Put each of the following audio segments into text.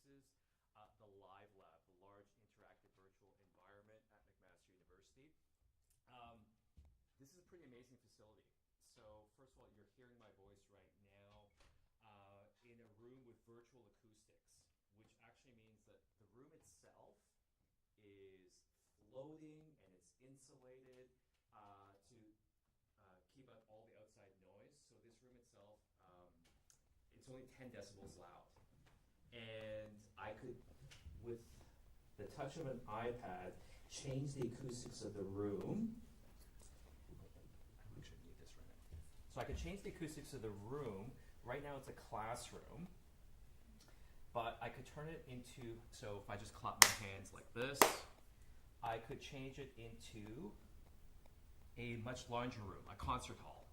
is the Live Lab, the large interactive virtual environment at McMaster University. Um, this is a pretty amazing facility. So first of all, you're hearing my voice right now in a room with virtual acoustics, which actually means that the room itself is floating and it's insulated to keep out all the outside noise. So this room itself, it's only 10 decibels loud. And I could, with the touch of an iPad, change the acoustics of the room. I actually need this right now. So I could change the acoustics of the room. Right now it's a classroom. But I could turn it into, so if I just clap my hands like this, I could change it into a much larger room, a concert hall,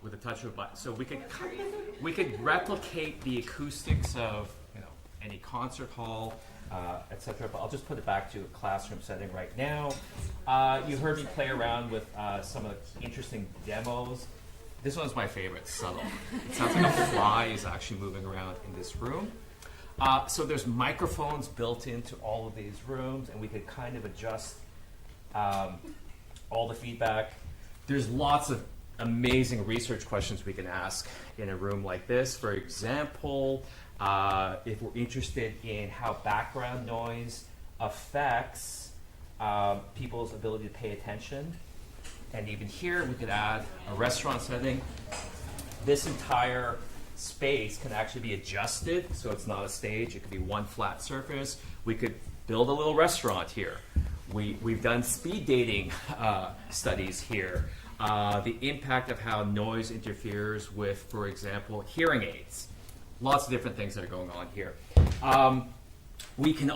with a touch of a button. So we could replicate the acoustics of any concert hall, etc. But I'll just put it back to a classroom setting right now. You heard me play around with some of the interesting demos. This one's my favorite, subtle. It sounds like a fly is actually moving around in this room. So there's microphones built into all of these rooms, and we could kind of adjust all the feedback. There's lots of amazing research questions we can ask in a room like this. For example, if we're interested in how background noise affects people's ability to pay attention. And even here, we could add a restaurant setting. This entire space can actually be adjusted, so it's not a stage. It could be one flat surface. We could build a little restaurant here. We've done speed dating studies here. The impact of how noise interferes with, for example, hearing aids. Lots of different things that are going on here. We can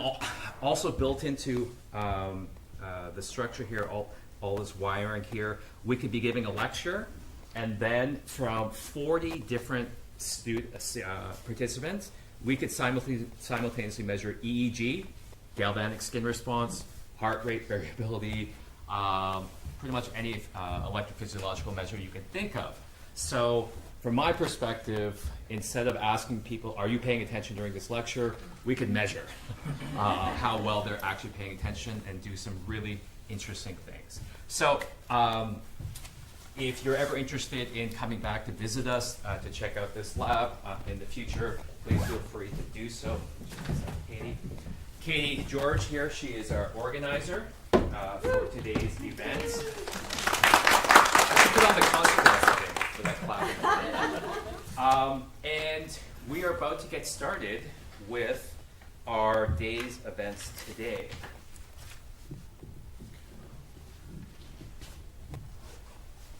also built into the structure here, all this wiring here, we could be giving a lecture, and then from 40 different participants, we could simultaneously measure EEG, galvanic skin response, heart rate variability, pretty much any electrophysiological measure you can think of. So from my perspective, instead of asking people, are you paying attention during this lecture, we could measure how well they're actually paying attention and do some really interesting things. So if you're ever interested in coming back to visit us to check out this lab in the future, please feel free to do so. Katie George here, she is our organizer for today's event. Let's put on the consequence for that clapping. And we are about to get started with our day's events today.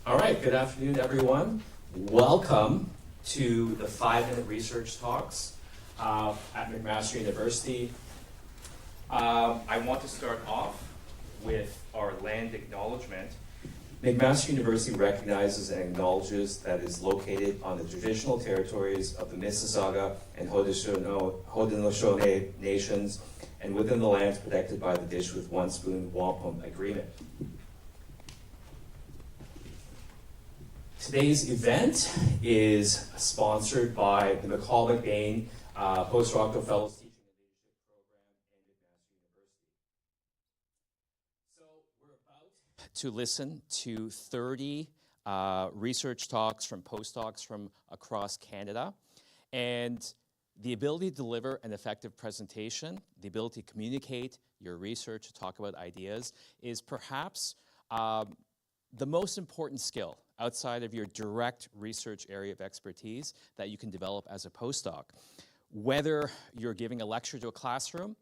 All right, good afternoon, everyone. Welcome to the 5-minute research talks at McMaster University. I want to start off with our land acknowledgement. McMaster University recognizes and acknowledges that it is located on the traditional territories of the Mississauga and Haudenosaunee nations and within the lands protected by the Dish with One Spoon Wampum Agreement. Today's event is sponsored by the McCall MacBain Postdoctoral Fellows Teaching and Leadership Program and McMaster University. So we're about to listen to 30 research talks from postdocs from across Canada. And the ability to deliver an effective presentation, the ability to communicate your research, to talk about ideas, is perhaps the most important skill outside of your direct research area of expertise that you can develop as a postdoc. Whether you're giving a lecture to a classroom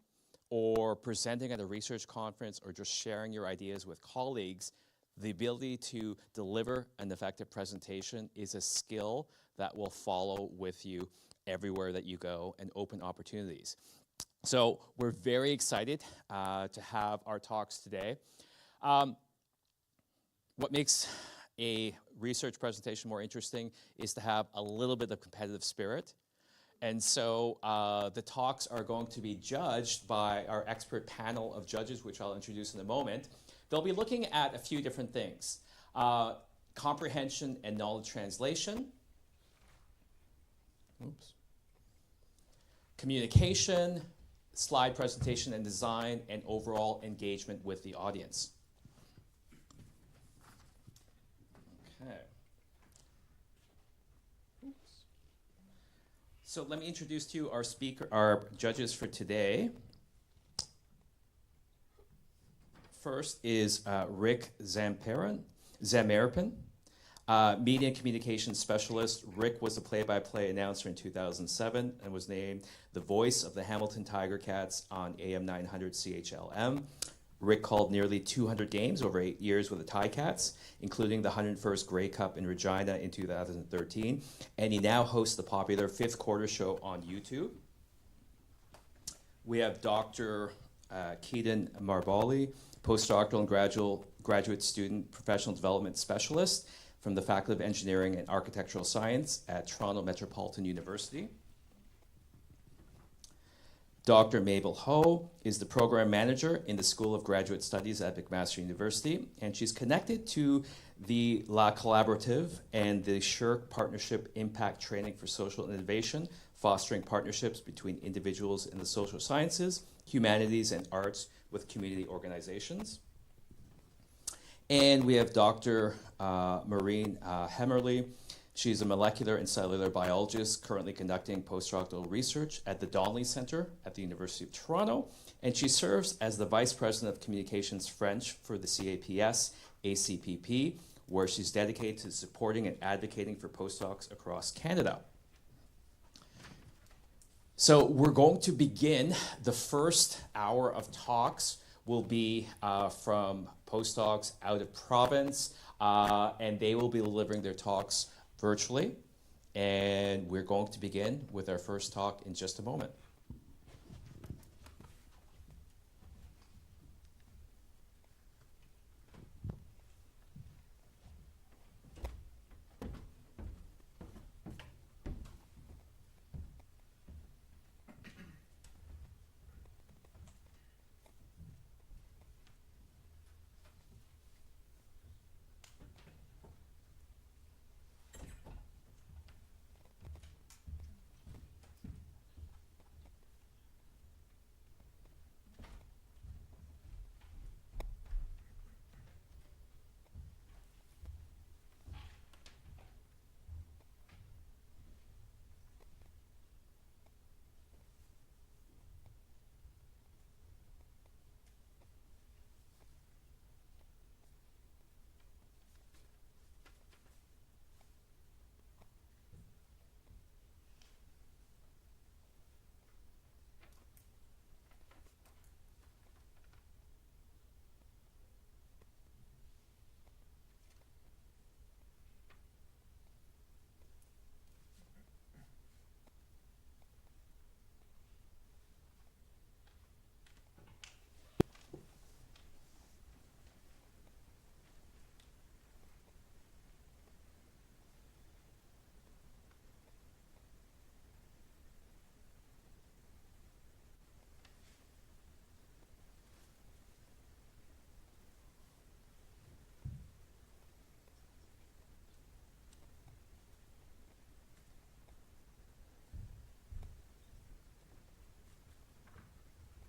or presenting at a research conference or just sharing your ideas with colleagues, the ability to deliver an effective presentation is a skill that will follow with you everywhere that you go and open opportunities. So we're very excited to have our talks today. What makes a research presentation more interesting is to have a little bit of competitive spirit. And so the talks are going to be judged by our expert panel of judges, which I'll introduce in a moment. They'll be looking at a few different things. Comprehension and knowledge translation. communication, slide presentation and design, and overall engagement with the audience. Okay. Oops. So let me introduce to you our judges for today. First is Rick Zamerpin, media and communications specialist. Rick was a play-by-play announcer in 2007 and was named the voice of the Hamilton Tiger Cats on AM 900 CHLM. Rick called nearly 200 games over 8 years with the Ticats, including the 101st Grey Cup in Regina in 2013, and he now hosts the popular Fifth Quarter Show on YouTube. We have Dr. Keaton Marbali, postdoctoral and graduate student professional development specialist from the Faculty of Engineering and Architectural Science at Toronto Metropolitan University. Dr. Mabel Ho is the program manager in the School of Graduate Studies at McMaster University, and she's connected to the La Collaborative and the SHIRK Partnership Impact Training for Social Innovation, fostering partnerships between individuals in the social sciences, humanities, and arts with community organizations. And we have Dr. Maureen Hemmerly. She's a molecular and cellular biologist currently conducting postdoctoral research at the Donnelly Center at the University of Toronto, and she serves as the Vice President of Communications French for the CAPS ACPP, where she's dedicated to supporting and advocating for postdocs across Canada. So we're going to begin. The first hour of talks will be from postdocs out of province, and they will be delivering their talks virtually. And we're going to begin with our first talk in just a moment.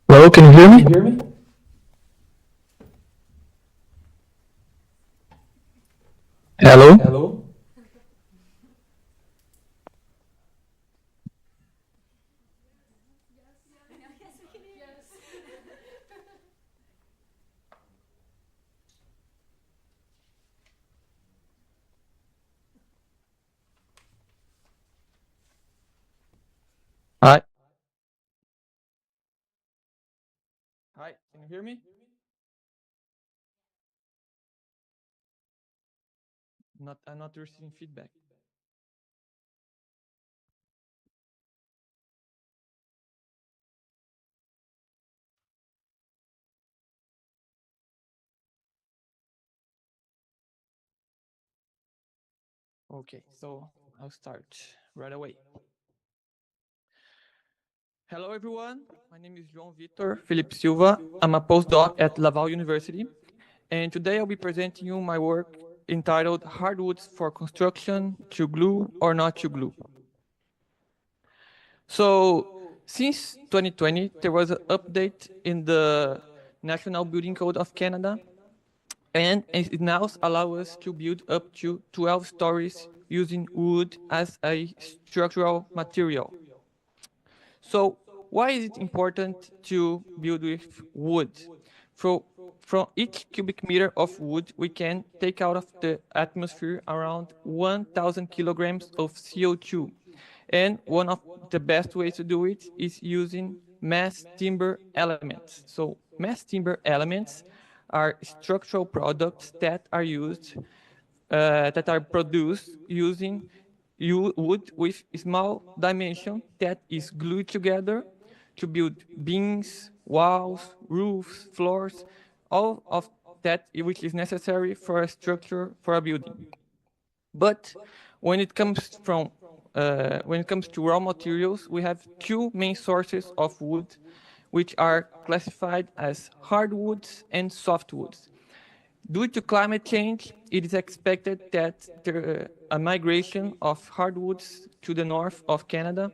Hello, can you hear me? Hello? Hello? Hi. Hi, can you hear me? I'm not receiving feedback. Okay, so I'll start right away. Hello, everyone. My name is João Vitor Felipe Silva. I'm a postdoc at Laval University, and today I'll be presenting you my work entitled Hardwoods for Construction, to Glue or Not to Glue. So Since 2020, there was an update in the National Building Code of Canada, and it now allows us to build up to 12 stories using wood as a structural material. So why is it important to build with wood? So from each cubic meter of wood, we can take out of the atmosphere around 1,000 kilograms of CO2. And one of the best ways to do it is using mass timber elements. So mass timber elements are structural products that are used that are produced using wood with small dimension that is glued together to build beams, walls, roofs, floors, all of that which is necessary for a structure for a building. But when it comes to raw materials, we have two main sources of wood, which are classified as hardwoods and softwoods. Due to climate change, it is expected that a migration of hardwoods to the north of Canada.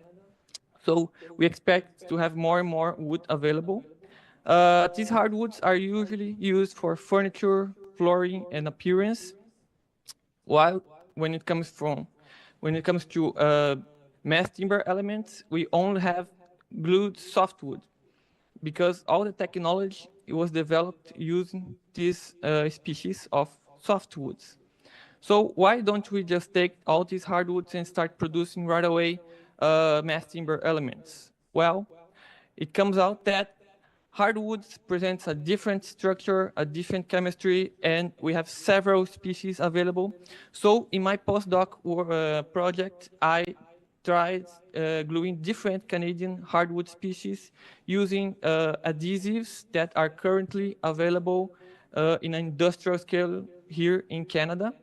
So we expect to have more and more wood available. These hardwoods are usually used for furniture, flooring, and appearance. While when it comes from when it comes to mass timber elements, we only have glued softwood because all the technology was developed using this species of softwoods. So why don't we just take all these hardwoods and start producing right away mass timber elements? Well, it comes out that hardwoods presents a different structure, a different chemistry, and we have several species available. So in my postdoc project, I tried gluing different Canadian hardwood species using adhesives that are currently available in an industrial scale here in Canada.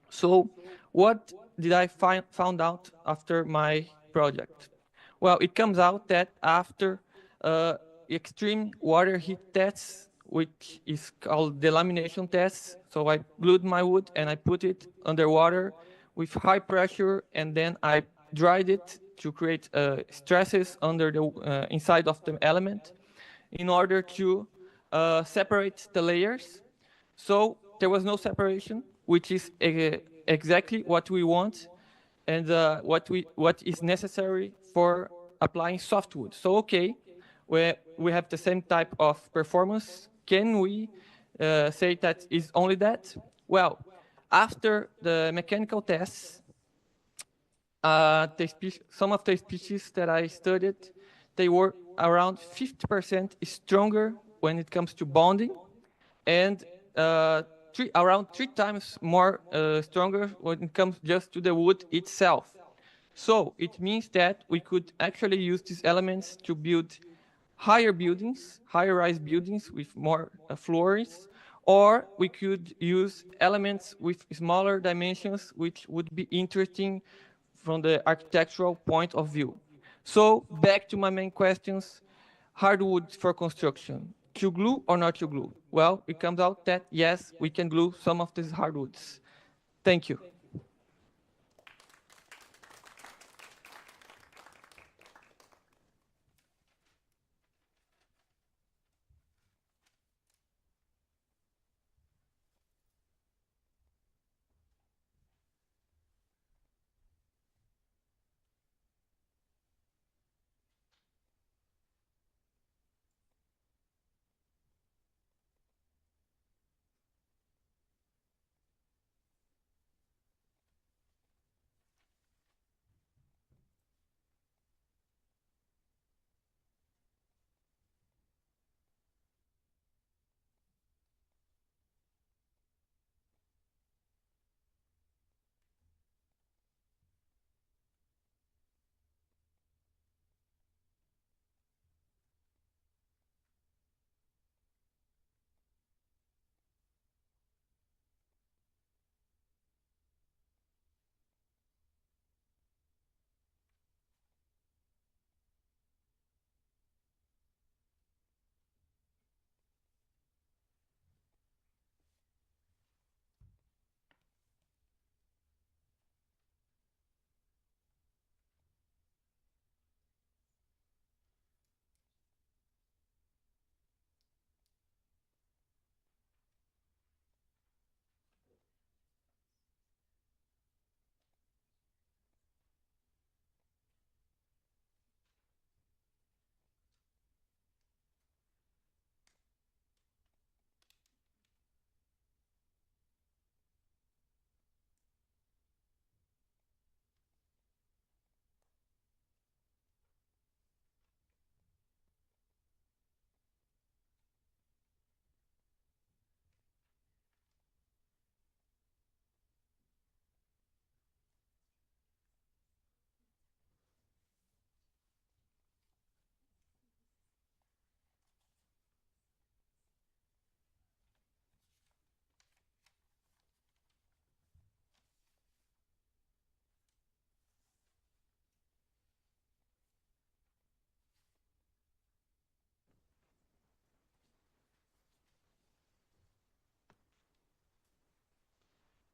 So what did I found out after my project? Well, it comes out that after uh, extreme water heat tests, which is called delamination tests, so I glued my wood and I put it underwater with high pressure, and then I dried it to create stresses under the inside of the element in order to separate the layers. So there was no separation, which is exactly what we want and what is necessary for applying softwood. So okay, we have the same type of performance. Can we say that is only that? Well, after the mechanical tests, some of the species that I studied, they were around 50% stronger when it comes to bonding, and around 3 times more stronger when it comes just to the wood itself. So it means that we could actually use these elements to build higher buildings, higher rise buildings with more floors, or we could use elements with smaller dimensions, which would be interesting from the architectural point of view. So back to my main questions, hardwood for construction, to glue or not to glue? Well, it comes out that yes, we can glue some of these hardwoods. Thank you.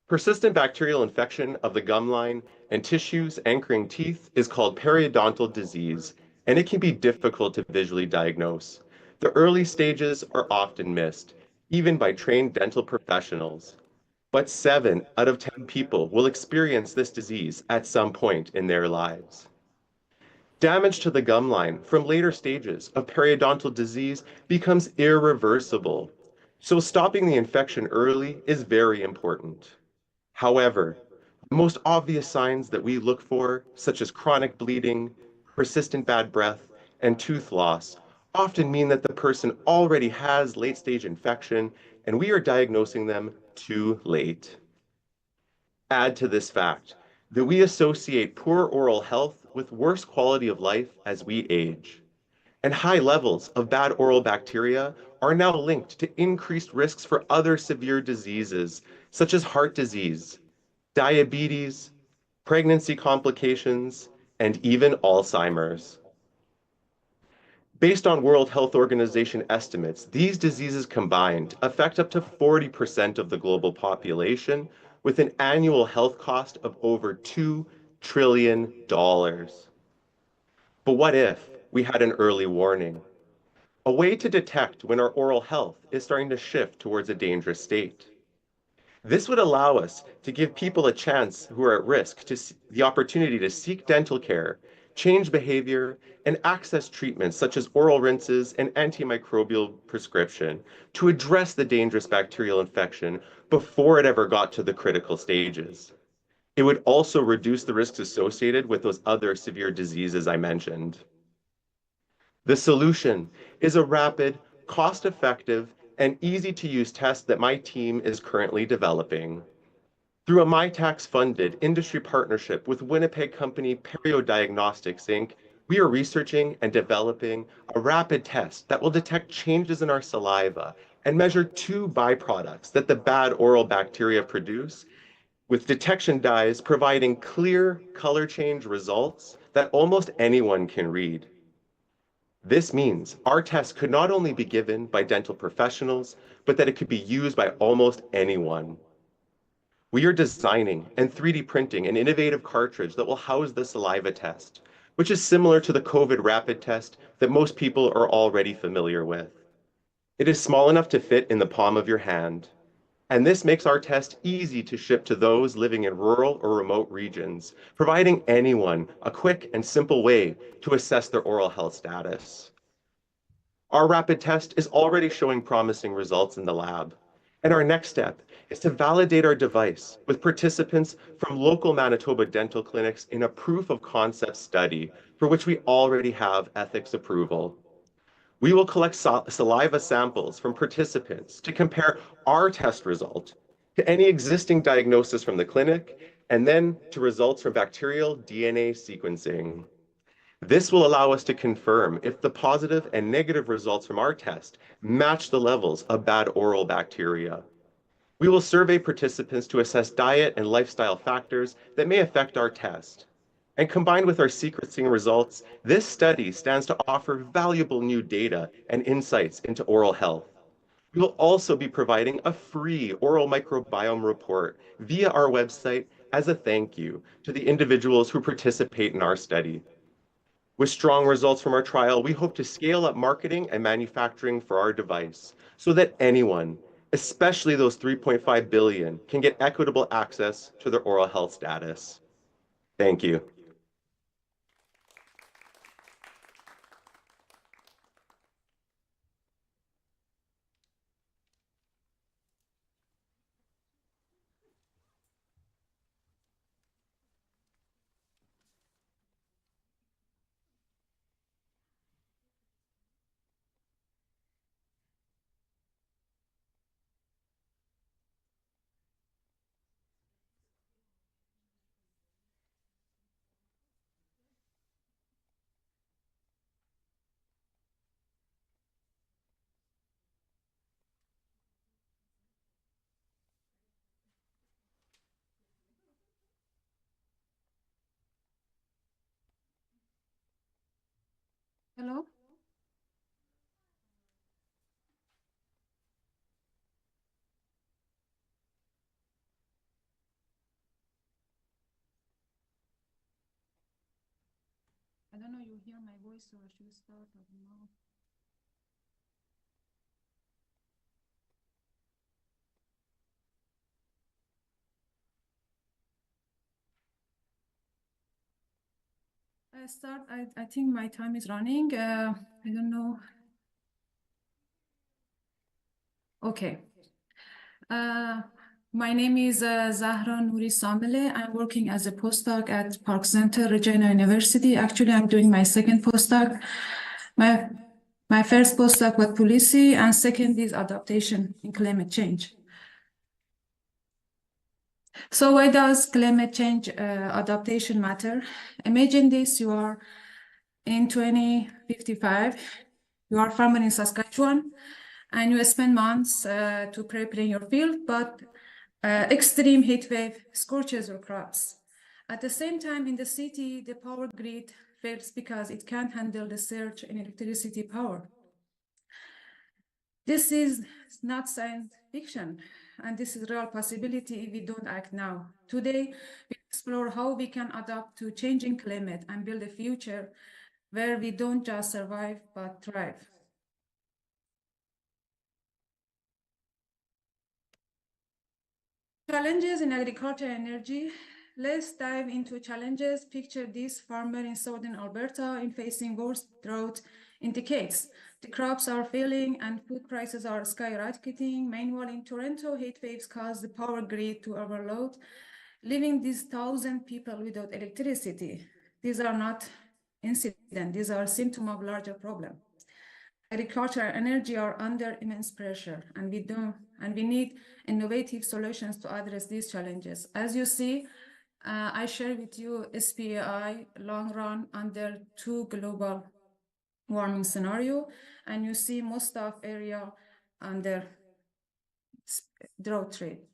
Persistent bacterial infection of the gum line and tissues anchoring teeth is called periodontal disease, and it can be difficult to visually diagnose. The early stages are often missed, even by trained dental professionals. But 7 out of 10 people will experience this disease at some point in their lives. Damage to the gum line from later stages of periodontal disease becomes irreversible. So stopping the infection early is very important. However, the most obvious signs that we look for, such as chronic bleeding, persistent bad breath, and tooth loss, often mean that the person already has late-stage infection and we are diagnosing them too late. Add to this fact that we associate poor oral health with worse quality of life as we age. And high levels of bad oral bacteria are now linked to increased risks for other severe diseases, such as heart disease, diabetes, pregnancy complications, and even Alzheimer's. Based on World Health Organization estimates, these diseases combined affect up to 40% of the global population with an annual health cost of over $2 trillion. But what if we had an early warning? A way to detect when our oral health is starting to shift towards a dangerous state. This would allow us to give people a chance who are at risk to the opportunity to seek dental care, change behavior, and access treatments such as oral rinses and antimicrobial prescription to address the dangerous bacterial infection before it ever got to the critical stages. It would also reduce the risks associated with those other severe diseases I mentioned. The solution is a rapid, cost-effective, and easy-to-use test that my team is currently developing. Through a MyTax-funded industry partnership with Winnipeg company Periodiagnostics Inc., we are researching and developing a rapid test that will detect changes in our saliva and measure 2 byproducts that the bad oral bacteria produce, with detection dyes providing clear color change results that almost anyone can read. This means our test could not only be given by dental professionals, but that it could be used by almost anyone. We are designing and 3D printing an innovative cartridge that will house the saliva test, which is similar to the COVID rapid test that most people are already familiar with. It is small enough to fit in the palm of your hand, and this makes our test easy to ship to those living in rural or remote regions, providing anyone a quick and simple way to assess their oral health status. Our rapid test is already showing promising results in the lab, and our next step is to validate our device with participants from local Manitoba dental clinics in a proof of concept study for which we already have ethics approval. We will collect saliva samples from participants to compare our test result to any existing diagnosis from the clinic and then to results from bacterial DNA sequencing. This will allow us to confirm if the positive and negative results from our test match the levels of bad oral bacteria. We will survey participants to assess diet and lifestyle factors that may affect our test. And combined with our sequencing results, this study stands to offer valuable new data and insights into oral health. We will also be providing a free oral microbiome report via our website as a thank you to the individuals who participate in our study. With strong results from our trial, we hope to scale up marketing and manufacturing for our device so that anyone, especially those 3.5 billion, can get equitable access to their oral health status. Thank you. Hello? I don't know, you hear my voice, or should we start or no? I think my time is running. I don't know. Okay. My name is Zahra Nouri Samile. I'm working as a postdoc at Park Center, Regina University. Actually, I'm doing my second postdoc. My first postdoc was policy, and second is adaptation in climate change. So why does climate change adaptation matter? Imagine this, you are in 2055, you are a farmer in Saskatchewan, and you spend months to preparing your field, but extreme heat wave scorches your crops. At the same time, in the city, the power grid fails because it can't handle the surge in electricity power. This is not science fiction, and this is real possibility if we don't act now. Today, we explore how we can adapt to changing climate and build a future where we don't just survive, but thrive. Challenges in agriculture and energy. Let's dive into challenges. Picture this farmer in southern Alberta in facing worst drought in decades. The crops are failing and food prices are skyrocketing. Meanwhile, in Toronto, heat waves cause the power grid to overload, leaving these 1,000 people without electricity. These are not incidents, these are symptoms of larger problem. Agriculture and energy are under immense pressure, and we need innovative solutions to address these challenges. As you see, I share with you SPAI long run under 2 global warming scenario, and you see most of area under drought rate.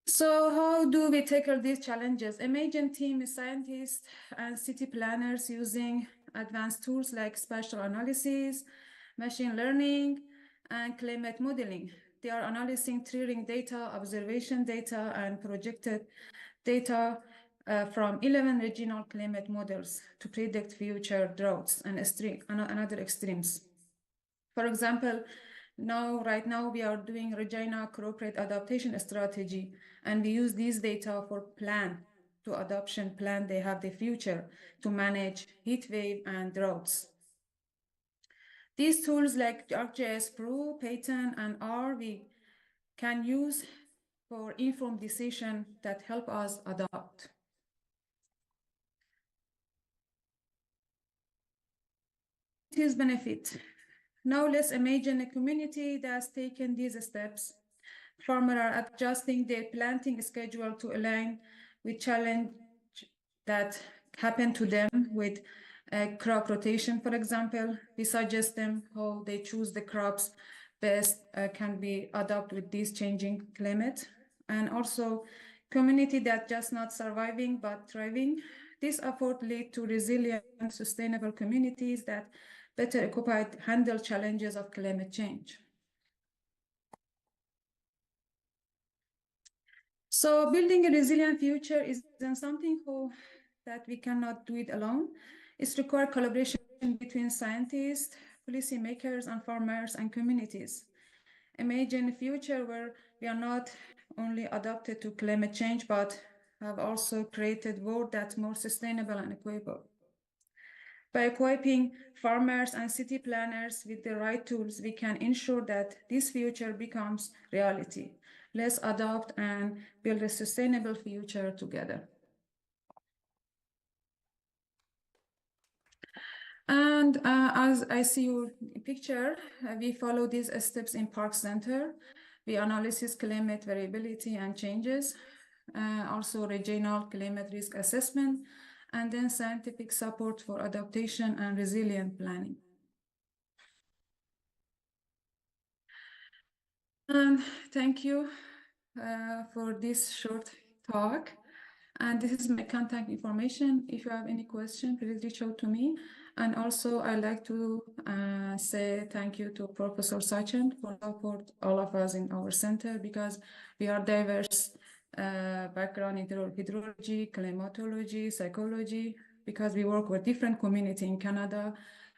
So how do we tackle these challenges? Imagine team scientists and city planners using advanced tools like spatial analysis, machine learning, and climate modeling. They are analyzing triggering data, observation data, and projected data from 11 regional climate models to predict future droughts and another extremes. For example, right now we are doing Regina crop rate adaptation strategy, and we use these data for adoption plan. They have the future to manage heat wave and droughts. These tools like ArcGIS Pro, Python, and R we can use for informed decision that help us adapt. His benefit. Now let's imagine a community that's taken these steps. Farmers are adjusting their planting schedule to align with challenge that happen to them with crop rotation, for example. We suggest them how they choose the crops best can be adapted with this changing climate. And also community that just not surviving but thriving. This effort lead to resilient, sustainable communities that better equipped handle challenges of climate change. So building a resilient future isn't something that we cannot do it alone. It requires collaboration between scientists, policymakers, and farmers and communities. Imagine a future where we are not only adapted to climate change, but have also created a world that's more sustainable and equitable. By equipping farmers and city planners with the right tools, we can ensure that this future becomes reality. Let's adopt and build a sustainable future together. And as I see your picture, we follow these steps in Park Center. We analyze climate variability and changes, also regional climate risk assessment, and then scientific support for adaptation and resilient planning. And thank you for this short talk. And this is my contact information. If you have any question, please reach out to me. And also, I'd like to say thank you to Professor Sachin for support all of us in our center, because we are diverse background in hydrology, climatology, psychology, because we work with different community in Canada,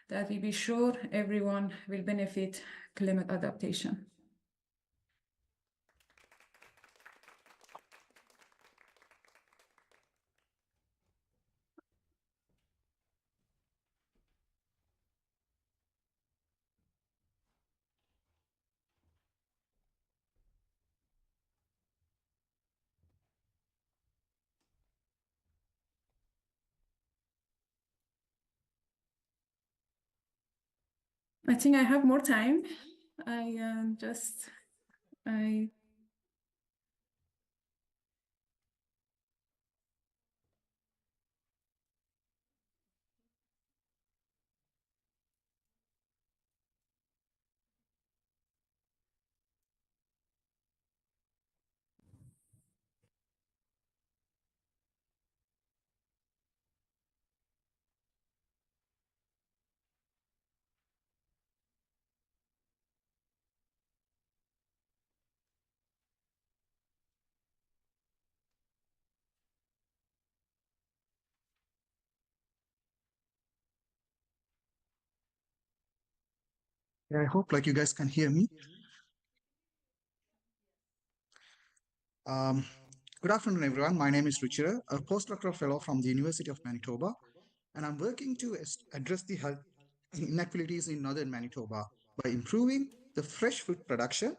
that we be sure everyone will benefit climate adaptation. I think I have more time. I Yeah, I hope like you guys can hear me. Good afternoon, everyone. My name is Ruchira, a postdoctoral fellow from the University of Manitoba, and I'm working to address the health inequalities in northern Manitoba by improving the fresh food production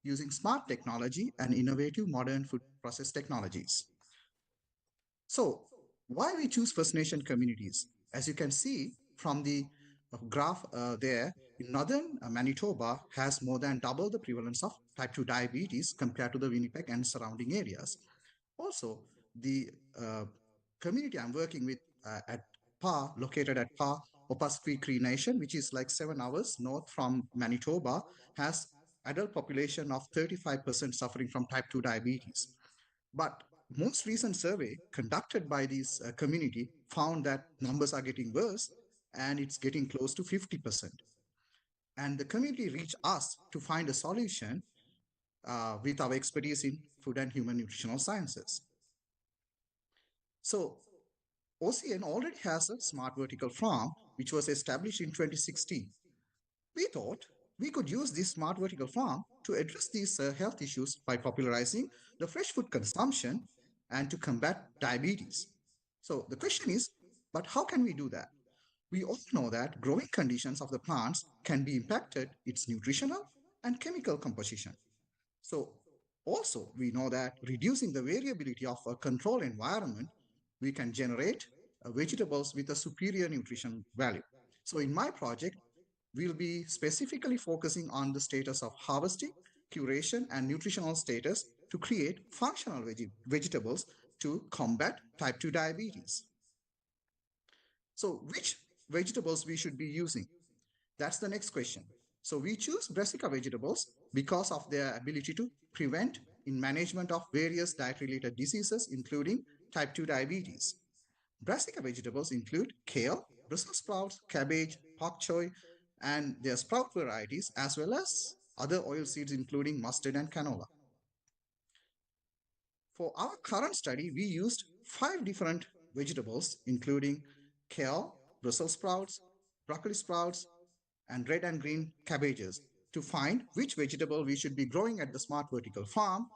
using smart technology and innovative modern food process technologies. So, why we choose First Nation communities? As you can see from the graph there, in northern Manitoba has more than double the prevalence of type 2 diabetes compared to the Winnipeg and surrounding areas. Also, the community I'm working with at PA, located at PA, Opaskwi Cree Nation, which is like 7 hours north from Manitoba, has adult population of 35% suffering from type 2 diabetes. But most recent survey conducted by this community found that numbers are getting worse and it's getting close to 50%. And the community reached us to find a solution with our expertise in food and human nutritional sciences. So OCN already has a smart vertical farm, which was established in 2016. We thought we could use this smart vertical farm to address these health issues by popularizing the fresh food consumption and to combat diabetes. So the question is, but how can we do that? We all know that growing conditions of the plants can be impacted its nutritional and chemical composition. So also we know that reducing the variability of a control environment, we can generate vegetables with a superior nutrition value. So in my project, we'll be specifically focusing on the status of harvesting, curation, and nutritional status to create functional vegetables to combat type 2 diabetes. So which vegetables we should be using? That's the next question. So we choose brassica vegetables because of their ability to prevent in management of various diet-related diseases, including type 2 diabetes. Brassica vegetables include kale, Brussels sprouts, cabbage, pak choy, and their sprout varieties, as well as other oil seeds, including mustard and canola. For our current study, we used 5 different vegetables, including kale, Brussels sprouts, broccoli sprouts, and red and green cabbages to find which vegetable we should be growing at the smart vertical farm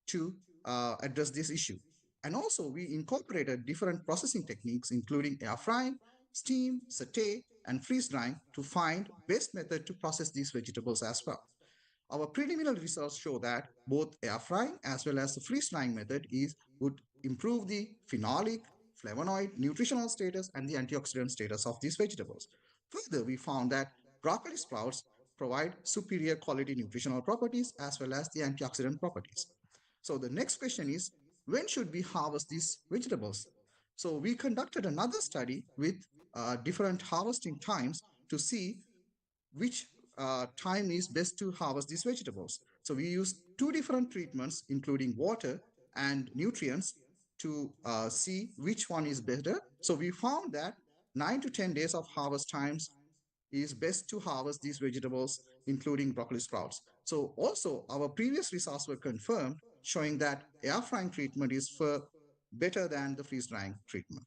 to address this issue. And also we incorporated different processing techniques, including air frying, steam, saute, and freeze drying to find best method to process these vegetables as well. Our preliminary results show that both air frying as well as the freeze drying method would improve the phenolic, flavonoid, nutritional status, and the antioxidant status of these vegetables. Further, we found that broccoli sprouts provide superior quality nutritional properties as well as the antioxidant properties. So the next question is, when should we harvest these vegetables? So we conducted another study with different harvesting times to see which time is best to harvest these vegetables. So we used 2 different treatments, including water and nutrients, to see which one is better. So we found that 9 to 10 days of harvest times is best to harvest these vegetables, including broccoli sprouts. So also our previous results were confirmed showing that air frying treatment is better than the freeze drying treatment.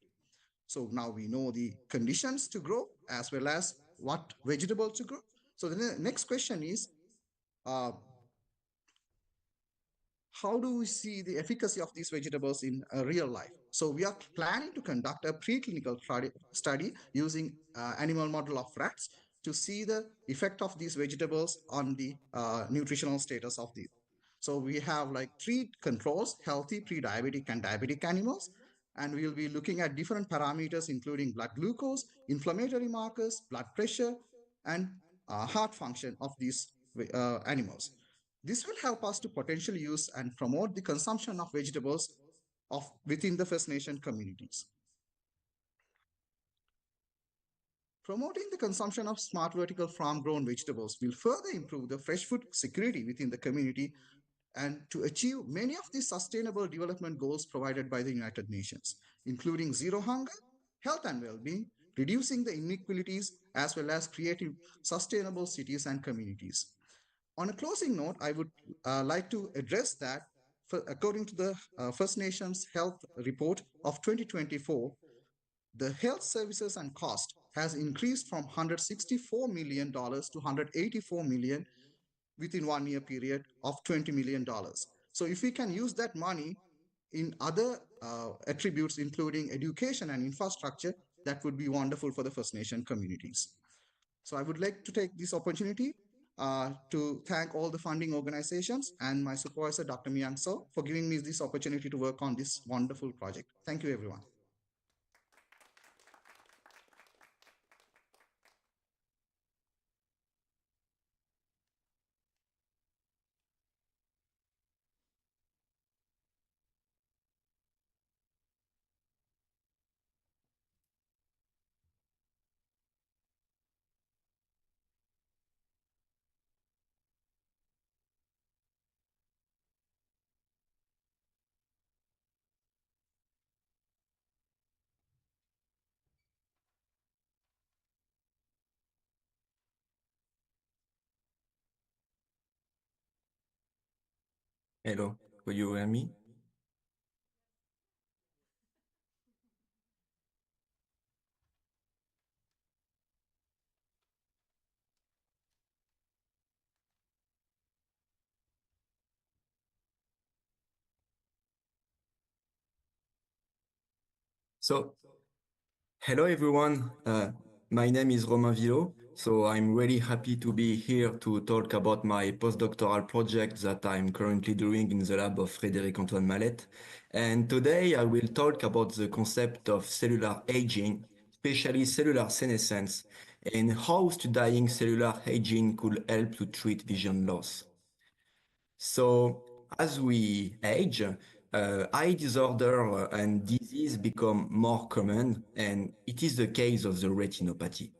So now we know the conditions to grow as well as what vegetable to grow. So the next question is, how do we see the efficacy of these vegetables in real life? So we are planning to conduct a preclinical study using animal model of rats to see the effect of these vegetables on the nutritional status of these. So we have like 3 controls: healthy, pre-diabetic, and diabetic animals. And we'll be looking at different parameters, including blood glucose, inflammatory markers, blood pressure, and heart function of these animals. This will help us to potentially use and promote the consumption of vegetables within the First Nation communities. Promoting the consumption of smart vertical farm-grown vegetables will further improve the fresh food security within the community and to achieve many of the sustainable development goals provided by the United Nations, including zero hunger, health and well-being, reducing the inequalities, as well as creating sustainable cities and communities. On a closing note, I would like to address that according to the First Nations Health Report of 2024, the health services and cost has increased from $164 million to $184 million within 1 year period of $20 million. So if we can use that money in other attributes, including education and infrastructure, that would be wonderful for the First Nation communities. So I would like to take this opportunity to thank all the funding organizations and my supervisor, Dr. Myang So, for giving me this opportunity to work on this wonderful project. Thank you, everyone. Hello, could you hear me? So, hello everyone. My name is Romain Villot. So I'm really happy to be here to talk about my postdoctoral project that I'm currently doing in the lab of Frédéric Antoine Mallette. And today I will talk about the concept of cellular aging, especially cellular senescence, and how studying cellular aging could help to treat vision loss. So as we age, eye disorder and disease become more common, and it is the case of the retinopathy.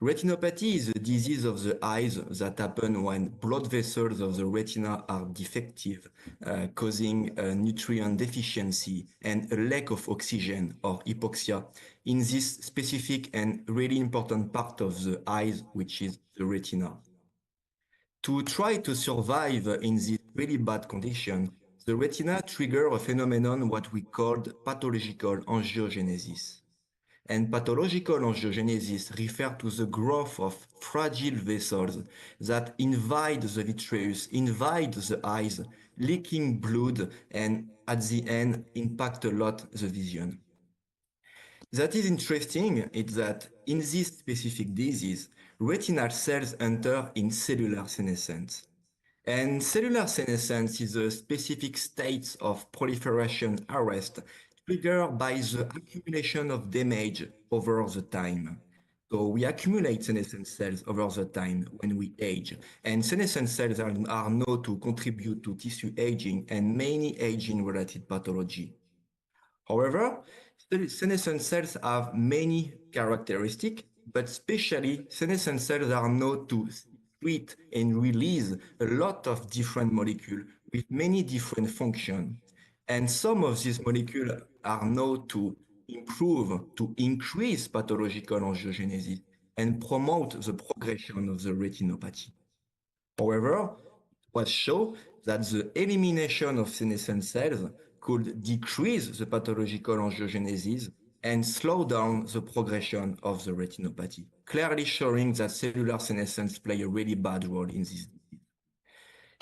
Retinopathy is a disease of the eyes that happen when blood vessels of the retina are defective, causing a nutrient deficiency and a lack of oxygen or hypoxia in this specific and really important part of the eyes, which is the retina. To try to survive in this really bad condition, the retina triggers a phenomenon what we called pathological angiogenesis. And pathological angiogenesis refers to the growth of fragile vessels that invade the vitreous, invade the eyes, leaking blood, and at the end impact a lot the vision. That is interesting is that in this specific disease, retinal cells enter in cellular senescence. And cellular senescence is a specific state of proliferation arrest triggered by the accumulation of damage over the time. So we accumulate senescent cells over the time when we age, and senescent cells are known to contribute to tissue aging and many aging-related pathology. However, senescent cells have many characteristics, but especially senescent cells are known to secrete and release a lot of different molecules with many different functions. And some of these molecules are known to improve, to increase pathological angiogenesis and promote the progression of the retinopathy. However, it was shown that the elimination of senescent cells could decrease the pathological angiogenesis and slow down the progression of the retinopathy, clearly showing that cellular senescence play a really bad role in this disease.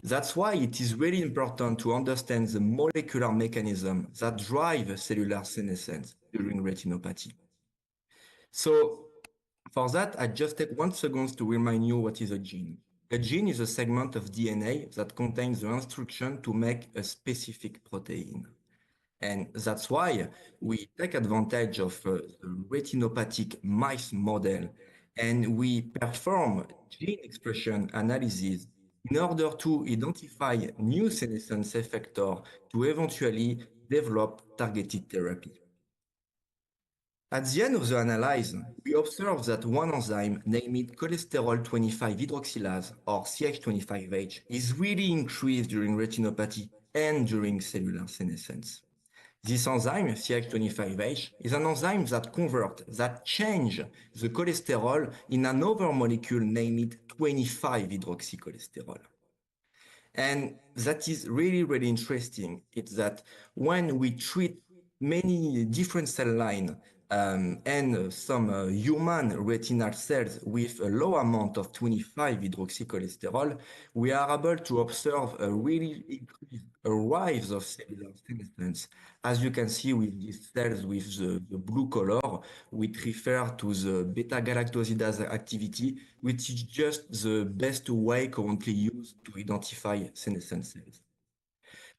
That's why it is really important to understand the molecular mechanism that drive cellular senescence during retinopathy. So for that, I just take 1 second to remind you what is a gene. A gene is a segment of DNA that contains the instruction to make a specific protein. And that's why we take advantage of the retinopathic mice model and we perform gene expression analysis in order to identify new senescence effector to eventually develop targeted therapy. At the end of the analysis, we observe that one enzyme, named cholesterol 25 hydroxylase or CH25H, is really increased during retinopathy and during cellular senescence. This enzyme, CH25H, is an enzyme that change the cholesterol in another molecule named 25 hydroxycholesterol. And that is really, really interesting. It's that when we treat many different cell lines and some human retinal cells with a low amount of 25 hydroxycholesterol, we are able to observe a really increased rise of cellular senescence. As you can see with these cells with the blue color, which refer to the beta-galactosidase activity, which is just the best way currently used to identify senescent cells.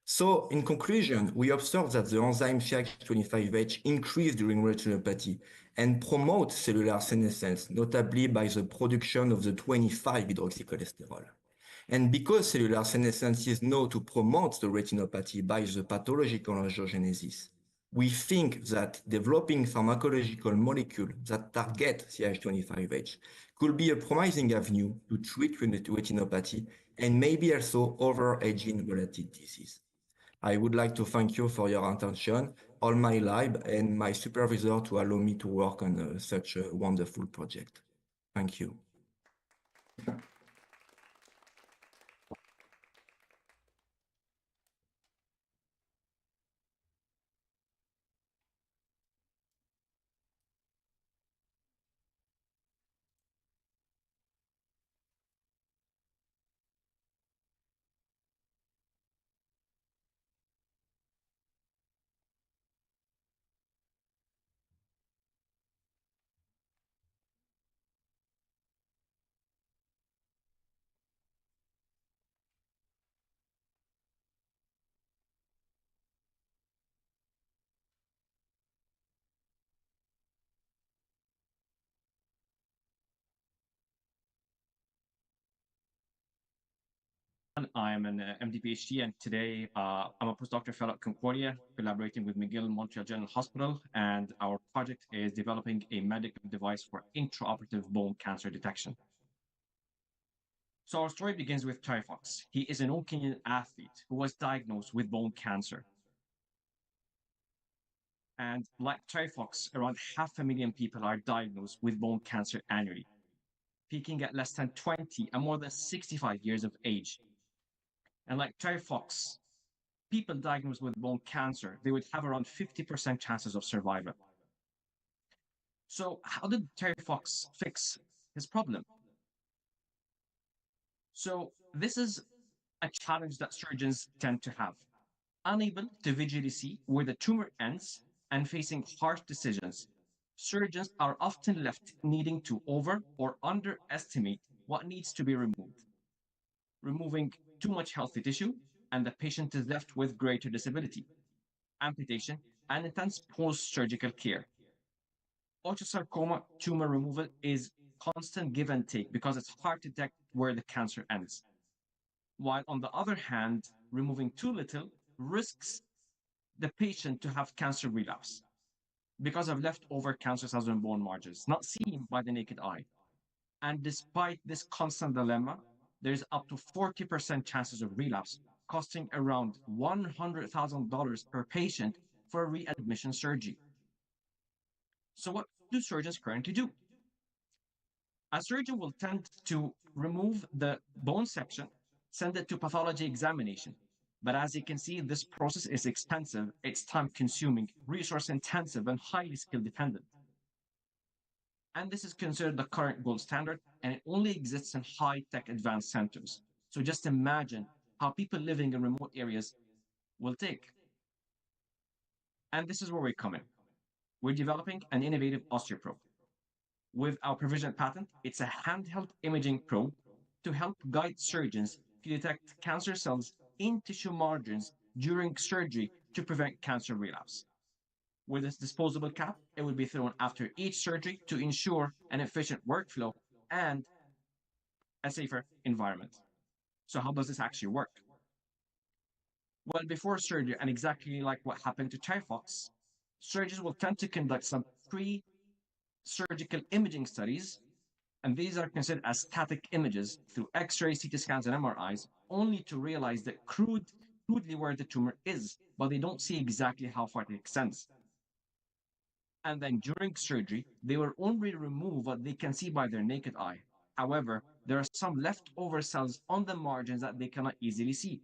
So, in conclusion, we observe that the enzyme CH25H increase during retinopathy and promote cellular senescence, notably by the production of the 25 hydroxycholesterol. And because cellular senescence is known to promote the retinopathy by the pathological angiogenesis, we think that developing pharmacological molecules that target CH25H could be a promising avenue to treat retinopathy and maybe also other aging-related diseases. I would like to thank you for your attention, all my lab and my supervisor to allow me to work on such a wonderful project. Thank you. I'm an MD PhD, and today I'm a postdoctoral fellow at Concordia, collaborating with McGill Montreal General Hospital, and our project is developing a medical device for intraoperative bone cancer detection. So our story begins with Terry Fox. He is an old Kenyan athlete who was diagnosed with bone cancer. And like Terry Fox, around 500,000 people are diagnosed with bone cancer annually, peaking at less than 20 and more than 65 years of age. And like Terry Fox, people diagnosed with bone cancer, they would have around 50% chances of survival. So how did Terry Fox fix his problem? So this is a challenge that surgeons tend to have. Unable to visually see where the tumor ends and facing harsh decisions, surgeons are often left needing to over or underestimate what needs to be removed, removing too much healthy tissue, and the patient is left with greater disability, amputation, and intense post-surgical care. Osteosarcoma tumor removal is constant give and take because it's hard to detect where the cancer ends. While on the other hand, removing too little risks the patient to have cancer relapse because of leftover cancer cells in bone margins, not seen by the naked eye. And despite this constant dilemma, there's up to 40% chances of relapse, costing around $100,000 per patient for a readmission surgery. So what do surgeons currently do? A surgeon will tend to remove the bone section send it to pathology examination. But as you can see, this process is expensive, it's time consuming, resource intensive, and highly skill dependent. And this is considered the current gold standard, and it only exists in high tech advanced centers. So just imagine how people living in remote areas will take. And this is where we come in. We're developing an innovative osteoprobe. With our provisional patent, it's a handheld imaging probe to help guide surgeons to detect cancer cells in tissue margins during surgery to prevent cancer relapse. With this disposable cap, it will be thrown after each surgery to ensure an efficient workflow and a safer environment. So, how does this actually work? Well, before surgery, and exactly like what happened to Typhox, surgeons will tend to conduct some pre surgical imaging studies, and these are considered as static images through X-rays, CT scans, and MRIs, only to realize that crudely where the tumor is, but they don't see exactly how far it extends. And then during surgery, they will only remove what they can see by their naked eye. However, there are some leftover cells on the margins that they cannot easily see.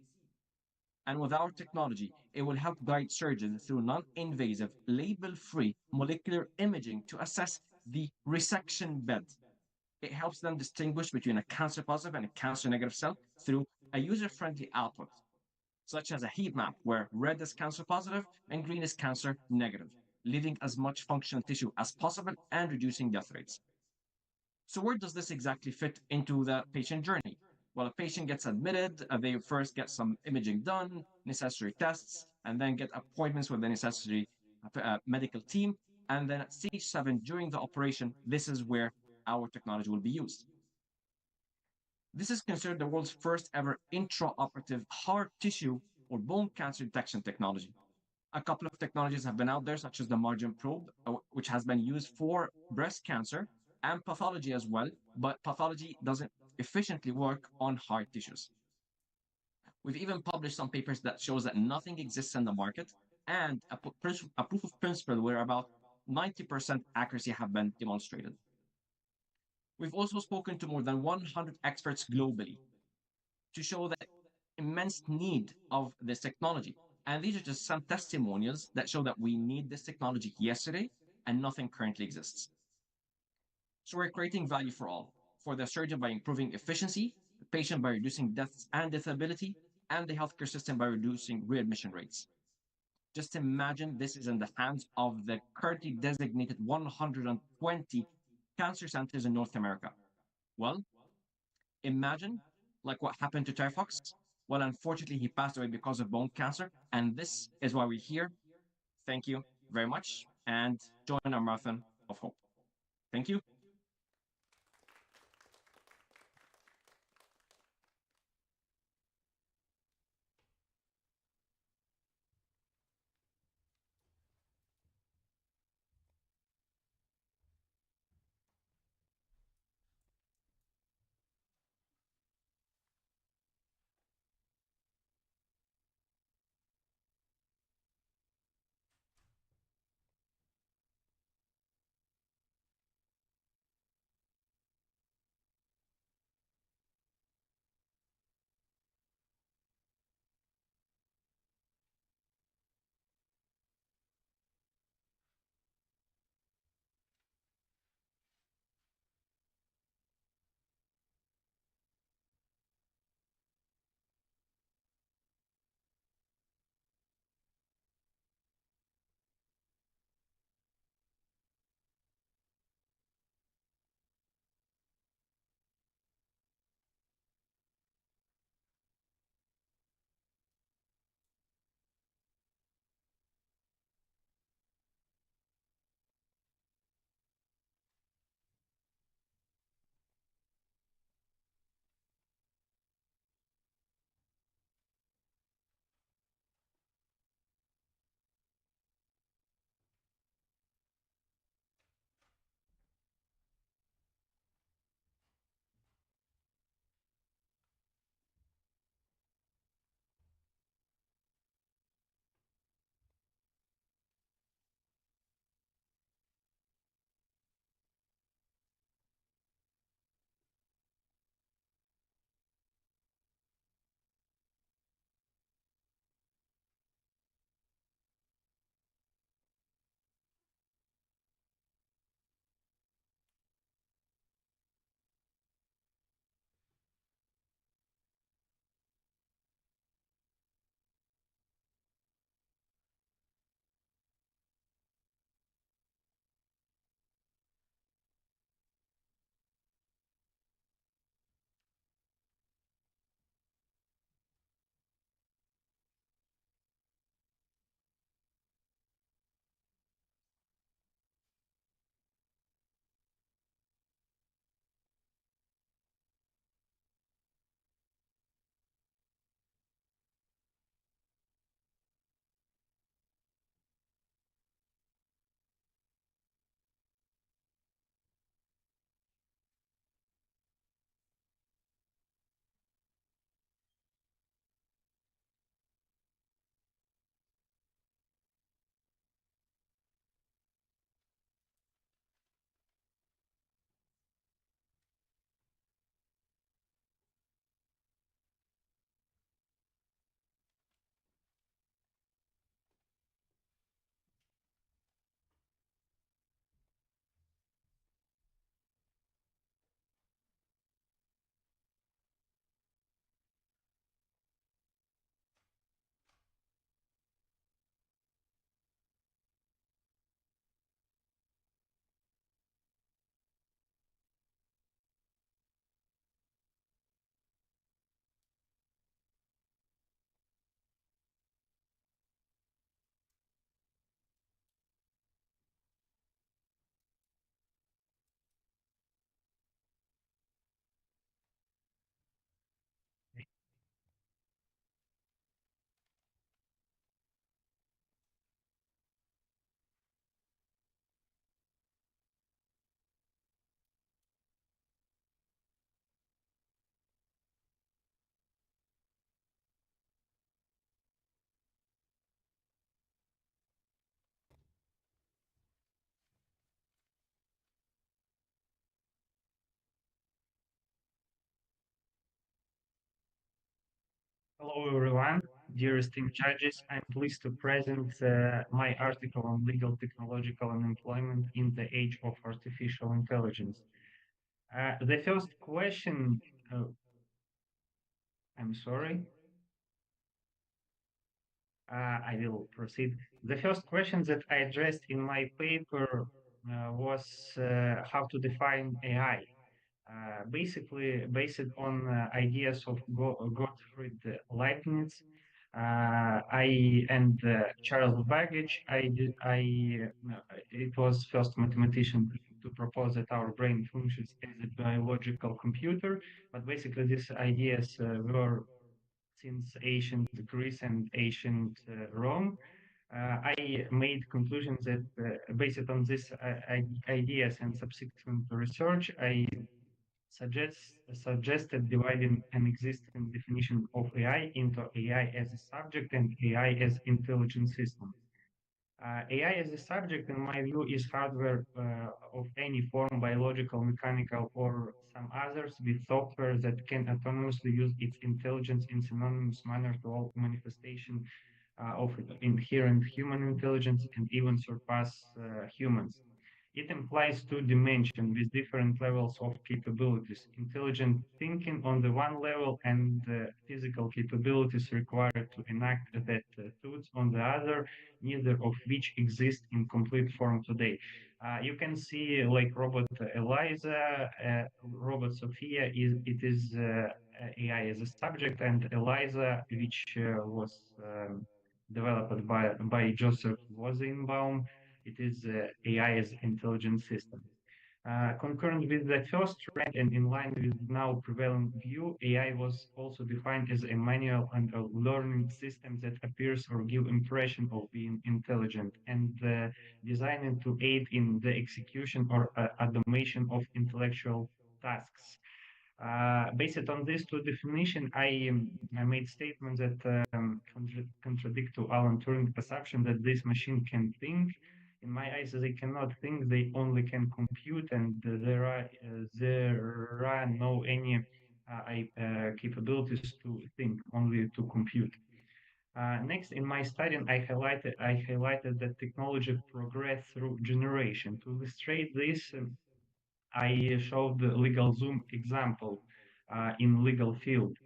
And with our technology, it will help guide surgeons through non-invasive, label-free molecular imaging to assess the resection bed. It helps them distinguish between a cancer positive and a cancer negative cell through a user-friendly output, such as a heat map where red is cancer positive and green is cancer negative, leaving as much functional tissue as possible and reducing death rates. So where does this exactly fit into the patient journey? Well, a patient gets admitted, they first get some imaging done, necessary tests, and then get appointments with the necessary medical team. And then at stage 7, during the operation, this is where our technology will be used. This is considered the world's first ever intraoperative hard tissue or bone cancer detection technology. A couple of technologies have been out there, such as the margin probe, which has been used for breast cancer and pathology as well, but pathology doesn't efficiently work on hard tissues. We've even published some papers that shows that nothing exists in the market, and a proof of principle where about 90% accuracy have been demonstrated. We've also spoken to more than 100 experts globally to show the immense need of this technology. And these are just some testimonials that show that we need this technology yesterday and nothing currently exists. So we're creating value for all, for the surgeon by improving efficiency, the patient by reducing deaths and disability, and the healthcare system by reducing readmission rates. Just imagine this is in the hands of the currently designated 120 cancer centers in North America. Well, imagine like what happened to Typhox. Well, unfortunately, he passed away because of bone cancer, and this is why we're here. Thank you very much, and join our marathon of hope. Thank you. Hello, everyone. Dear esteemed judges, I'm pleased to present my article on legal, technological, and employment in the age of artificial intelligence. The first question, I'm sorry, I will proceed. The first question that I addressed in my paper was how to define AI. Basically based on ideas of Gottfried Leibniz, I and Charles Babbage. It was first mathematician to propose that our brain functions as a biological computer, but basically these ideas were since ancient Greece and ancient Rome. I made conclusions that based on these ideas and subsequent research, I suggested dividing an existing definition of AI into AI as a subject and AI as intelligent system. AI as a subject, in my view, is hardware of any form, biological, mechanical, or some others, with software that can autonomously use its intelligence in synonymous manner to all manifestation of inherent human intelligence and even surpass humans. It implies two dimensions with different levels of capabilities. Intelligent thinking on the one level and physical capabilities required to enact that truth on the other, neither of which exist in complete form today. You can see like robot Eliza, robot Sophia, it is AI as a subject, and Eliza, which was developed by Joseph Rosenbaum, it is AI as intelligent system. Concurrent with the first trend and in line with now prevailing view, AI was also defined as a manual and a learning system that appears or give impression of being intelligent and designed to aid in the execution or automation of intellectual tasks. Based on these two definitions, I made statements that contradict to Alan Turing's assumption that this machine can think. In my eyes, they cannot think; they only can compute, and there are no any capabilities to think, only to compute. Next, in my study, I highlighted that technology progress through generation. To illustrate this, I showed the LegalZoom example in legal field.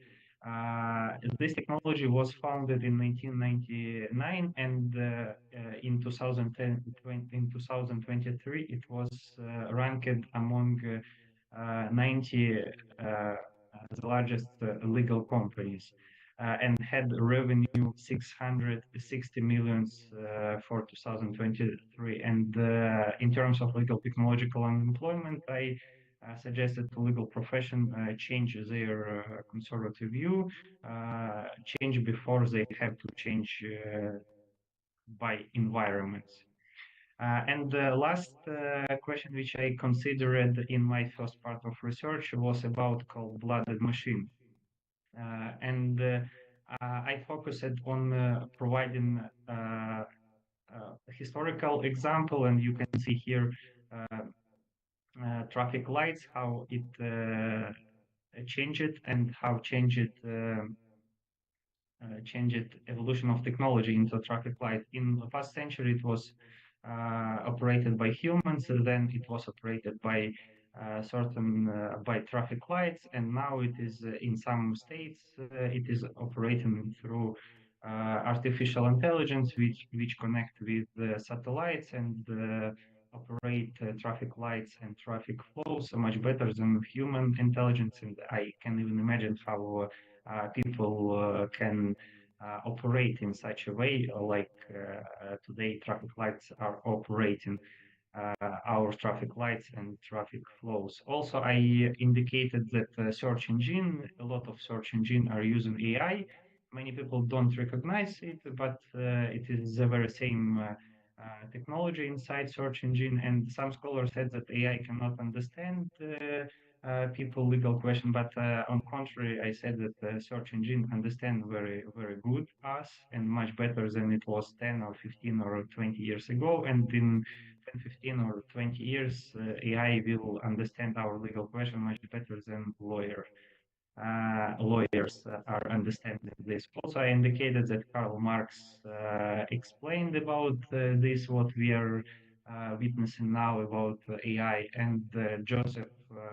This technology was founded in 1999, and in 2023, it was ranked among 90 the largest legal companies and had revenue 660 millions for 2023. And in terms of legal technological unemployment, I suggested to legal profession change their conservative view, change before they have to change by environments. And the last question which I considered in my first part of research was about cold-blooded machine. And I focused on providing a historical example, and you can see here traffic lights, how it changed and how changed evolution of technology into traffic light. In the past century, it was operated by humans, and then it was operated by by traffic lights, and now it is in some states it is operating through artificial intelligence, which connect with satellites and operate traffic lights and traffic flows so much better than human intelligence. And I can even imagine how people can operate in such a way, like today traffic lights are operating our traffic lights and traffic flows. Also, I indicated that a lot of search engine are using AI. Many people don't recognize it, but it is the very same technology inside search engine. And some scholars said that AI cannot understand people legal question, but on contrary, I said that the search engine understand very, very good us and much better than it was 10 or 15 or 20 years ago. And in 10, 15 or 20 years, AI will understand our legal question much better than lawyer. lawyers are understanding this. Also, I indicated that Karl Marx explained about this, what we are witnessing now about AI, and Joseph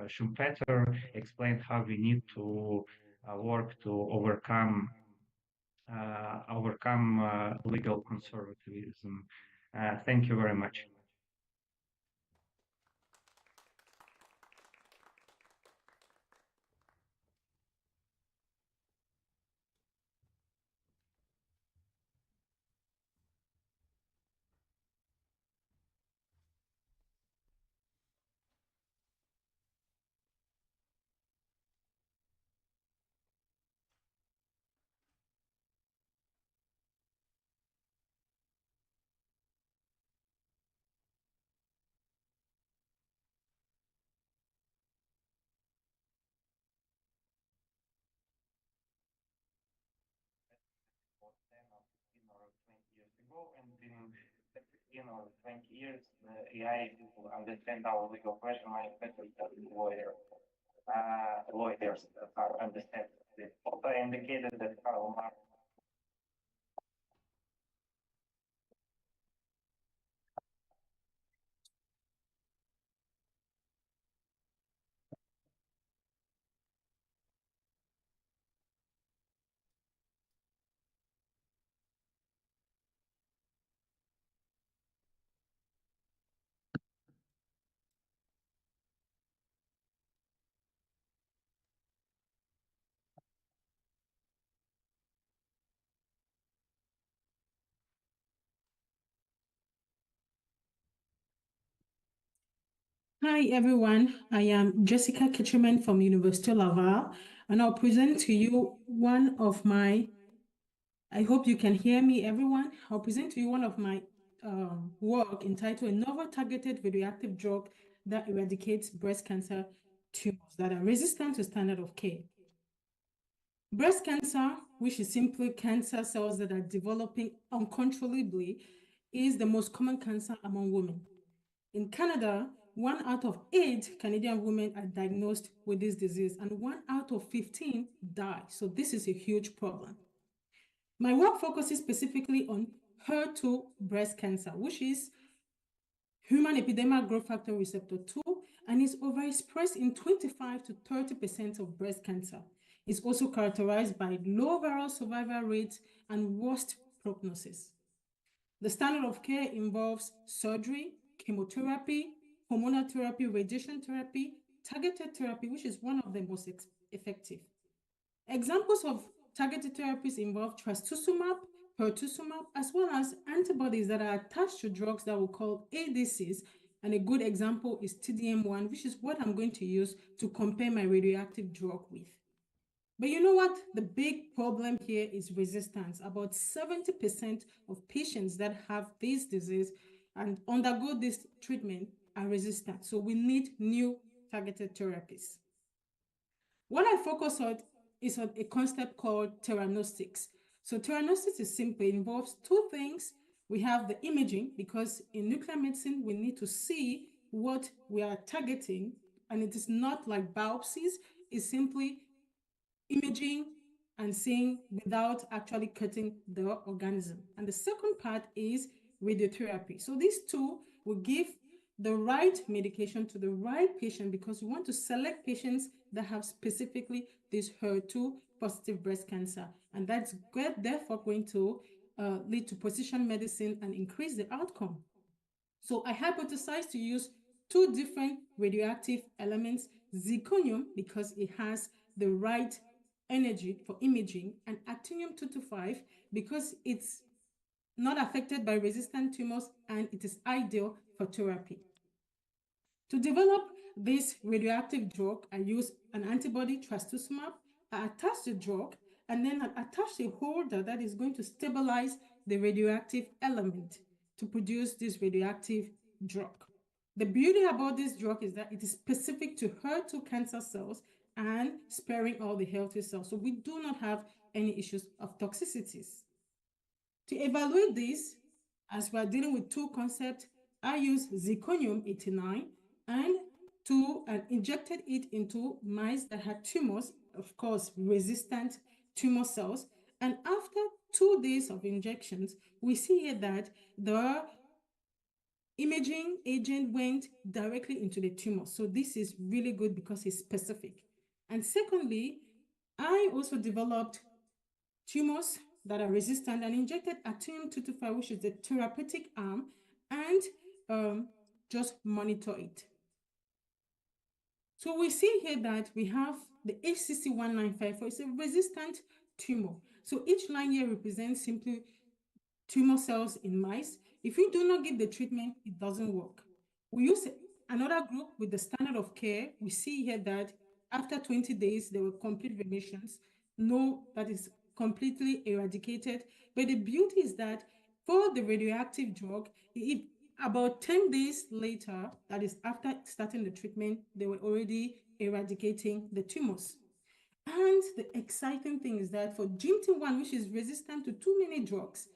Schumpeter explained how we need to work to overcome legal conservatism. Thank you very much. And in 15 or 20 years, the AI will understand our legal question much better than lawyers are understand this. Also indicated that Karl Marx. Hi everyone, I am Jessica Kitcherman from University of Laval, and I'll present to you one of my, I hope you can hear me everyone, I'll present to you one of my work entitled A Novel Targeted Radioactive Drug that Eradicates Breast Cancer Tumors that are Resistant to Standard of Care. Breast cancer, which is simply cancer cells that are developing uncontrollably, is the most common cancer among women. In Canada, 1 out of 8 Canadian women are diagnosed with this disease, and 1 out of 15 die. So this is a huge problem. My work focuses specifically on HER2 breast cancer, which is human epidermal growth factor receptor 2, and is overexpressed in 25 to 30% of breast cancer. It's also characterized by low viral survival rates and worst prognosis. The standard of care involves surgery, chemotherapy, hormonal therapy, radiation therapy, targeted therapy, which is one of the most effective. Examples of targeted therapies involve trastuzumab, pertuzumab, as well as antibodies that are attached to drugs that we call ADCs. And a good example is TDM1, which is what I'm going to use to compare my radioactive drug with. But you know what? The big problem here is resistance. About 70% of patients that have this disease and undergo this treatment are resistant. So we need new targeted therapies. What I focus on is on a concept called theranostics. So theranostics is simple. It involves 2 things. We have the imaging, because in nuclear medicine, we need to see what we are targeting. And it is not like biopsies. It's simply imaging and seeing without actually cutting the organism. And the second part is radiotherapy. So these 2 will give the right medication to the right patient, because we want to select patients that have specifically this HER2 positive breast cancer. And that's therefore going to lead to precision medicine and increase the outcome. So I hypothesized to use 2 different radioactive elements, zirconium, because it has the right energy for imaging, and actinium-225 because it's not affected by resistant tumors and it is ideal for therapy. To develop this radioactive drug, I use an antibody, trastuzumab. I attach the drug, and then I attach a holder that is going to stabilize the radioactive element to produce this radioactive drug. The beauty about this drug is that it is specific to HER2 cancer cells and sparing all the healthy cells. So we do not have any issues of toxicities. To evaluate this, as we're dealing with 2 concepts, I use zirconium-89 and injected it into mice that had tumors of course, resistant tumor cells. And after 2 days of injections, we see here that the imaging agent went directly into the tumor. So this is really good because it's specific. And secondly, I also developed tumors that are resistant and injected actinium-225, which is the therapeutic arm, and just monitor it. So we see here that we have the HCC195, it's a resistant tumor. So each line here represents simply tumor cells in mice. If you do not give the treatment, it doesn't work. We use another group with the standard of care. We see here that after 20 days, there were complete remissions. No, that is completely eradicated. But the beauty is that for the radioactive drug, about 10 days later, that is after starting the treatment, they were already eradicating the tumors. And the exciting thing is that for GMT1, which is resistant to too many drugs,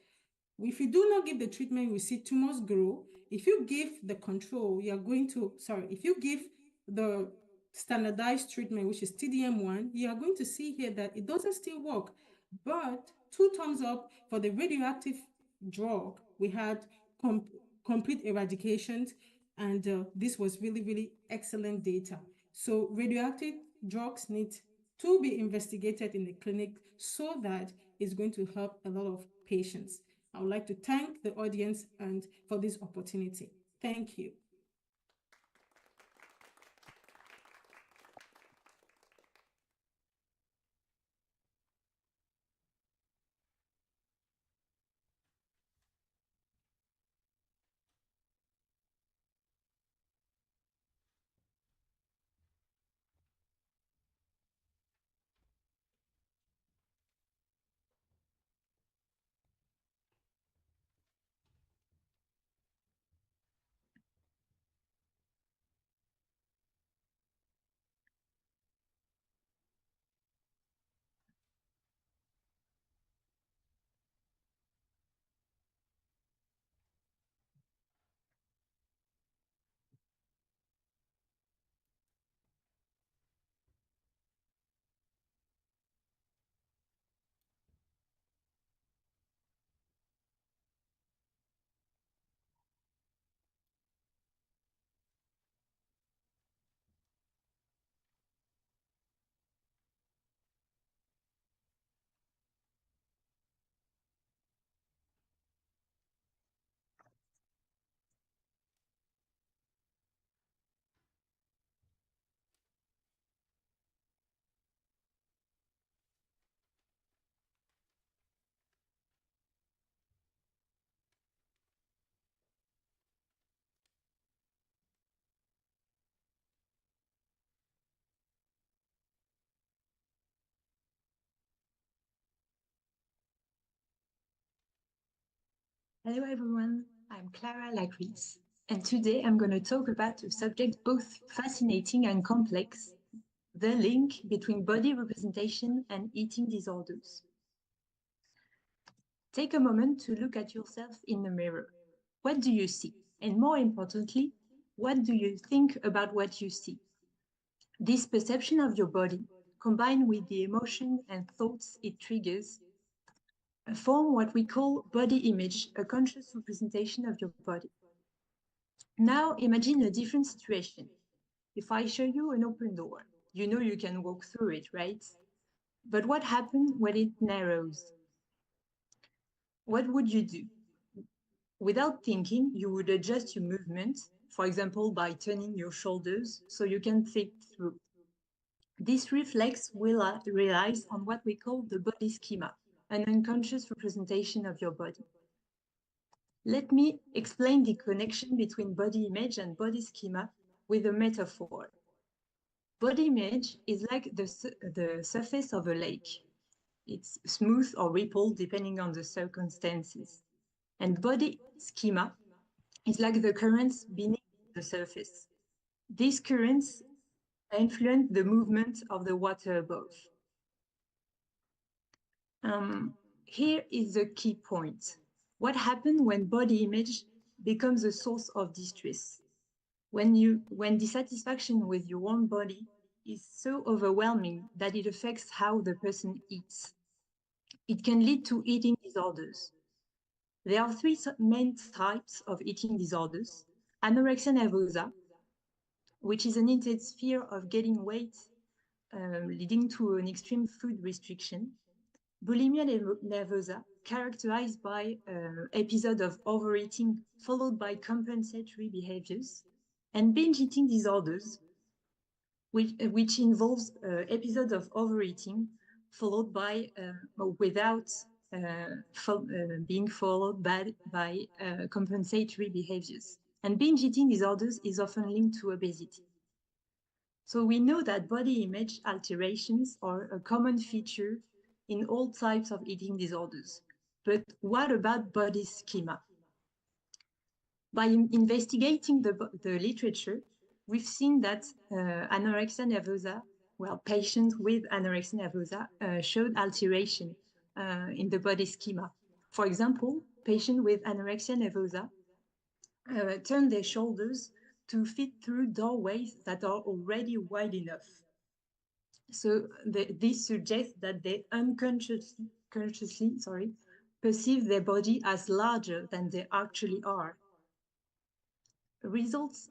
if you do not give the treatment, we see tumors grow. If you give the control, if you give the standardized treatment, which is TDM1, you are going to see here that it doesn't still work. But 2 thumbs up for the radioactive drug. We had complete eradications, and this was really, really excellent data. So radioactive drugs need to be investigated in the clinic so that it's going to help a lot of patients. I would like to thank the audience and for this opportunity. Thank you. Hello everyone, I'm Clara Lacris, and today I'm going to talk about a subject both fascinating and complex, the link between body representation and eating disorders. Take a moment to look at yourself in the mirror. What do you see? And more importantly, what do you think about what you see? This perception of your body, combined with the emotion and thoughts it triggers, form what we call body image, a conscious representation of your body. Now imagine a different situation. If I show you an open door, you know you can walk through it, right? But what happens when it narrows? What would you do? Without thinking, you would adjust your movement, for example, by turning your shoulders so you can fit through. This reflex relies on what we call the body schema, an unconscious representation of your body. Let me explain the connection between body image and body schema with a metaphor. Body image is like the surface of a lake. It's smooth or rippled depending on the circumstances. And body schema is like the currents beneath the surface. These currents influence the movement of the water above. Here is the key point. What happens when body image becomes a source of distress? When dissatisfaction with your own body is so overwhelming that it affects how the person eats. It can lead to eating disorders. There are three main types of eating disorders: anorexia nervosa, which is an intense fear of getting weight, leading to an extreme food restriction; bulimia nervosa, characterized by episode of overeating followed by compensatory behaviors; and binge eating disorders, which involves episodes of overeating followed by without being followed by compensatory behaviors. And binge eating disorders is often linked to obesity. So we know that body image alterations are a common feature in all types of eating disorders. But what about body schema? By investigating the literature, we've seen that anorexia nervosa, patients with anorexia nervosa showed alteration in the body schema. For example, patients with anorexia nervosa turn their shoulders to fit through doorways that are already wide enough. So this suggests that they unconsciously perceive their body as larger than they actually are. Results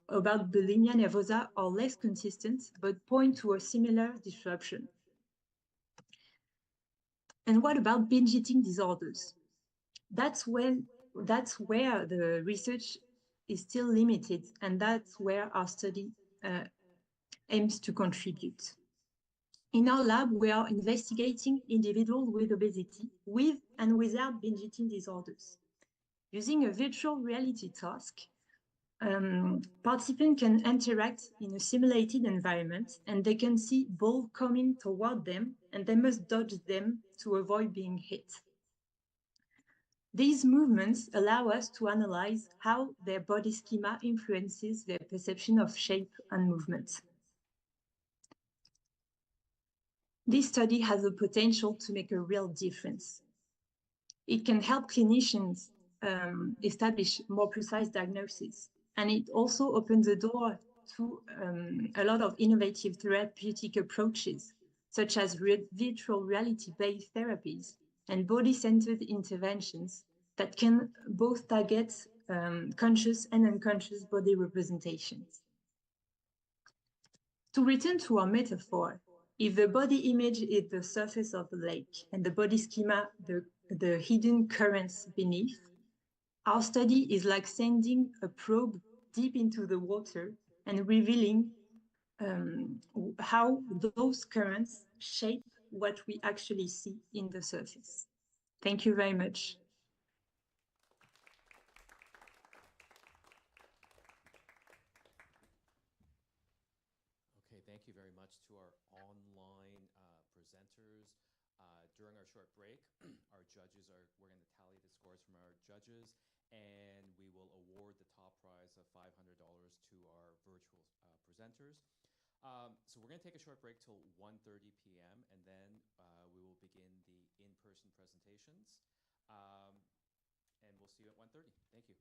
about bulimia nervosa are less consistent, but point to a similar disruption. And what about binge eating disorders? That's where the research is still limited, and that's where our study aims to contribute. In our lab, we are investigating individuals with obesity, with and without binge eating disorders. Using a virtual reality task, participants can interact in a simulated environment, and they can see balls coming toward them, and they must dodge them to avoid being hit. These movements allow us to analyze how their body schema influences their perception of shape and movement. This study has the potential to make a real difference. It can help clinicians establish more precise diagnoses, and it also opens the door to a lot of innovative therapeutic approaches, such as virtual reality-based therapies and body-centered interventions that can both target conscious and unconscious body representations. To return to our metaphor, if the body image is the surface of the lake and the body schema the hidden currents beneath, our study is like sending a probe deep into the water and revealing how those currents shape what we actually see in the surface. Thank you very much. Okay, thank you very much to our online presenters. During our short break, we're going to tally the scores from our judges, and we will award the top prize of $500 to our virtual presenters. So we're going to take a short break till 1:30 p.m., and then we will begin the in-person presentations. And we'll see you at 1:30. Thank you.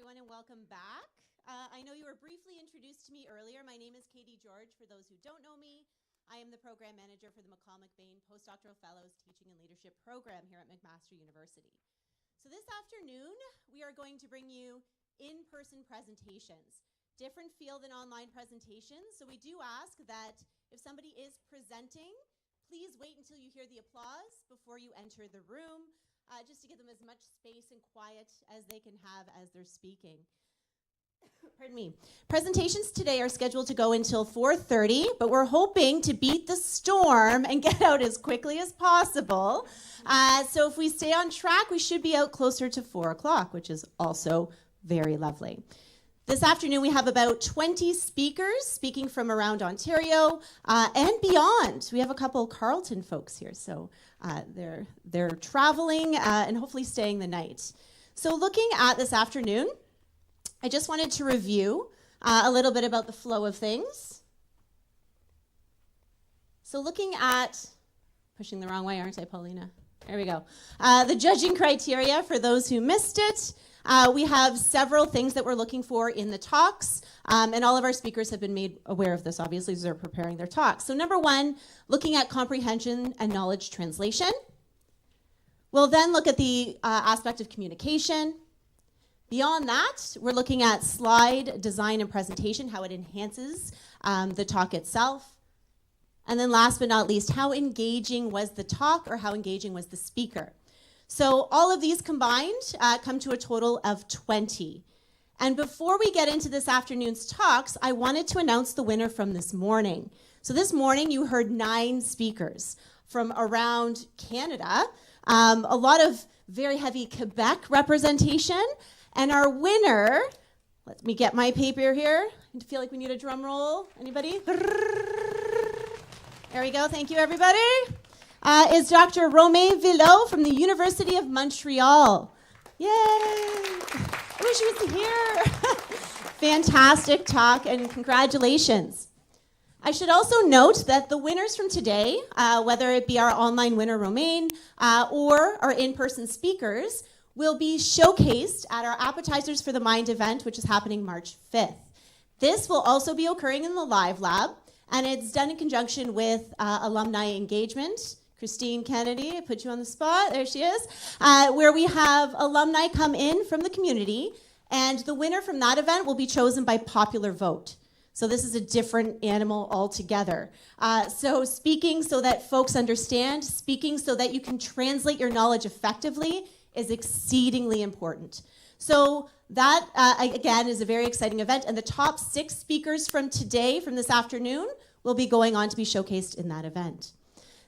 everyone, and welcome back. I know you were briefly introduced to me earlier. My name is Katie George. For those who don't know me, I am the program manager for the McCall MacBain Postdoctoral Fellows Teaching and Leadership Program here at McMaster University. So this afternoon, we are going to bring you in-person presentations. Different feel than online presentations. So we do ask that if somebody is presenting, please wait until you hear the applause before you enter the room, just to give them as much space and quiet as they can have as they're speaking. Pardon me. Presentations today are scheduled to go until 4:30, but we're hoping to beat the storm and get out as quickly as possible. So if we stay on track, we should be out closer to 4 o'clock, which is also very lovely. This afternoon, we have about 20 speakers speaking from around Ontario and beyond. We have a couple Carleton folks here, so they're traveling and hopefully staying the night. So looking at this afternoon, I just wanted to review a little bit about the flow of things. So looking at, pushing the wrong way, aren't I, Paulina? There we go. The judging criteria for those who missed it. We have several things that we're looking for in the talks, and all of our speakers have been made aware of this, obviously, as they're preparing their talks. So number one, looking at comprehension and knowledge translation. We'll then look at the aspect of communication. Beyond that, we're looking at slide design and presentation, how it enhances the talk itself. And then last but not least, how engaging was the talk or how engaging was the speaker? So all of these combined come to a total of 20. And before we get into this afternoon's talks, I wanted to announce the winner from this morning. So this morning you heard 9 speakers from around Canada, a lot of very heavy Quebec representation. And our winner, let me get my paper here. I feel like we need a drum roll. Anybody? There we go. Thank you, everybody. Is Dr. Romain Villot from the University of Montreal. Yay! I wish he was here. Fantastic talk and congratulations. I should also note that the winners from today, whether it be our online winner Romain or our in-person speakers, will be showcased at our Appetizers for the Mind event, which is happening March 5th. This will also be occurring in the Live Lab, and it's done in conjunction with alumni engagement. Christine Kennedy, I put you on the spot, there she is, where we have alumni come in from the community, and the winner from that event will be chosen by popular vote. So this is a different animal altogether. So speaking so that folks understand, speaking so that you can translate your knowledge effectively is exceedingly important. So that, again, is a very exciting event, and the top 6 speakers from today, from this afternoon, will be going on to be showcased in that event.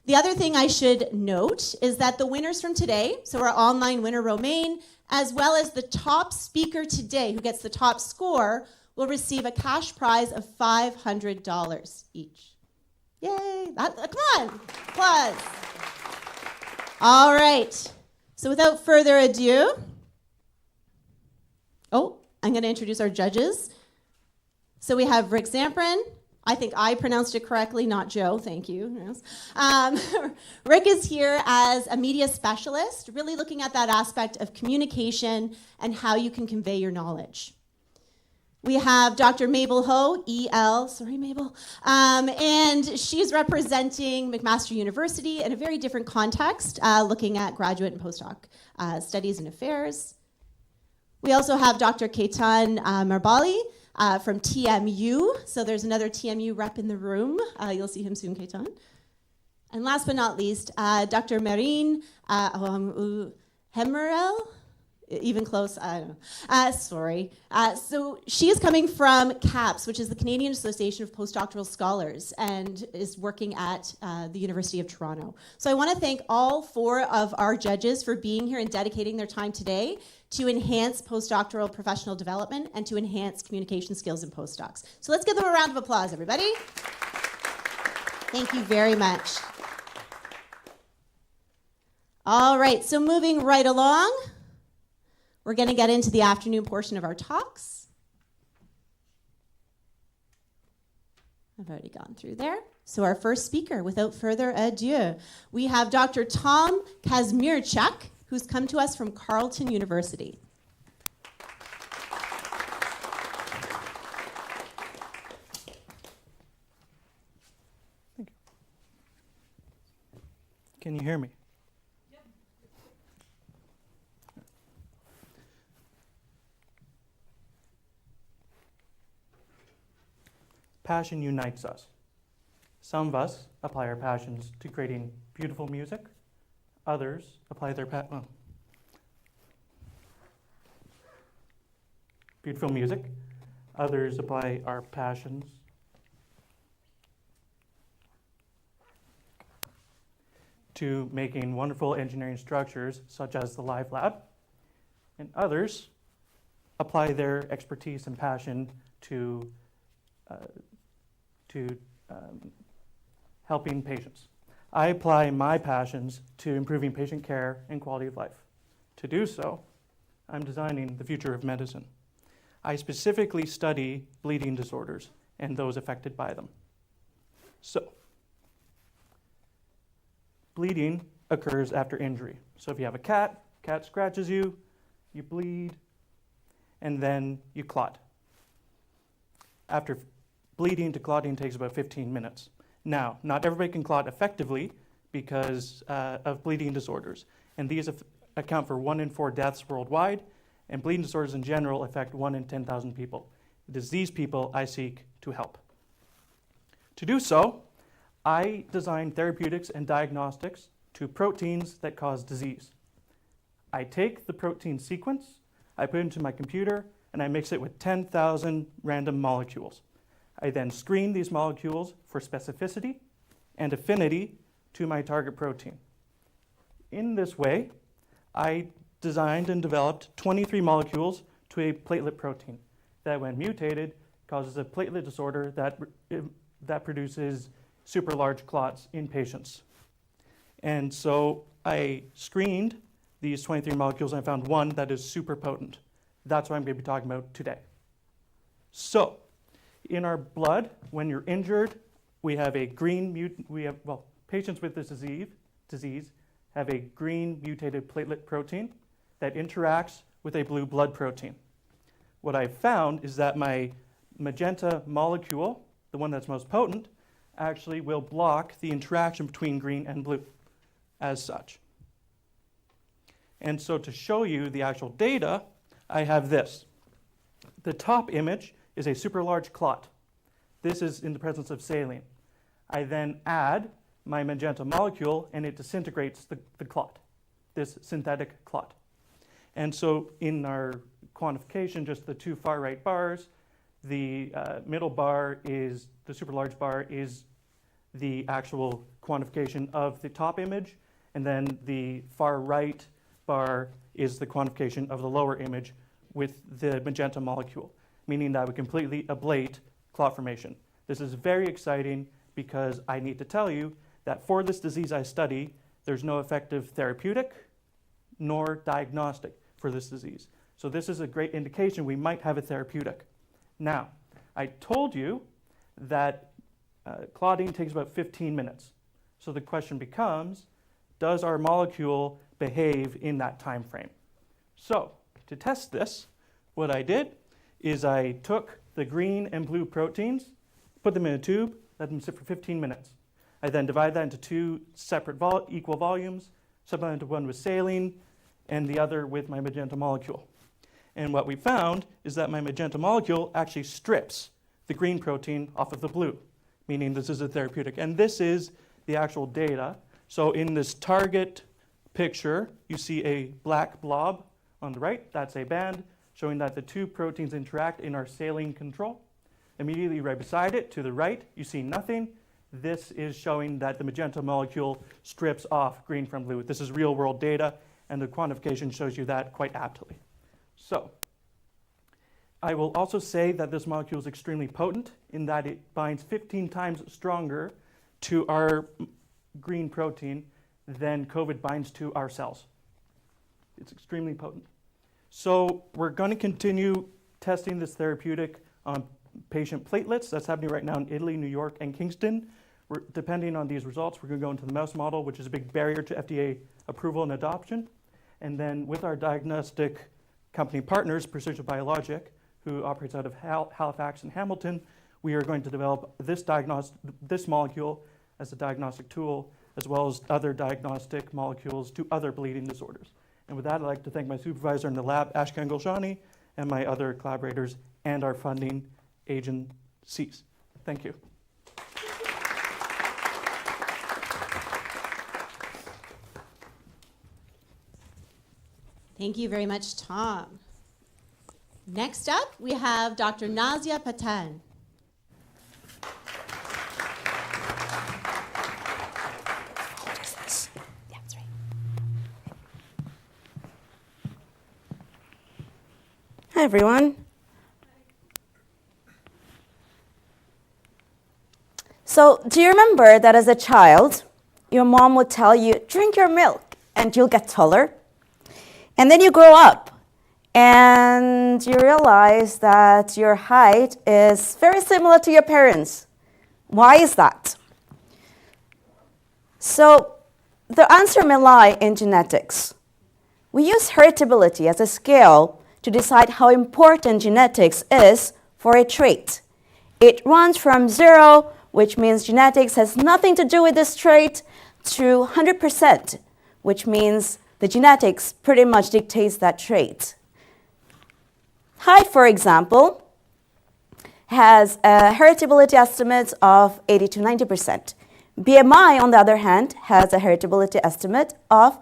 The other thing I should note is that the winners from today, so our online winner Romain, as well as the top speaker today, who gets the top score, will receive a cash prize of $500 each. Yay! Come on, applause. All right. So without further ado, I'm going to introduce our judges. So we have Rick Zamprin. I think I pronounced it correctly, not Joe. Thank you. Rick is here as a media specialist, really looking at that aspect of communication and how you can convey your knowledge. We have Dr. Mabel Ho, EL, sorry Mabel, and she's representing McMaster University in a very different context, looking at graduate and postdoc studies and affairs. We also have Dr. Ketan Marbali from TMU, so there's another TMU rep in the room. You'll see him soon, Ketan. And last but not least, Dr. Marine Hemerel. Even close, I don't know. Sorry. So she is coming from CAPS, which is the Canadian Association of Postdoctoral Scholars, and is working at the University of Toronto. So I want to thank all 4 of our judges for being here and dedicating their time today to enhance postdoctoral professional development and to enhance communication skills in postdocs. So let's give them a round of applause, everybody. Thank you very much. All right, so moving right along, we're going to get into the afternoon portion of our talks. I've already gone through there. So our first speaker, without further ado, we have Dr. Tom Kazmierczak, who's come to us from Carleton University. Can you hear me? Passion unites us. Some of us apply our passions to creating beautiful music. Others apply their beautiful music. Others apply our passions to making wonderful engineering structures, such as the Live Lab. And others apply their expertise and passion to helping patients. I apply my passions to improving patient care and quality of life. To do so, I'm designing the future of medicine. I specifically study bleeding disorders and those affected by them. So, bleeding occurs after injury. So if you have a cat scratches you, you bleed, and then you clot. After bleeding to clotting takes about 15 minutes. Now, not everybody can clot effectively because of bleeding disorders, and these account for 1 in 4 deaths worldwide, and bleeding disorders in general affect 1 in 10,000 people. It is these people I seek to help. To do so, I design therapeutics and diagnostics to proteins that cause disease. I take the protein sequence, I put it into my computer, and I mix it with 10,000 random molecules. I then screen these molecules for specificity and affinity to my target protein. In this way, I designed and developed 23 molecules to a platelet protein that, when mutated, causes a platelet disorder that produces super large clots in patients. And so I screened these 23 molecules and I found one that is super potent. That's what I'm going to be talking about today. So, in our blood, when you're injured, we have a green patients with this disease have a green mutated platelet protein that interacts with a blue blood protein. What I've found is that my magenta molecule, the one that's most potent, actually will block the interaction between green and blue as such. And so to show you the actual data, I have this. The top image is a super large clot. This is in the presence of saline. I then add my magenta molecule and it disintegrates the clot, this synthetic clot. And so in our quantification, just the two far right bars, the middle bar is, the super large bar is the actual quantification of the top image, and then the far right bar is the quantification of the lower image with the magenta molecule, meaning that we completely ablate clot formation. This is very exciting because I need to tell you that for this disease I study, there's no effective therapeutic nor diagnostic for this disease. So this is a great indication we might have a therapeutic. Now, I told you that clotting takes about 15 minutes. So the question becomes, does our molecule behave in that time frame? So to test this, what I did is I took the green and blue proteins, put them in a tube, let them sit for 15 minutes. I then divide that into two separate equal volumes, supplemented one with saline and the other with my magenta molecule. And what we found is that my magenta molecule actually strips the green protein off of the blue, meaning this is a therapeutic. And this is the actual data. So in this target picture, you see a black blob on the right. That's a band showing that the two proteins interact in our saline control. Immediately right beside it, to the right, you see nothing. This is showing that the magenta molecule strips off green from blue. This is real world data, and the quantification shows you that quite aptly. So, I will also say that this molecule is extremely potent in that it binds 15 times stronger to our green protein than COVID binds to our cells. It's extremely potent. So we're going to continue testing this therapeutic on patient platelets. That's happening right now in Italy, New York, and Kingston. Depending on these results, we're going to go into the mouse model, which is a big barrier to FDA approval and adoption. And then with our diagnostic company partners, Precision Biologic, who operates out of Halifax and Hamilton, we are going to develop this molecule as a diagnostic tool as well as other diagnostic molecules to other bleeding disorders. And with that, I'd like to thank my supervisor in the lab, Ashkan Golshani, and my other collaborators and our funding agencies. Thank you. Thank you very much, Tom. Next up, we have Dr. Nazia Patan. Hi, everyone. So, do you remember that as a child, your mom would tell you, drink your milk and you'll get taller? And then you grow up and you realize that your height is very similar to your parents. Why is that? So, the answer may lie in genetics. We use heritability as a scale to decide how important genetics is for a trait. It runs from 0, which means genetics has nothing to do with this trait, to 100%, which means the genetics pretty much dictates that trait. Height, for example, has a heritability estimate of 80 to 90%. BMI, on the other hand, has a heritability estimate of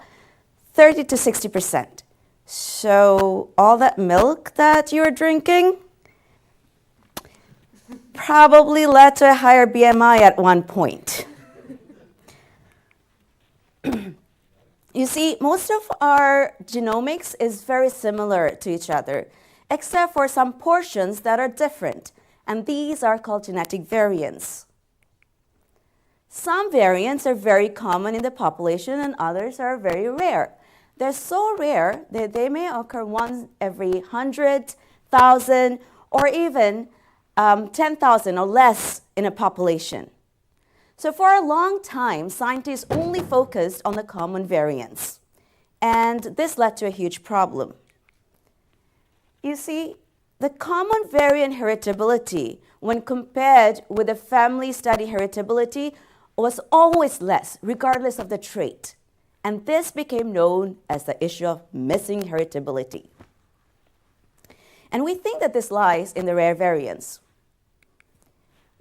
30 to 60%. So all that milk that you're drinking probably led to a higher BMI at one point. You see, most of our genomics is very similar to each other, except for some portions that are different, and these are called genetic variants. Some variants are very common in the population and others are very rare. They're so rare that they may occur once every 100,000 or even 10,000 or less in a population. So for a long time, scientists only focused on the common variants, and this led to a huge problem. You see, the common variant heritability, when compared with the family study heritability, was always less, regardless of the trait. And this became known as the issue of missing heritability. And we think that this lies in the rare variants.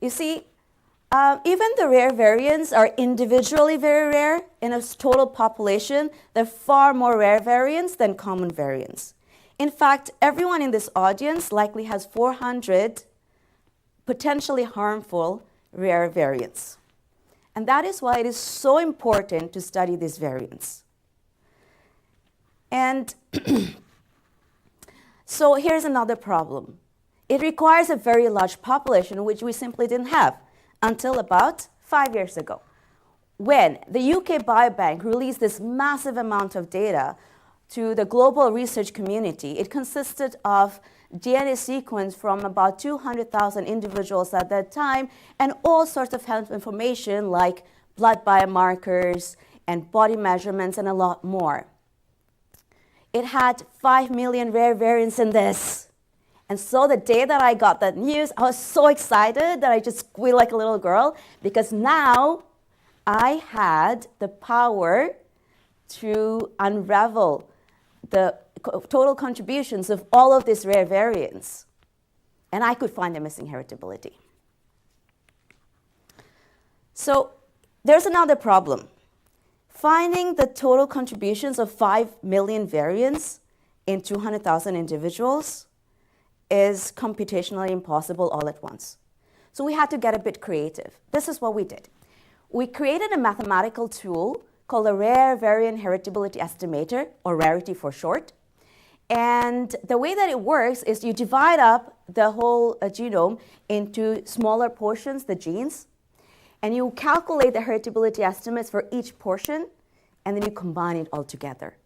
You see, even the rare variants are individually very rare. In a total population, there are far more rare variants than common variants. In fact, everyone in this audience likely has 400 potentially harmful rare variants. And that is why it is so important to study these variants. And so here's another problem. It requires a very large population, which we simply didn't have until about 5 years ago, when the UK Biobank released this massive amount of data to the global research community. It consisted of DNA sequence from about 200,000 individuals at that time, and all sorts of health information like blood biomarkers and body measurements and a lot more. It had 5 million rare variants in this. And so the day that I got that news, I was so excited that I just squealed like a little girl, because now I had the power to unravel the total contributions of all of these rare variants. And I could find the missing heritability. So there's another problem. Finding the total contributions of 5 million variants in 200,000 individuals is computationally impossible all at once. So we had to get a bit creative. This is what we did. We created a mathematical tool called a rare variant heritability estimator, or rarity for short. And the way that it works is you divide up the whole genome into smaller portions, the genes, and you calculate the heritability estimates for each portion, and then you combine it all together.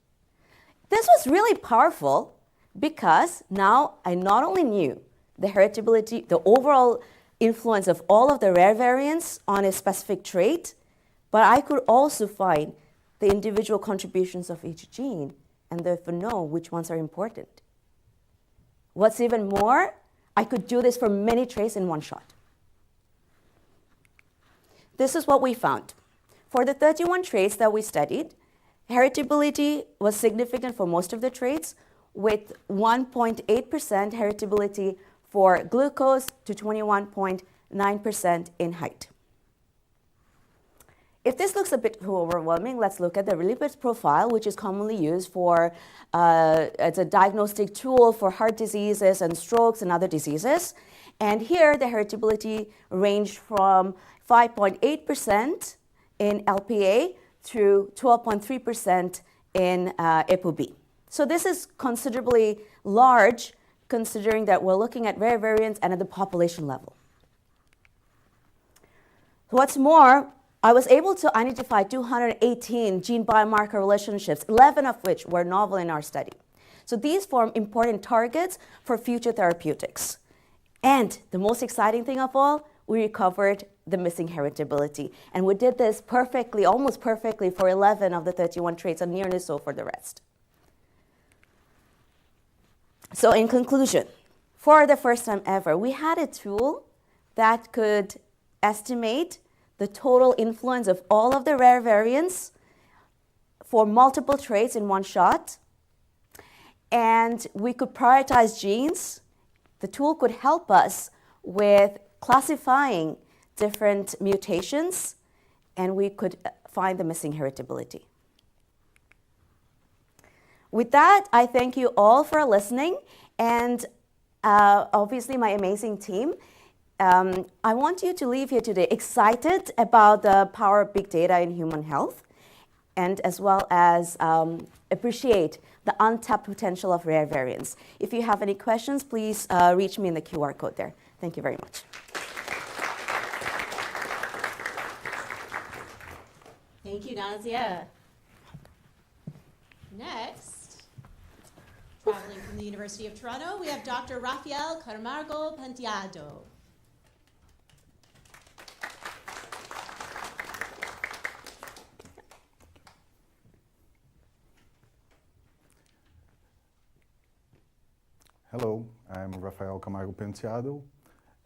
This was really powerful because now I not only knew the heritability, the overall influence of all of the rare variants on a specific trait, but I could also find the individual contributions of each gene and therefore know which ones are important. What's even more, I could do this for many traits in one shot. This is what we found. For the 31 traits that we studied, heritability was significant for most of the traits, with 1.8% heritability for glucose to 21.9% in height. If this looks a bit too overwhelming, let's look at the lipid profile, which is commonly used for as a diagnostic tool for heart diseases and strokes and other diseases. And here, the heritability ranged from 5.8% in LPA to 12.3% in ApoB. So this is considerably large, considering that we're looking at rare variants and at the population level. What's more, I was able to identify 218 gene biomarker relationships, 11 of which were novel in our study. So these form important targets for future therapeutics. And the most exciting thing of all, we recovered the missing heritability. And we did this perfectly, almost perfectly, for 11 of the 31 traits, and nearly so for the rest. So in conclusion, for the first time ever, we had a tool that could estimate the total influence of all of the rare variants for multiple traits in one shot. And we could prioritize genes. The tool could help us with classifying different mutations, and we could find the missing heritability. With that, I thank you all for listening, and obviously my amazing team. I want you to leave here today excited about the power of big data in human health, and as well as appreciate the untapped potential of rare variants. If you have any questions, please reach me in the QR code there. Thank you very much. Thank you, Nazia. Next, traveling from the University of Toronto, we have Dr. Rafael Camargo Penteado. Hello, I'm Rafael Camargo Penteado,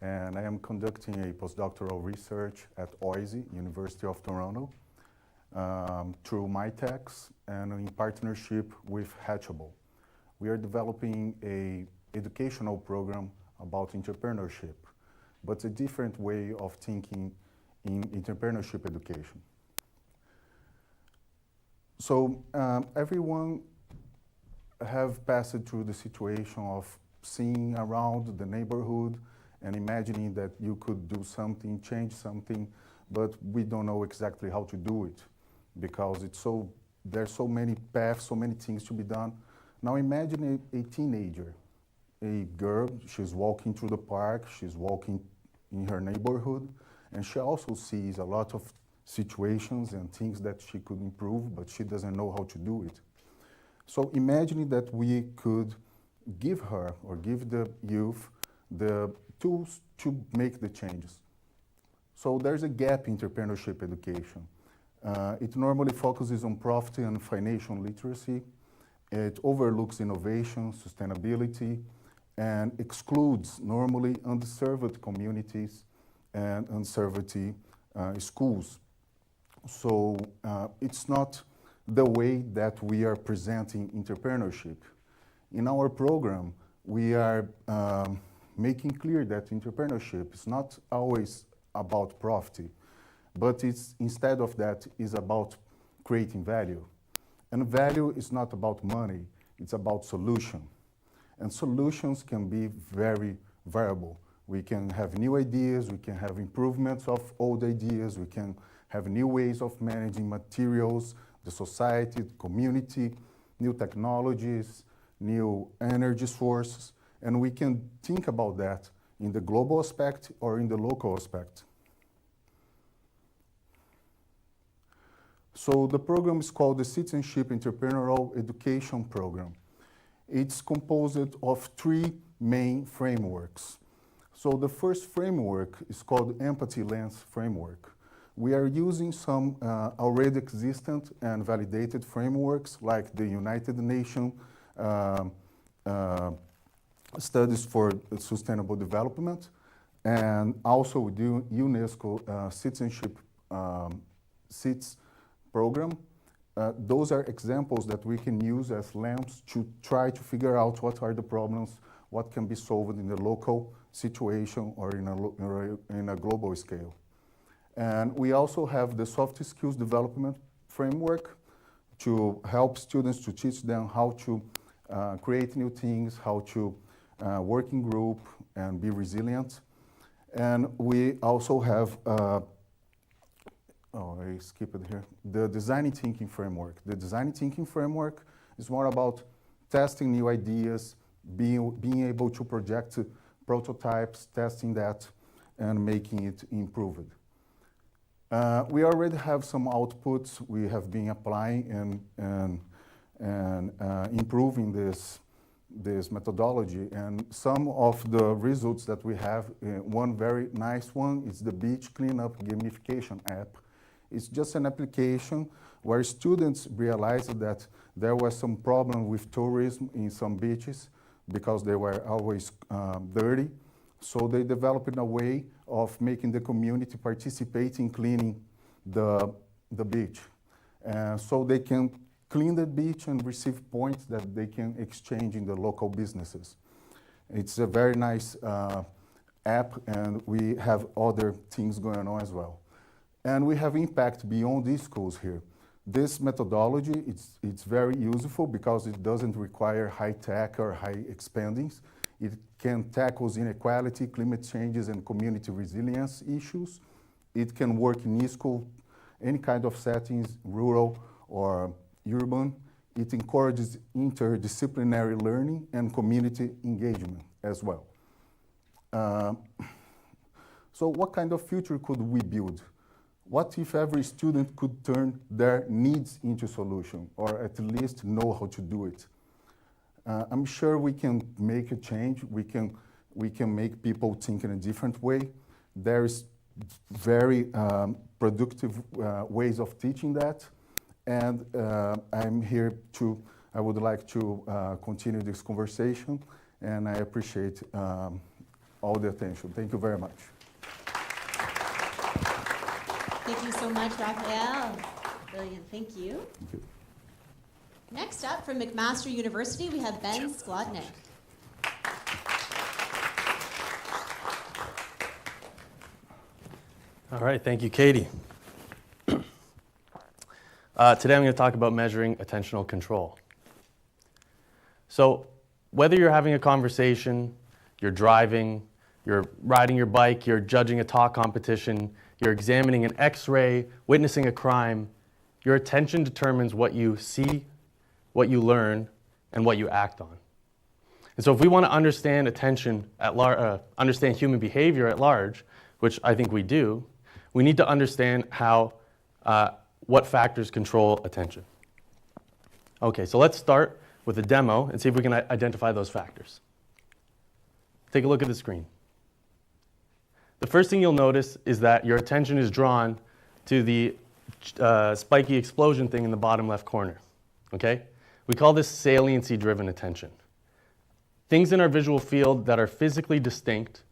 and I am conducting a postdoctoral research at OISE, University of Toronto, through MyTex and in partnership with Hatchable. We are developing an educational program about entrepreneurship, but a different way of thinking in entrepreneurship education. So everyone have passed through the situation of seeing around the neighborhood and imagining that you could do something, change something, but we don't know exactly how to do it because there's so many paths, so many things to be done. Now imagine a teenager, a girl, she's walking through the park, she's walking in her neighborhood, and she also sees a lot of situations and things that she could improve, but she doesn't know how to do it. So imagine that we could give her or give the youth the tools to make the changes. So there's a gap in entrepreneurship education. It normally focuses on profit and financial literacy. It overlooks innovation, sustainability, and excludes normally underserved communities and unserved schools. So it's not the way that we are presenting entrepreneurship. In our program, we are making clear that entrepreneurship is not always about profit, but it's instead of that is about creating value. And value is not about money, it's about solution. And solutions can be very variable. We can have new ideas, we can have improvements of old ideas, we can have new ways of managing materials, the society, the community, new technologies, new energy sources, and we can think about that in the global aspect or in the local aspect. So the program is called the Citizenship Entrepreneurial Education Program. It's composed of 3 main frameworks. So the first framework is called Empathy Lens Framework. We are using some already existent and validated frameworks like the United Nations Studies for Sustainable Development, and also we do UNESCO Citizenship SITS program. Those are examples that we can use as lamps to try to figure out what are the problems, what can be solved in the local situation or in a global scale. And we also have the soft skills development framework to help students, to teach them how to create new things, how to work in group and be resilient. And we also have, I skipped it here, the design thinking framework. The design thinking framework is more about testing new ideas, being able to project prototypes, testing that, and making it improved. We already have some outputs we have been applying and improving this methodology. And some of the results that we have, one very nice one is the beach cleanup gamification app. It's just an application where students realized that there was some problem with tourism in some beaches because they were always dirty. So they developed a way of making the community participate in cleaning the beach. So they can clean the beach and receive points that they can exchange in the local businesses. It's a very nice app, and we have other things going on as well. And we have impact beyond these schools here. This methodology, it's very useful because it doesn't require high tech or high expendings. It can tackle inequality, climate changes, and community resilience issues. It can work in school, any kind of settings, rural or urban. It encourages interdisciplinary learning and community engagement as well. So what kind of future could we build? What if every student could turn their needs into solution, or at least know how to do it? I'm sure we can make a change. We can make people think in a different way. There's very productive ways of teaching that. And I would like to continue this conversation, and I appreciate all the attention. Thank you very much. Thank you so much, Raphael. Brilliant, thank you. Thank you. Next up from McMaster University, we have Ben Sklodnik. All right, thank you, Katie. Today I'm going to talk about measuring attentional control. So whether you're having a conversation, you're driving, you're riding your bike, you're judging a talk competition, you're examining an X-ray, witnessing a crime, your attention determines what you see, what you learn, and what you act on. And so if we want to understand attention understand human behavior at large, which I think we do, we need to understand what factors control attention. Okay, so let's start with a demo and see if we can identify those factors. Take a look at the screen. The first thing you'll notice is that your attention is drawn to the spiky explosion thing in the bottom left corner. Okay? We call this saliency-driven attention. Things in our visual field that are physically distinct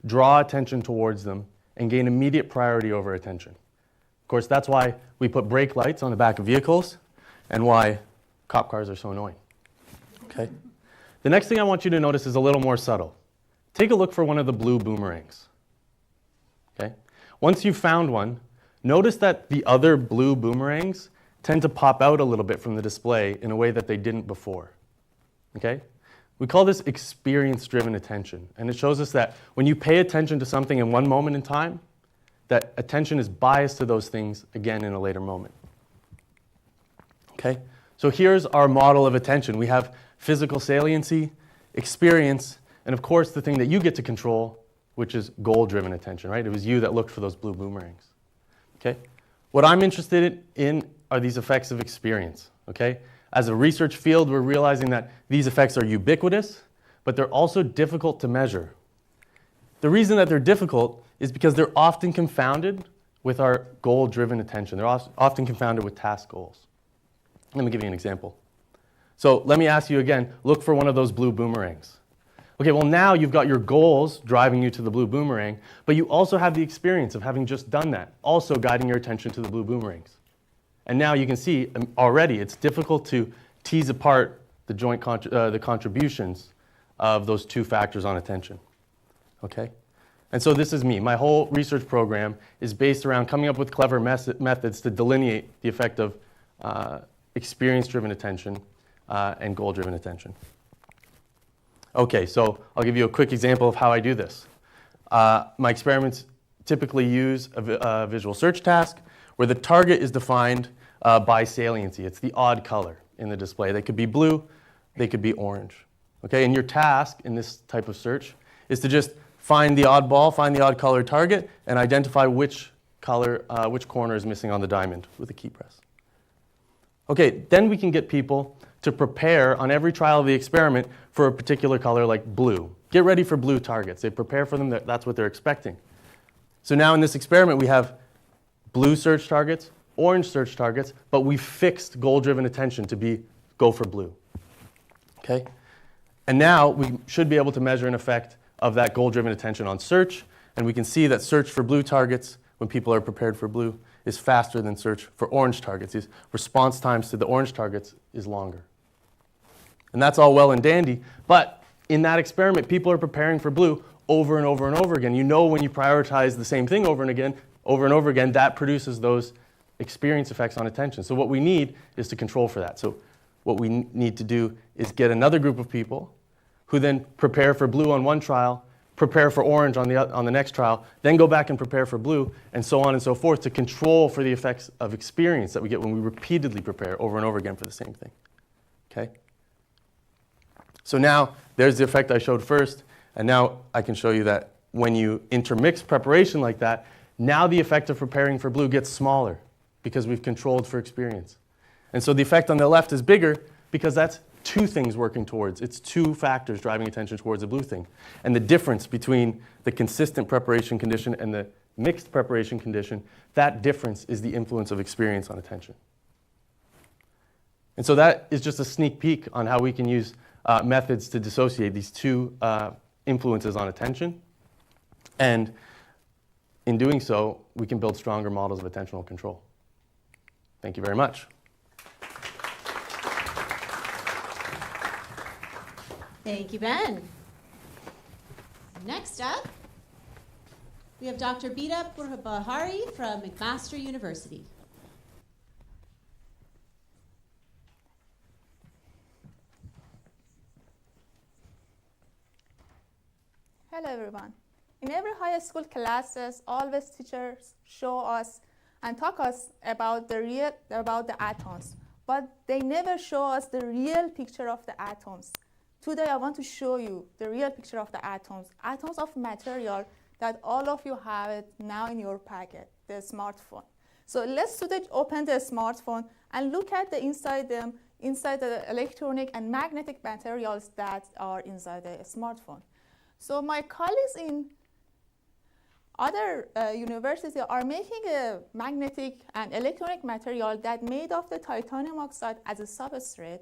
draw attention towards them and gain immediate priority over attention. Of course, that's why we put brake lights on the back of vehicles and why cop cars are so annoying. Okay? The next thing I want you to notice is a little more subtle. Take a look for one of the blue boomerangs. Okay? Once you've found one, notice that the other blue boomerangs tend to pop out a little bit from the display in a way that they didn't before. Okay? We call this experience-driven attention, and it shows us that when you pay attention to something in one moment in time, that attention is biased to those things again in a later moment. Okay? So here's our model of attention. We have physical saliency, experience, and of course the thing that you get to control, which is goal-driven attention, right? It was you that looked for those blue boomerangs. Okay? What I'm interested in are these effects of experience, okay? As a research field, we're realizing that these effects are ubiquitous, but they're also difficult to measure. The reason that they're difficult is because they're often confounded with our goal-driven attention. They're often confounded with task goals. Let me give you an example. So let me ask you again, look for one of those blue boomerangs. Okay, well now you've got your goals driving you to the blue boomerang, but you also have the experience of having just done that, also guiding your attention to the blue boomerangs. And now you can see already it's difficult to tease apart the the contributions of those two factors on attention. Okay? And so this is me. My whole research program is based around coming up with clever methods to delineate the effect of experience-driven attention and goal-driven attention. Okay, so I'll give you a quick example of how I do this. My experiments typically use a visual search task where the target is defined by saliency. It's the odd color in the display. They could be blue, they could be orange. Okay, and your task in this type of search is to just find the oddball, find the odd color target, and identify which corner is missing on the diamond with a key press. Okay, then we can get people to prepare on every trial of the experiment for a particular color like blue. Get ready for blue targets. They prepare for them, that's what they're expecting. So now in this experiment we have blue search targets, orange search targets, but we fixed goal-driven attention to go for blue. Okay? And now we should be able to measure an effect of that goal-driven attention on search, and we can see that search for blue targets, when people are prepared for blue, is faster than search for orange targets. These response times to the orange targets is longer. And that's all well and dandy, but in that experiment, people are preparing for blue over and over and over again. You know when you prioritize the same thing over and over again, that produces those experience effects on attention. So what we need is to control for that. So what we need to do is get another group of people who then prepare for blue on one trial, prepare for orange on the next trial, then go back and prepare for blue, and so on and so forth to control for the effects of experience that we get when we repeatedly prepare over and over again for the same thing. Okay? So now there's the effect I showed first, and now I can show you that when you intermix preparation like that, now the effect of preparing for blue gets smaller because we've controlled for experience. And so the effect on the left is bigger because that's two things working towards. It's two factors driving attention towards a blue thing. And the difference between the consistent preparation condition and the mixed preparation condition, that difference is the influence of experience on attention. And so that is just a sneak peek on how we can use methods to dissociate these two influences on attention. And in doing so, we can build stronger models of attentional control. Thank you very much. Thank you, Ben. Next up, we have Dr. Bida Bahari from McMaster University. Hello, everyone. In every high school classes, always teachers show us and talk us about the atoms, but they never show us the real picture of the atoms. Today, I want to show you the real picture of the atoms of material that all of you have it now in your packet, the smartphone. So let's today open the smartphone and look at the inside the electronic and magnetic materials that are inside the smartphone. So my colleagues in other universities are making a magnetic and electronic material that made of the titanium oxide as a substrate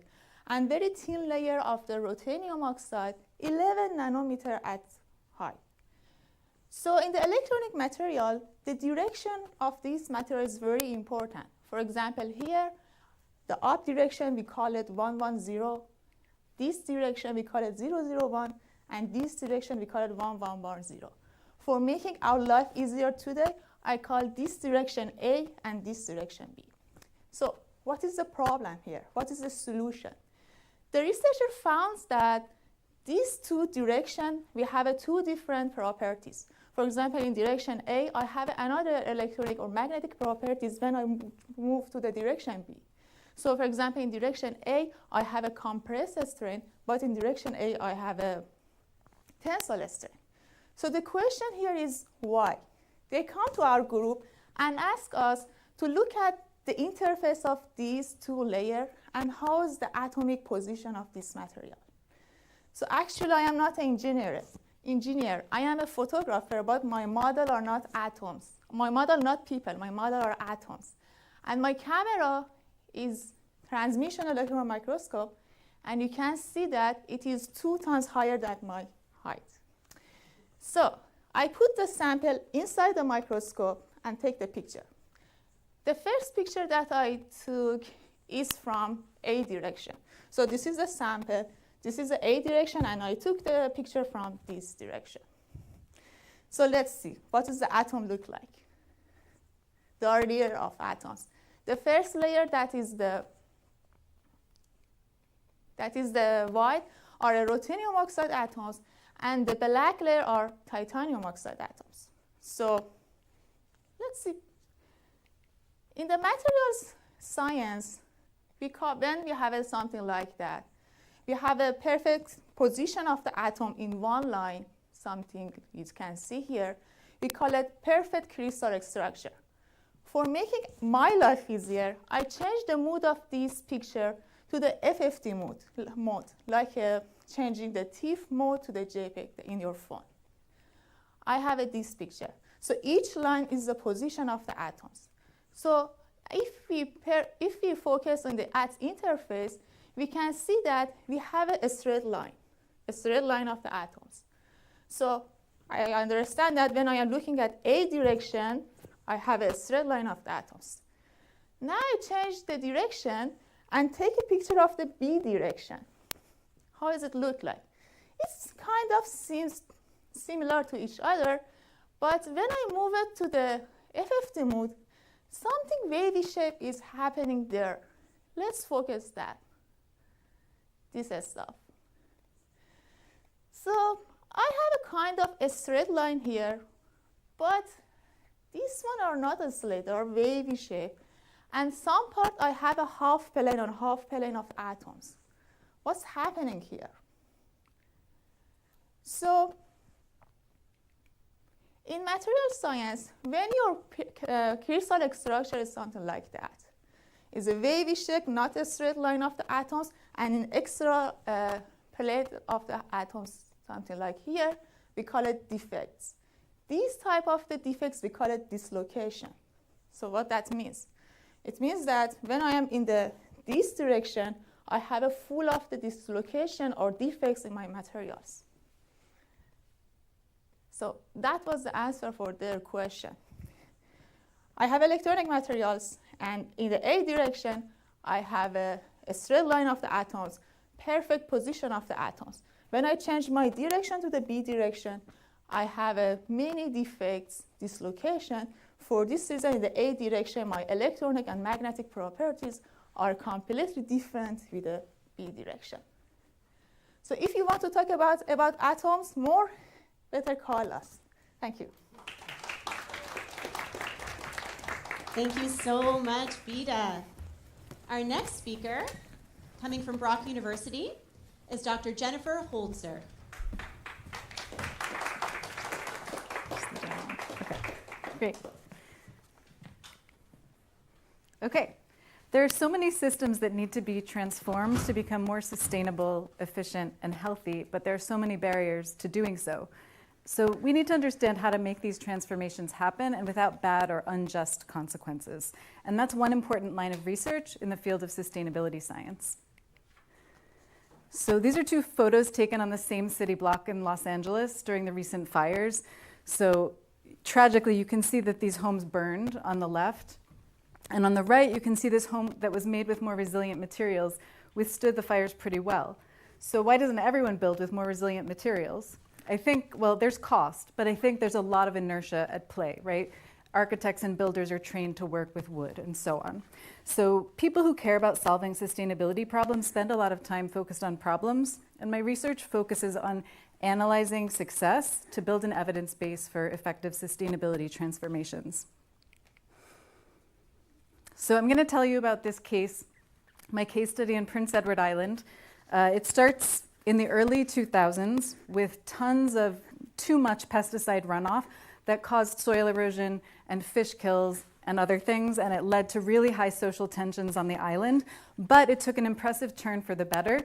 and very thin layer of the ruthenium oxide, 11 nanometer at height. So in the electronic material, the direction of this material is very important. For example, here, the up direction, we call it 110. This direction, we call it 001. And this direction, we call it 1110. For making our life easier today, I call this direction A and this direction B. So what is the problem here? What is the solution? The researcher found that these two directions, we have two different properties. For example, in direction A, I have another electronic or magnetic properties when I move to the direction B. So for example, in direction A, I have a compressed strain, but in direction A, I have a tensile strain. So the question here is why? They come to our group and ask us to look at the interface of these two layers and how is the atomic position of this material. So actually, I am not an engineer. I am a photographer, but my model are not atoms. My model not people, my model are atoms. And my camera is transmission electron microscope, and you can see that it is 2 times higher than my height. So I put the sample inside the microscope and take the picture. The first picture that I took is from A direction. So this is the sample, this is the A direction, and I took the picture from this direction. So let's see, what does the atom look like? The layer of atoms. The first layer, that is the white, are ruthenium oxide atoms, and the black layer are titanium oxide atoms. So let's see. In the materials science, when we have something like that, we have a perfect position of the atom in one line, something you can see here. We call it perfect crystal structure. For making my life easier, I changed the mode of this picture to the FFT mode, like changing the TIFF mode to the JPEG in your phone. I have this picture. So each line is the position of the atoms. So if we focus on the interface, we can see that we have a straight line of the atoms. So I understand that when I am looking at A direction, I have a straight line of the atoms. Now I change the direction and take a picture of the B direction. How does it look like? It's kind of seems similar to each other, but when I move it to the FFT mode, something wavy shape is happening there. Let's focus that. This stuff. So I have a kind of a straight line here, but these one are not a straight, they are wavy shape. And some part I have a half plane on half plane of atoms. What's happening here? So in material science, when your crystal structure is something like that, is a wavy shape, not a straight line of the atoms, and an extra plate of the atoms, something like here, we call it defects. These type of the defects, we call it dislocation. So what that means? It means that when I am in this direction, I have a full of the dislocation or defects in my materials. So that was the answer for their question. I have electronic materials, and in the A direction, I have a straight line of the atoms, perfect position of the atoms. When I change my direction to the B direction, I have many defects, dislocation. For this reason, in the A direction, my electronic and magnetic properties are completely different with the B direction. So if you want to talk about atoms more, better call us. Thank you. Thank you so much, Vida. Our next speaker, coming from Brock University, is Dr. Jennifer Holzer. Great. Okay. There are so many systems that need to be transformed to become more sustainable, efficient, and healthy, but there are so many barriers to doing so. So we need to understand how to make these transformations happen and without bad or unjust consequences. And that's one important line of research in the field of sustainability science. So these are two photos taken on the same city block in Los Angeles during the recent fires. So tragically, you can see that these homes burned on the left. And on the right, you can see this home that was made with more resilient materials withstood the fires pretty well. So why doesn't everyone build with more resilient materials? I think, well, there's cost, but I think there's a lot of inertia at play, right? Architects and builders are trained to work with wood and so on. So people who care about solving sustainability problems spend a lot of time focused on problems, and my research focuses on analyzing success to build an evidence base for effective sustainability transformations. So I'm going to tell you about this case, my case study in Prince Edward Island. It starts in the early 2000s with tons of too much pesticide runoff that caused soil erosion and fish kills and other things, and it led to really high social tensions on the island. But it took an impressive turn for the better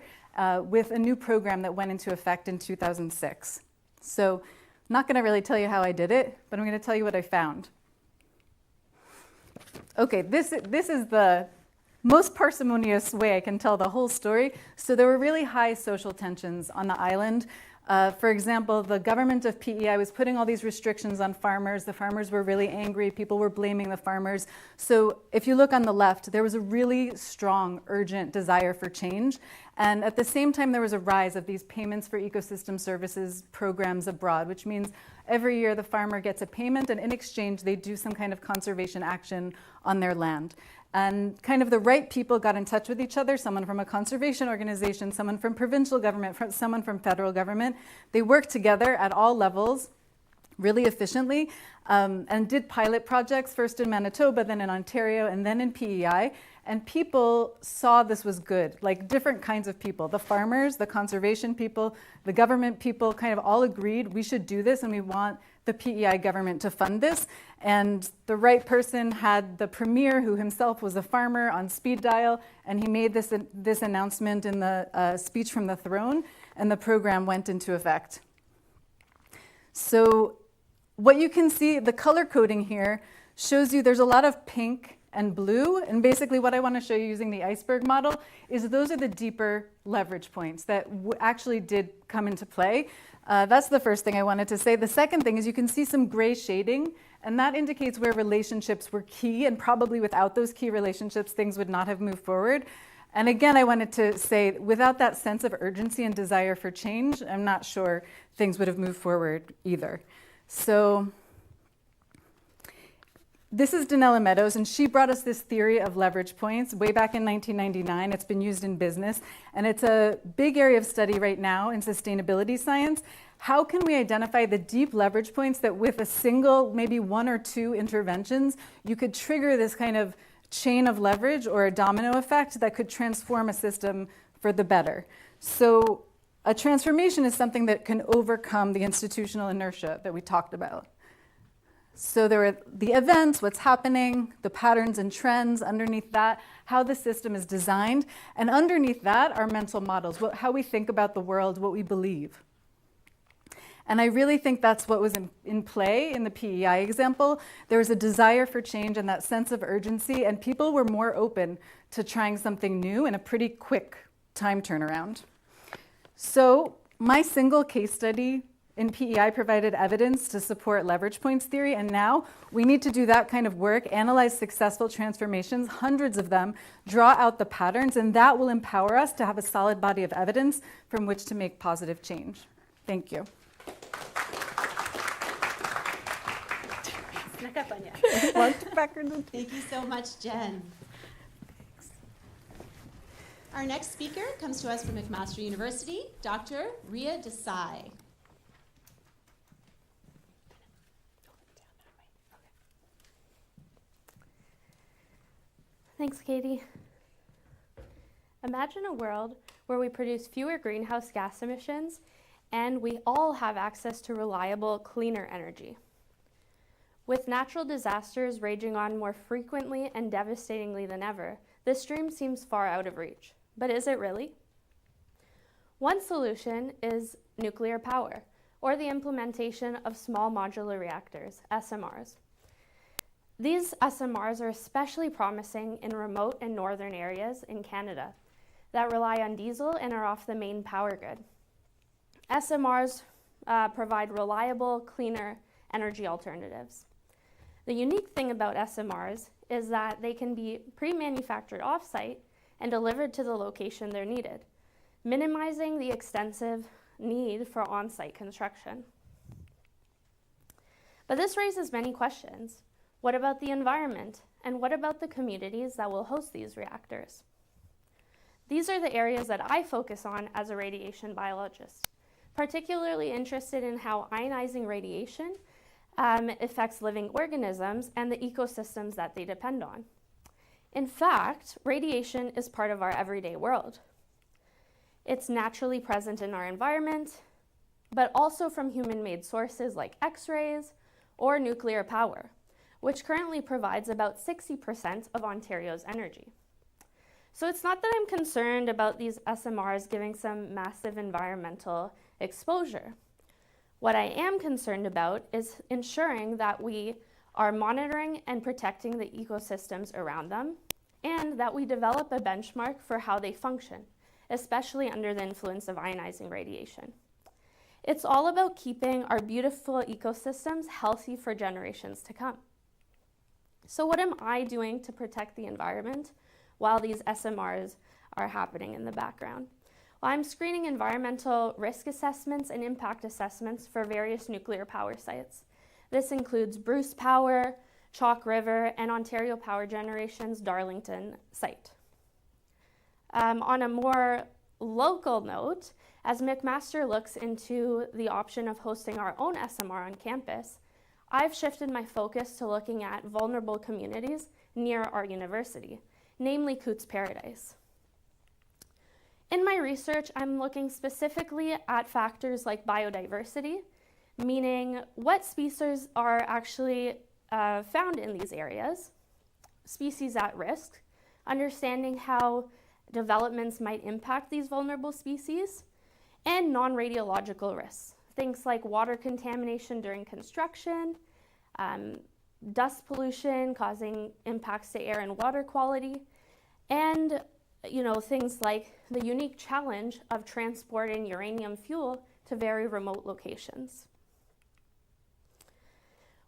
with a new program that went into effect in 2006. So I'm not going to really tell you how I did it, but I'm going to tell you what I found. Okay, this is the most parsimonious way I can tell the whole story. So there were really high social tensions on the island. For example, the government of PEI was putting all these restrictions on farmers. The farmers were really angry. People were blaming the farmers. So if you look on the left, there was a really strong, urgent desire for change. And at the same time, there was a rise of these payments for ecosystem services programs abroad, which means every year the farmer gets a payment, and in exchange, they do some kind of conservation action on their land. And kind of the right people got in touch with each other, someone from a conservation organization, someone from provincial government, someone from federal government. They worked together at all levels really efficiently and did pilot projects, first in Manitoba, then in Ontario, and then in PEI. And people saw this was good, like different kinds of people. The farmers, the conservation people, the government people kind of all agreed we should do this and we want the PEI government to fund this. And the right person had the premier, who himself was a farmer, on speed dial, and he made this announcement in the speech from the throne, and the program went into effect. So what you can see, the color coding here shows you there's a lot of pink and blue, and basically what I want to show you using the iceberg model is those are the deeper leverage points that actually did come into play. That's the first thing I wanted to say. The second thing is you can see some gray shading, and that indicates where relationships were key, and probably without those key relationships, things would not have moved forward. And again, I wanted to say, without that sense of urgency and desire for change, I'm not sure things would have moved forward either. So this is Donella Meadows, and she brought us this theory of leverage points way back in 1999. It's been used in business, and it's a big area of study right now in sustainability science. How can we identify the deep leverage points that with a single, maybe one or two interventions, you could trigger this kind of chain of leverage or a domino effect that could transform a system for the better? So a transformation is something that can overcome the institutional inertia that we talked about. So there are the events, what's happening, the patterns and trends, underneath that, how the system is designed, and underneath that are mental models, how we think about the world, what we believe. And I really think that's what was in play in the PEI example. There was a desire for change and that sense of urgency, and people were more open to trying something new in a pretty quick time turnaround. So my single case study in PEI provided evidence to support leverage points theory, and now we need to do that kind of work, analyze successful transformations, hundreds of them, draw out the patterns, and that will empower us to have a solid body of evidence from which to make positive change. Thank you. Thank you so much, Jen. Our next speaker comes to us from McMaster University, Dr. Ria Desai. Thanks, Katie. Imagine a world where we produce fewer greenhouse gas emissions and we all have access to reliable, cleaner energy. With natural disasters raging on more frequently and devastatingly than ever, this dream seems far out of reach. But is it really? One solution is nuclear power, or the implementation of small modular reactors, SMRs. These SMRs are especially promising in remote and northern areas in Canada that rely on diesel and are off the main power grid. SMRs provide reliable, cleaner energy alternatives. The unique thing about SMRs is that they can be pre-manufactured off-site and delivered to the location they're needed, minimizing the extensive need for on-site construction. But this raises many questions. What about the environment? And what about the communities that will host these reactors? These are the areas that I focus on as a radiation biologist, particularly interested in how ionizing radiation affects living organisms and the ecosystems that they depend on. In fact, radiation is part of our everyday world. It's naturally present in our environment, but also from human-made sources like X-rays or nuclear power, which currently provides about 60% of Ontario's energy. So it's not that I'm concerned about these SMRs giving some massive environmental exposure. What I am concerned about is ensuring that we are monitoring and protecting the ecosystems around them, and that we develop a benchmark for how they function, especially under the influence of ionizing radiation. It's all about keeping our beautiful ecosystems healthy for generations to come. So what am I doing to protect the environment while these SMRs are happening in the background? Well, I'm screening environmental risk assessments and impact assessments for various nuclear power sites. This includes Bruce Power, Chalk River, and Ontario Power Generation's Darlington site. On a more local note, as McMaster looks into the option of hosting our own SMR on campus, I've shifted my focus to looking at vulnerable communities near our university, namely Cootes Paradise. In my research, I'm looking specifically at factors like biodiversity, meaning what species are actually found in these areas, species at risk, understanding how developments might impact these vulnerable species, and non-radiological risks, things like water contamination during construction, dust pollution causing impacts to air and water quality, and things like the unique challenge of transporting uranium fuel to very remote locations.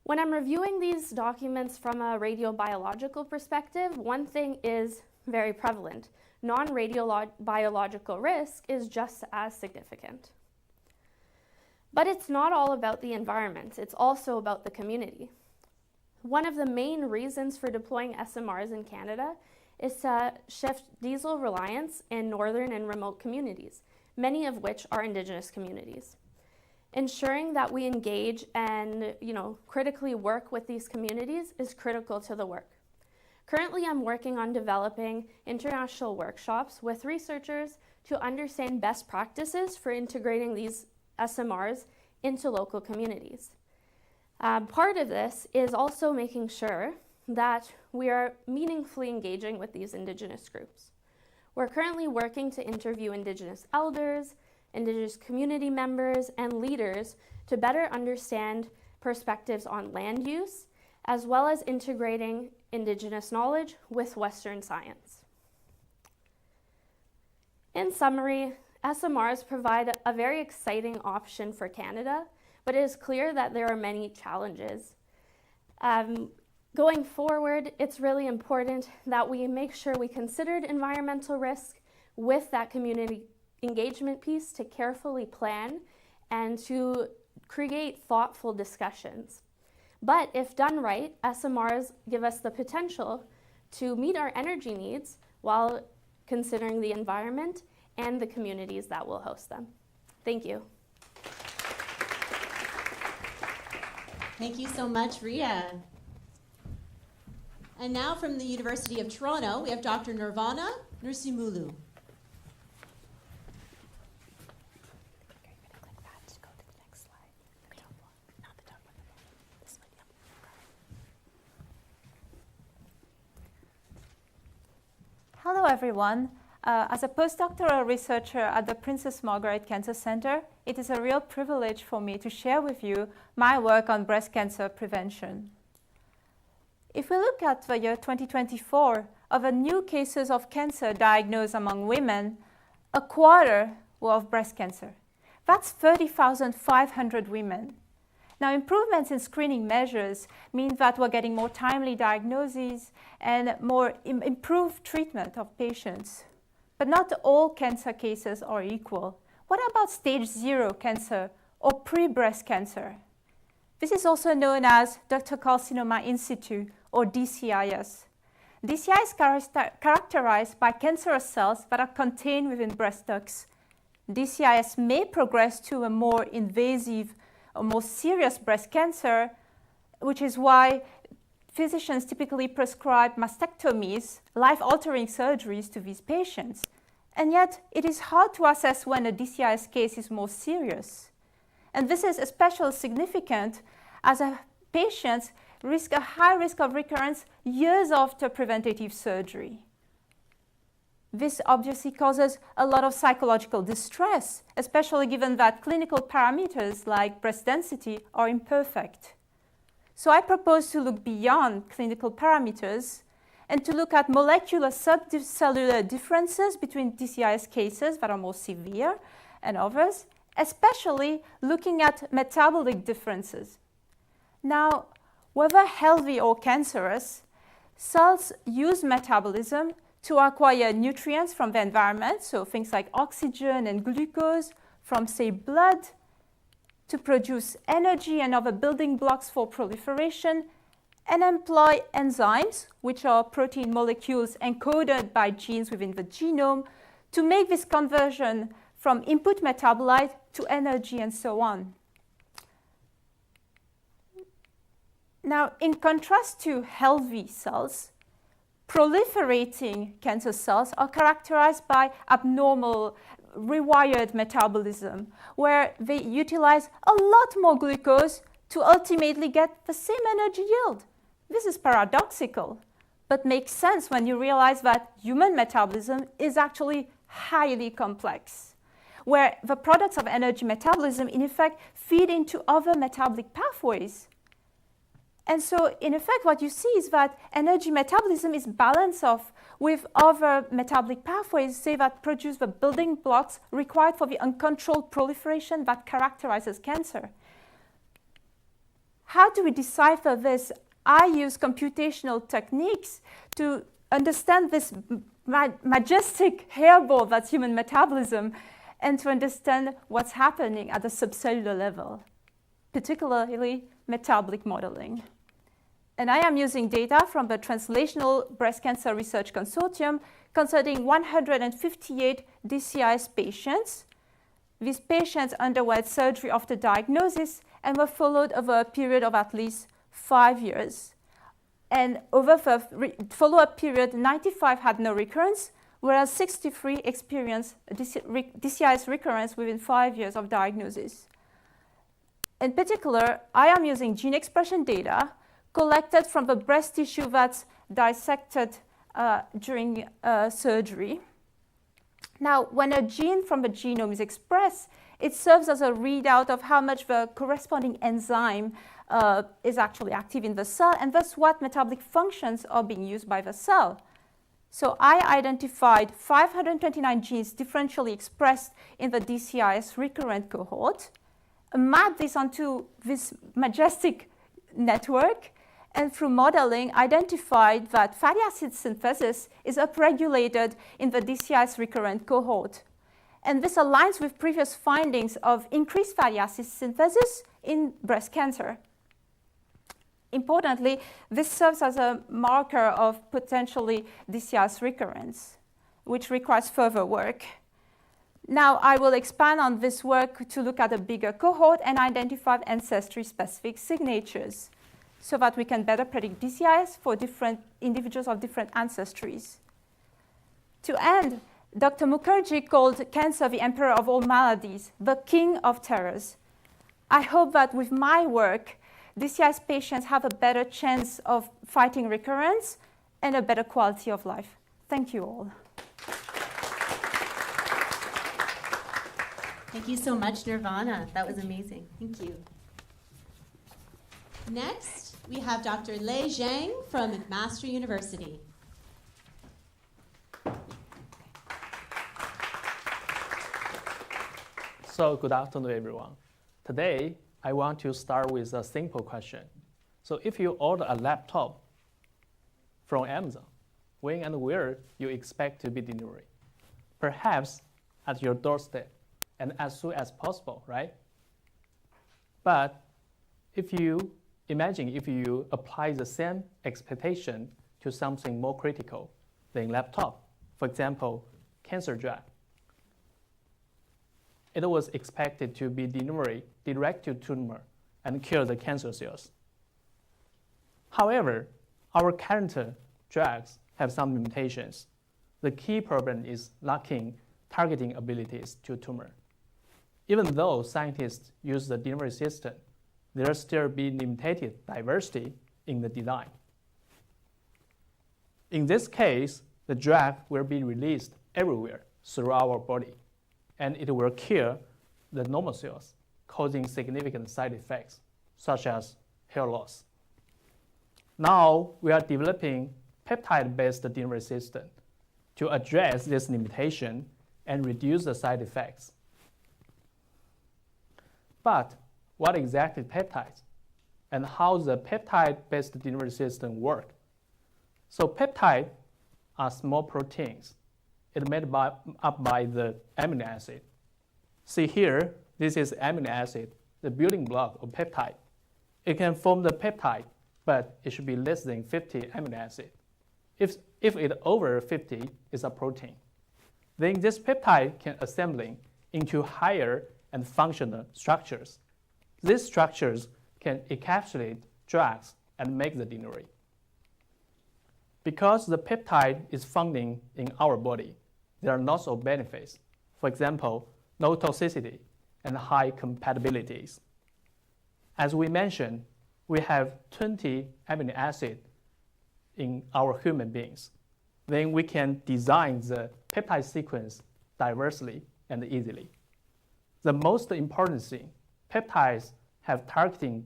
When I'm reviewing these documents from a radiobiological perspective, one thing is very prevalent. Non-radiobiological risk is just as significant. But it's not all about the environment, it's also about the community. One of the main reasons for deploying SMRs in Canada is to shift diesel reliance in northern and remote communities, many of which are Indigenous communities. Ensuring that we engage and critically work with these communities is critical to the work. Currently, I'm working on developing international workshops with researchers to understand best practices for integrating these SMRs into local communities. Part of this is also making sure that we are meaningfully engaging with these Indigenous groups. We're currently working to interview Indigenous elders, Indigenous community members, and leaders to better understand perspectives on land use, as well as integrating Indigenous knowledge with Western science. In summary, SMRs provide a very exciting option for Canada, but it is clear that there are many challenges. Going forward, it's really important that we make sure we considered environmental risk with that community engagement piece to carefully plan and to create thoughtful discussions. But if done right, SMRs give us the potential to meet our energy needs while considering the environment and the communities that will host them. Thank you. Thank you so much, Ria. And now from the University of Toronto, we have Dr. Nirvana Nursimulu. Hello, everyone. As a postdoctoral researcher at the Princess Margaret Cancer Center, it is a real privilege for me to share with you my work on breast cancer prevention. If we look at the year 2024, of the new cases of cancer diagnosed among women, a quarter were of breast cancer. That's 30,500 women. Now, improvements in screening measures mean that we're getting more timely diagnoses and more improved treatment of patients. But not all cancer cases are equal. What about stage 0 cancer or pre-breast cancer? This is also known as ductal carcinoma in situ, or DCIS. DCIS is characterized by cancerous cells that are contained within breast ducts. DCIS may progress to a more invasive or more serious breast cancer, which is why physicians typically prescribe mastectomies, life-altering surgeries to these patients. And yet, it is hard to assess when a DCIS case is more serious. And this is especially significant as patients risk a high risk of recurrence years after preventative surgery. This obviously causes a lot of psychological distress, especially given that clinical parameters like breast density are imperfect. So I propose to look beyond clinical parameters and to look at molecular subcellular differences between DCIS cases that are more severe and others, especially looking at metabolic differences. Now, whether healthy or cancerous, cells use metabolism to acquire nutrients from the environment, so things like oxygen and glucose, from, say, blood, to produce energy and other building blocks for proliferation, and employ enzymes, which are protein molecules encoded by genes within the genome, to make this conversion from input metabolite to energy and so on. Now, in contrast to healthy cells, proliferating cancer cells are characterized by abnormal, rewired metabolism, where they utilize a lot more glucose to ultimately get the same energy yield. This is paradoxical, but makes sense when you realize that human metabolism is actually highly complex, where the products of energy metabolism, in effect, feed into other metabolic pathways. And so, in effect, what you see is that energy metabolism is balanced off with other metabolic pathways, say, that produce the building blocks required for the uncontrolled proliferation that characterizes cancer. How do we decipher this? I use computational techniques to understand this majestic hairball that's human metabolism and to understand what's happening at the subcellular level, particularly metabolic modeling. And I am using data from the Translational Breast Cancer Research Consortium concerning 158 DCIS patients. These patients underwent surgery after diagnosis and were followed over a period of at least 5 years. And over the follow-up period, 95 had no recurrence, whereas 63 experienced DCIS recurrence within 5 years of diagnosis. In particular, I am using gene expression data collected from the breast tissue that's dissected during surgery. Now, when a gene from the genome is expressed, it serves as a readout of how much the corresponding enzyme is actually active in the cell, and thus what metabolic functions are being used by the cell. So I identified 529 genes differentially expressed in the DCIS recurrent cohort, mapped this onto this majestic network, and through modeling, identified that fatty acid synthesis is upregulated in the DCIS recurrent cohort. And this aligns with previous findings of increased fatty acid synthesis in breast cancer. Importantly, this serves as a marker of potentially DCIS recurrence, which requires further work. Now, I will expand on this work to look at a bigger cohort and identify ancestry-specific signatures, so that we can better predict DCIS for different individuals of different ancestries. To end, Dr. Mukherjee called cancer the emperor of all maladies, the king of terrors. I hope that with my work, DCIS patients have a better chance of fighting recurrence and a better quality of life. Thank you all. Thank you so much, Nirvana. That was amazing. Thank you. Next, we have Dr. Lei Zhang from McMaster University. So good afternoon, everyone. Today, I want to start with a simple question. So if you order a laptop from Amazon, when and where you expect to be delivered? Perhaps at your doorstep and as soon as possible, right? But if you imagine if you apply the same expectation to something more critical than laptop, for example, cancer drug. It was expected to be delivered direct to tumor and kill the cancer cells. However, our current drugs have some limitations. The key problem is lacking targeting abilities to tumor. Even though scientists use the delivery system, there still be limited diversity in the design. In this case, the drug will be released everywhere through our body, and it will kill the normal cells, causing significant side effects, such as hair loss. Now, we are developing peptide-based delivery system to address this limitation and reduce the side effects. But what exactly peptides? And how the peptide-based delivery system work? So peptides are small proteins. It's made up by the amino acid. See here, this is amino acid, the building block of peptide. It can form the peptide, but it should be less than 50 amino acid. If it's over 50, it's a protein. Then this peptide can assemble into higher and functional structures. These structures can encapsulate drugs and make the delivery. Because the peptide is found in our body, there are lots of benefits. For example, no toxicity and high compatibilities. As we mentioned, we have 20 amino acids in our human beings. Then we can design the peptide sequence diversely and easily. The most important thing, peptides have targeting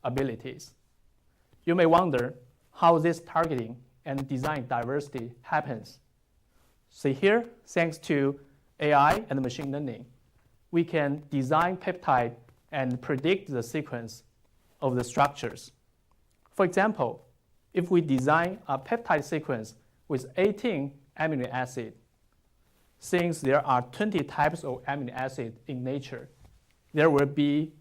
abilities. You may wonder how this targeting and design diversity happens. See here, thanks to AI and machine learning, we can design peptide and predict the sequence of the structures. For example, if we design a peptide sequence with 18 amino acids, since there are 20 types of amino acid in nature, there will be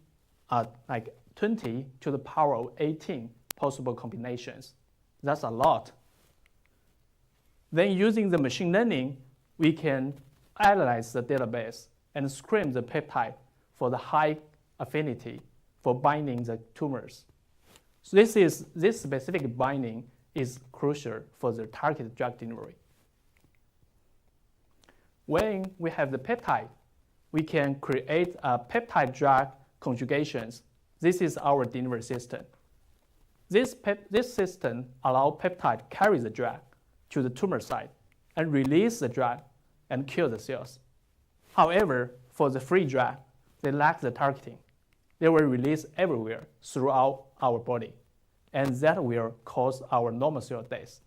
like 20 to the power of 18 possible combinations. That's a lot. Then using the machine learning, we can analyze the database and screen the peptide for the high affinity for binding the tumors. So this specific binding is crucial for the targeted drug delivery. When we have the peptide, we can create a peptide drug conjugations. This is our delivery system. This system allows peptide carry the drug to the tumor site and release the drug and kill the cells. However, for the free drug, they lack the targeting. They will release everywhere throughout our body, and that will cause our normal cell death.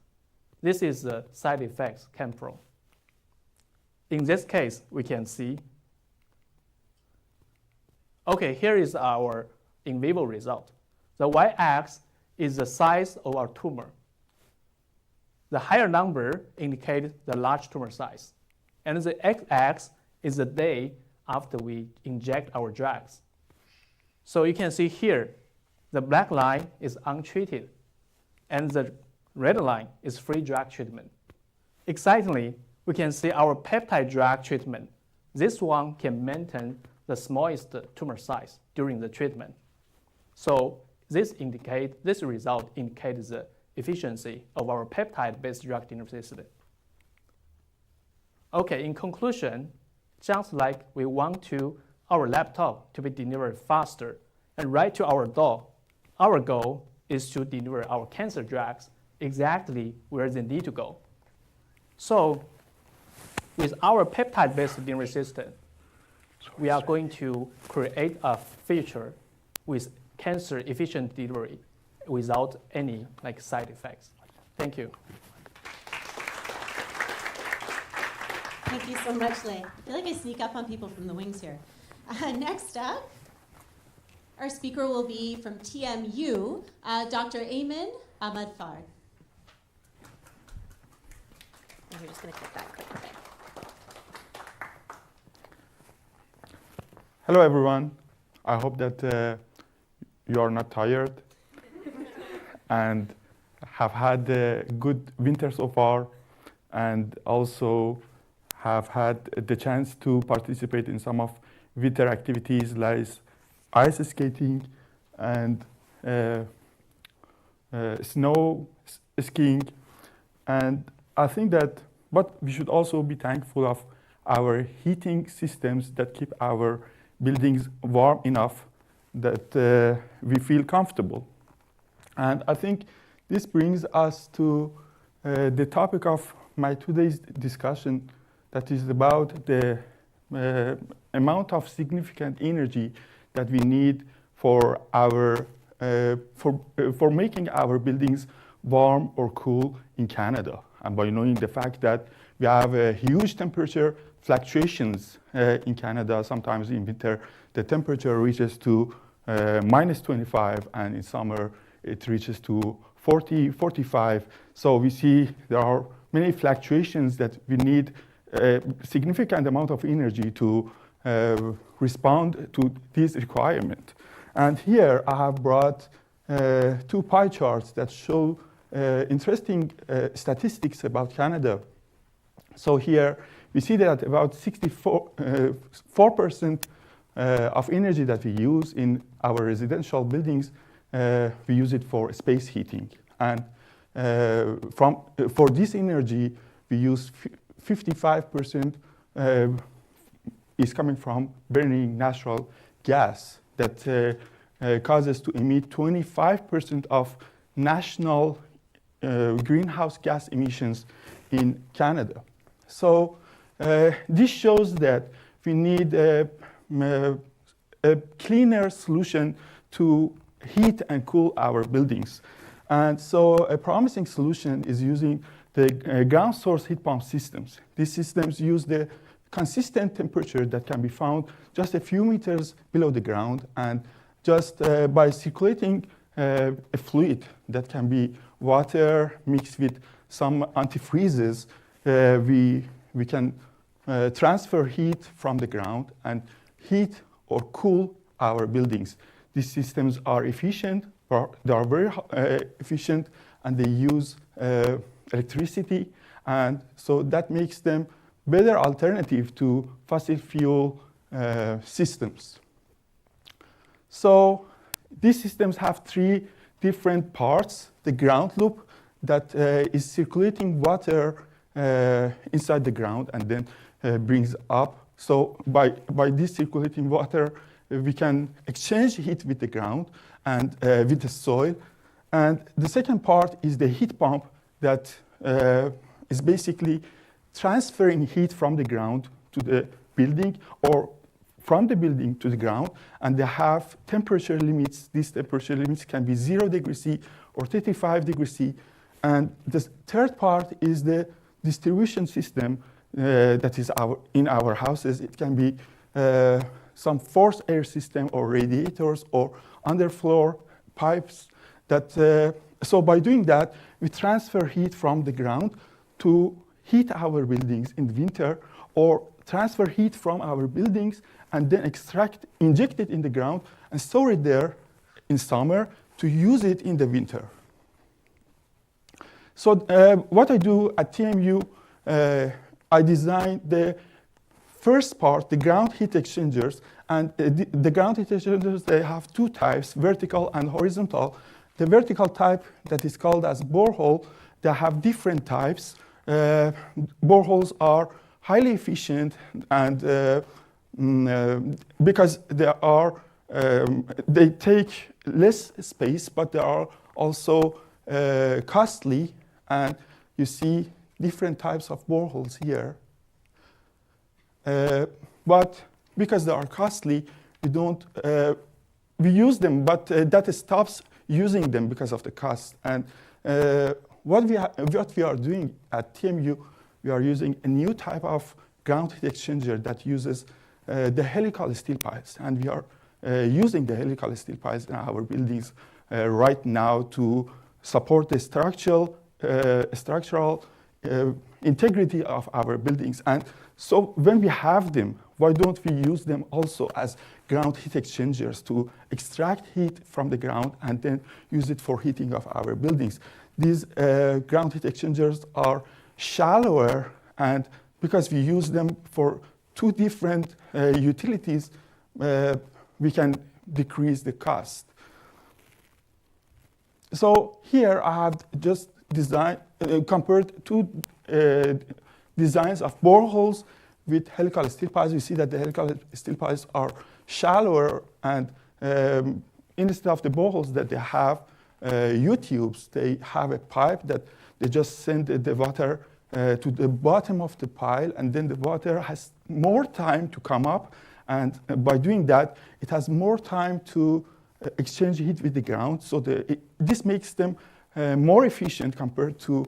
This is the side effects came from. In this case, we can see, okay, here is our in vivo result. The y-axis is the size of our tumor. The higher number indicates the large tumor size. And the x-axis is the day after we inject our drugs. So you can see here, the black line is untreated, and the red line is free drug treatment. Excitingly, we can see our peptide drug treatment. This one can maintain the smallest tumor size during the treatment. So this result indicates the efficiency of our peptide-based drug delivery system. Okay, in conclusion, just like we want our laptop to be delivered faster and right to our door, our goal is to deliver our cancer drugs exactly where they need to go. So with our peptide-based delivery system, we are going to create a future with cancer-efficient delivery without any side effects. Thank you. Thank you so much, Lei. I feel like I sneak up on people from the wings here. Next up, our speaker will be from TMU, Dr. Ayman Ahmadfar. And we're just going to click that click. Okay. Hello, everyone. I hope that you are not tired and have had a good winter so far, and also have had the chance to participate in some of winter activities like ice skating and snow skiing. And I think that, but we should also be thankful of our heating systems that keep our buildings warm enough that we feel comfortable. And I think this brings us to the topic of my today's discussion, that is about the amount of significant energy that we need for making our buildings warm or cool in Canada. And by knowing the fact that we have huge temperature fluctuations in Canada, sometimes in winter the temperature reaches to minus 25, and in summer it reaches to 40, 45. So we see there are many fluctuations that we need a significant amount of energy to respond to this requirement. And here I have brought 2 pie charts that show interesting statistics about Canada. So here we see that about 4% of energy that we use in our residential buildings, we use it for space heating. And for this energy, we use 55% is coming from burning natural gas that causes to emit 25% of national greenhouse gas emissions in Canada. So this shows that we need a cleaner solution to heat and cool our buildings. And so a promising solution is using the ground source heat pump systems. These systems use the consistent temperature that can be found just a few meters below the ground, and just by circulating a fluid that can be water mixed with some antifreezes, we can transfer heat from the ground and heat or cool our buildings. These systems are efficient, they are very efficient, and they use electricity, and so that makes them better alternative to fossil fuel systems. So these systems have 3 different parts. The ground loop that is circulating water inside the ground and then brings up. So by this circulating water, we can exchange heat with the ground and with the soil. And the second part is the heat pump that is basically transferring heat from the ground to the building, or from the building to the ground, and they have temperature limits. These temperature limits can be 0 degrees C or 35 degrees C. And the third part is the distribution system that is in our houses. It can be some forced air system or radiators or underfloor pipes. So by doing that, we transfer heat from the ground to heat our buildings in winter, or transfer heat from our buildings and then inject it in the ground and store it there in summer to use it in the winter. So what I do at TMU, I design the first part, the ground heat exchangers. And the ground heat exchangers, they have 2 types, vertical and horizontal. The vertical type that is called as borehole, they have different types. Boreholes are highly efficient, and because they take less space, but they are also costly. And you see different types of boreholes here. But because they are costly, we use them, but that stops using them because of the cost. And what we are doing at TMU, we are using a new type of ground heat exchanger that uses the helical steel piles. And we are using the helical steel piles in our buildings right now to support the structural integrity of our buildings. And so when we have them, why don't we use them also as ground heat exchangers to extract heat from the ground and then use it for heating of our buildings? These ground heat exchangers are shallower, and because we use them for 2 different utilities, we can decrease the cost. So here I have just compared 2 designs of boreholes with helical steel piles. You see that the helical steel piles are shallower, and instead of the boreholes that they have U-tubes, they have a pipe that they just send the water to the bottom of the pile, and then the water has more time to come up, and by doing that, it has more time to exchange heat with the ground. So this makes them more efficient compared to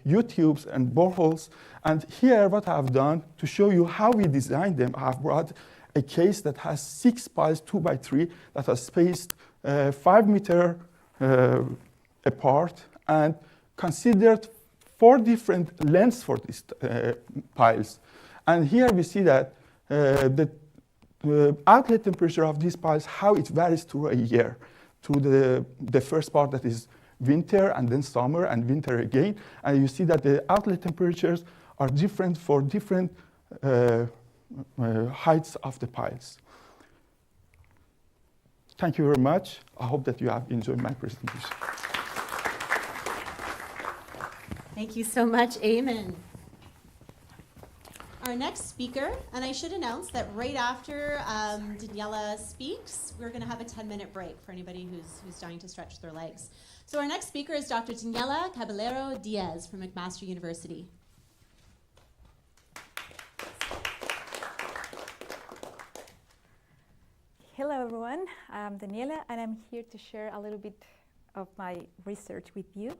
U-tubes and boreholes. And here what I've done to show you how we designed them, I've brought a case that has 6 piles 2 by 3 that are spaced 5 meters apart, and considered 4 different lengths for these piles. And here we see that the outlet temperature of these piles, how it varies through a year. To the first part that is winter, and then summer, and winter again. And you see that the outlet temperatures are different for different heights of the piles. Thank you very much. I hope that you have enjoyed my presentation. Thank you so much, Eamon. Our next speaker, and I should announce that right after Daniela speaks, we're going to have a 10-minute break for anybody who's dying to stretch their legs. So our next speaker is Dr. Daniela Caballero Diaz from McMaster University. Hello everyone, I'm Daniela and I'm here to share a little bit of my research with you.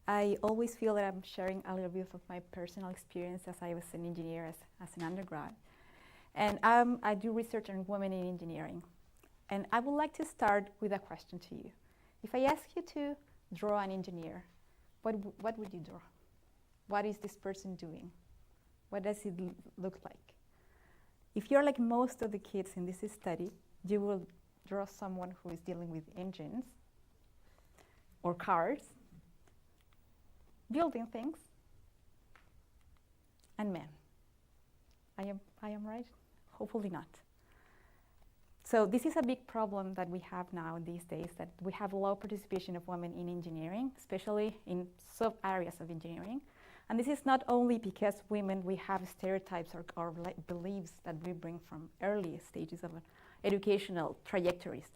I always feel that I'm sharing a little bit of my personal experience as I was an engineer as an undergrad. And I do research on women in engineering. And I would like to start with a question to you. If I ask you to draw an engineer, what would you draw? What is this person doing? What does it look like? If you're like most of the kids in this study, you will draw someone who is dealing with engines or cars, building things, and men. I am right? Hopefully not. So this is a big problem that we have now these days, that we have low participation of women in engineering, especially in sub-areas of engineering. And this is not only because women, we have stereotypes or beliefs that we bring from early stages of educational trajectories.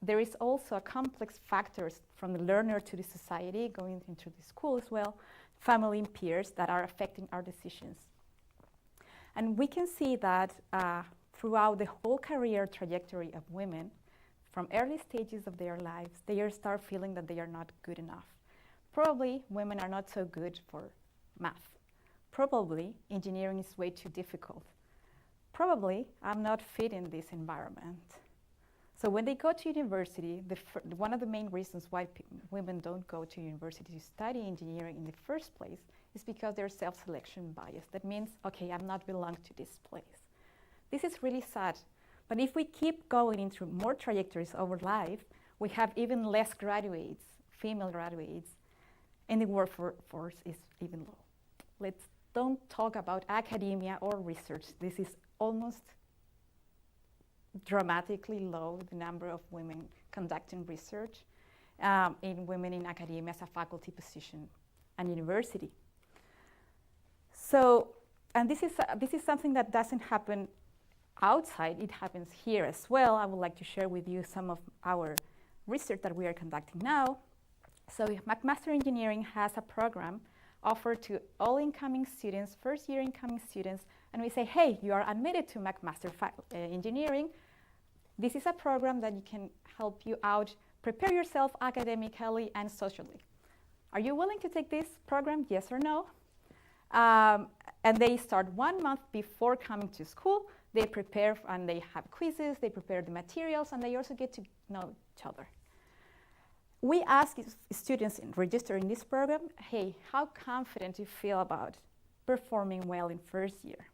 There is also complex factors from the learner to the society, going into the school as well, family and peers that are affecting our decisions. And we can see that throughout the whole career trajectory of women, from early stages of their lives, they start feeling that they are not good enough. Probably women are not so good for math. Probably engineering is way too difficult. Probably I'm not fit in this environment. So when they go to university, one of the main reasons why women don't go to university to study engineering in the first place is because there's self-selection bias. That means, okay, I'm not belong to this place. This is really sad. But if we keep going into more trajectories over life, we have even less graduates, female graduates, and the workforce is even low. Let's don't talk about academia or research. This is almost dramatically low, the number of women conducting research in women in academia as a faculty position and university. So, and this is something that doesn't happen outside, it happens here as well. I would like to share with you some of our research that we are conducting now. So McMaster Engineering has a program offered to all incoming students, first-year incoming students, and we say, hey, you are admitted to McMaster Engineering. This is a program that can help you out, prepare yourself academically and socially. Are you willing to take this program, yes or no? And they start 1 month before coming to school. They prepare and they have quizzes, they prepare the materials, and they also get to know each other. We ask students registering this program, hey, how confident do you feel about performing well in first year?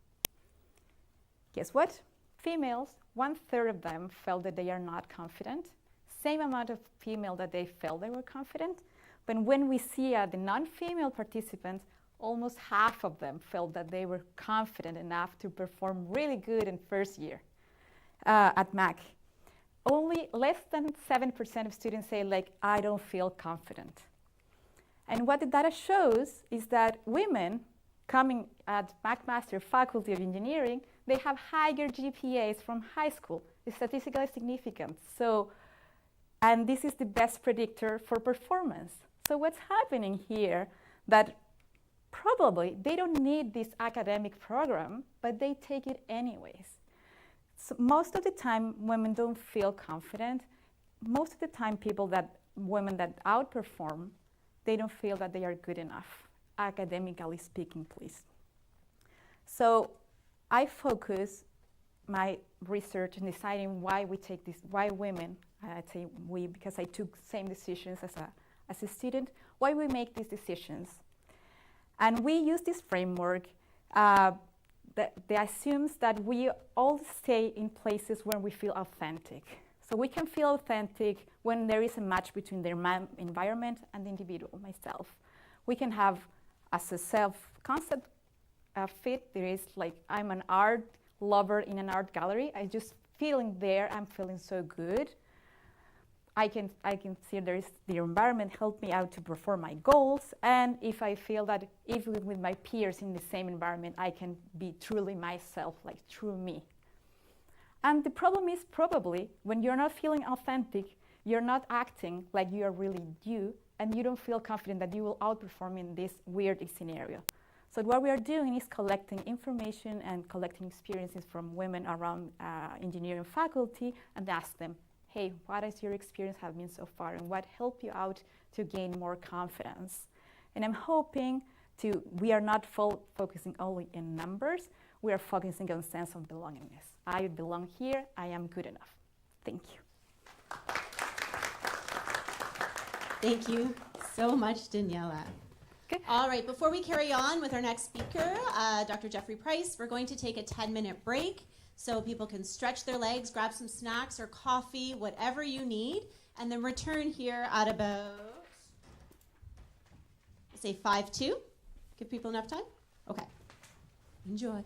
Guess what? Females, 1/3 of them felt that they are not confident. Same amount of female that they felt they were confident. But when we see the non-female participants, almost half of them felt that they were confident enough to perform really good in first year at Mac. Only less than 7% of students say, like, I don't feel confident. And what the data shows is that women coming at McMaster Faculty of Engineering, they have higher GPAs from high school. It's statistically significant. So, and this is the best predictor for performance. So what's happening here, that probably they don't need this academic program, but they take it anyways. So most of the time, women don't feel confident. Most of the time, women that outperform, they don't feel that they are good enough, academically speaking, please. So I focus my research and deciding why we take this, why women, I'd say we, because I took same decisions as a student, why we make these decisions. And we use this framework that assumes that we all stay in places where we feel authentic. So we can feel authentic when there is a match between the environment and the individual, myself. We can have, as a self-concept fit, there is like, I'm an art lover in an art gallery. I just feeling there, I'm feeling so good. I can see there is the environment help me out to perform my goals, and if I feel that even with my peers in the same environment, I can be truly myself, like true me. And the problem is probably when you're not feeling authentic, you're not acting like you are really you, and you don't feel confident that you will outperform in this weird scenario. So what we are doing is collecting information and collecting experiences from women around engineering faculty and ask them, hey, what has your experience have been so far, and what helped you out to gain more confidence? And I'm hoping we are not focusing only in numbers, we are focusing on sense of belongingness. I belong here, I am good enough. Thank you. Thank you so much, Daniela. Good. All right, before we carry on with our next speaker, Dr. Jeffrey Price, we're going to take a 10-minute break so people can stretch their legs, grab some snacks or coffee, whatever you need, and then return here at about, say 5:02. Give people enough time? Okay. Enjoy.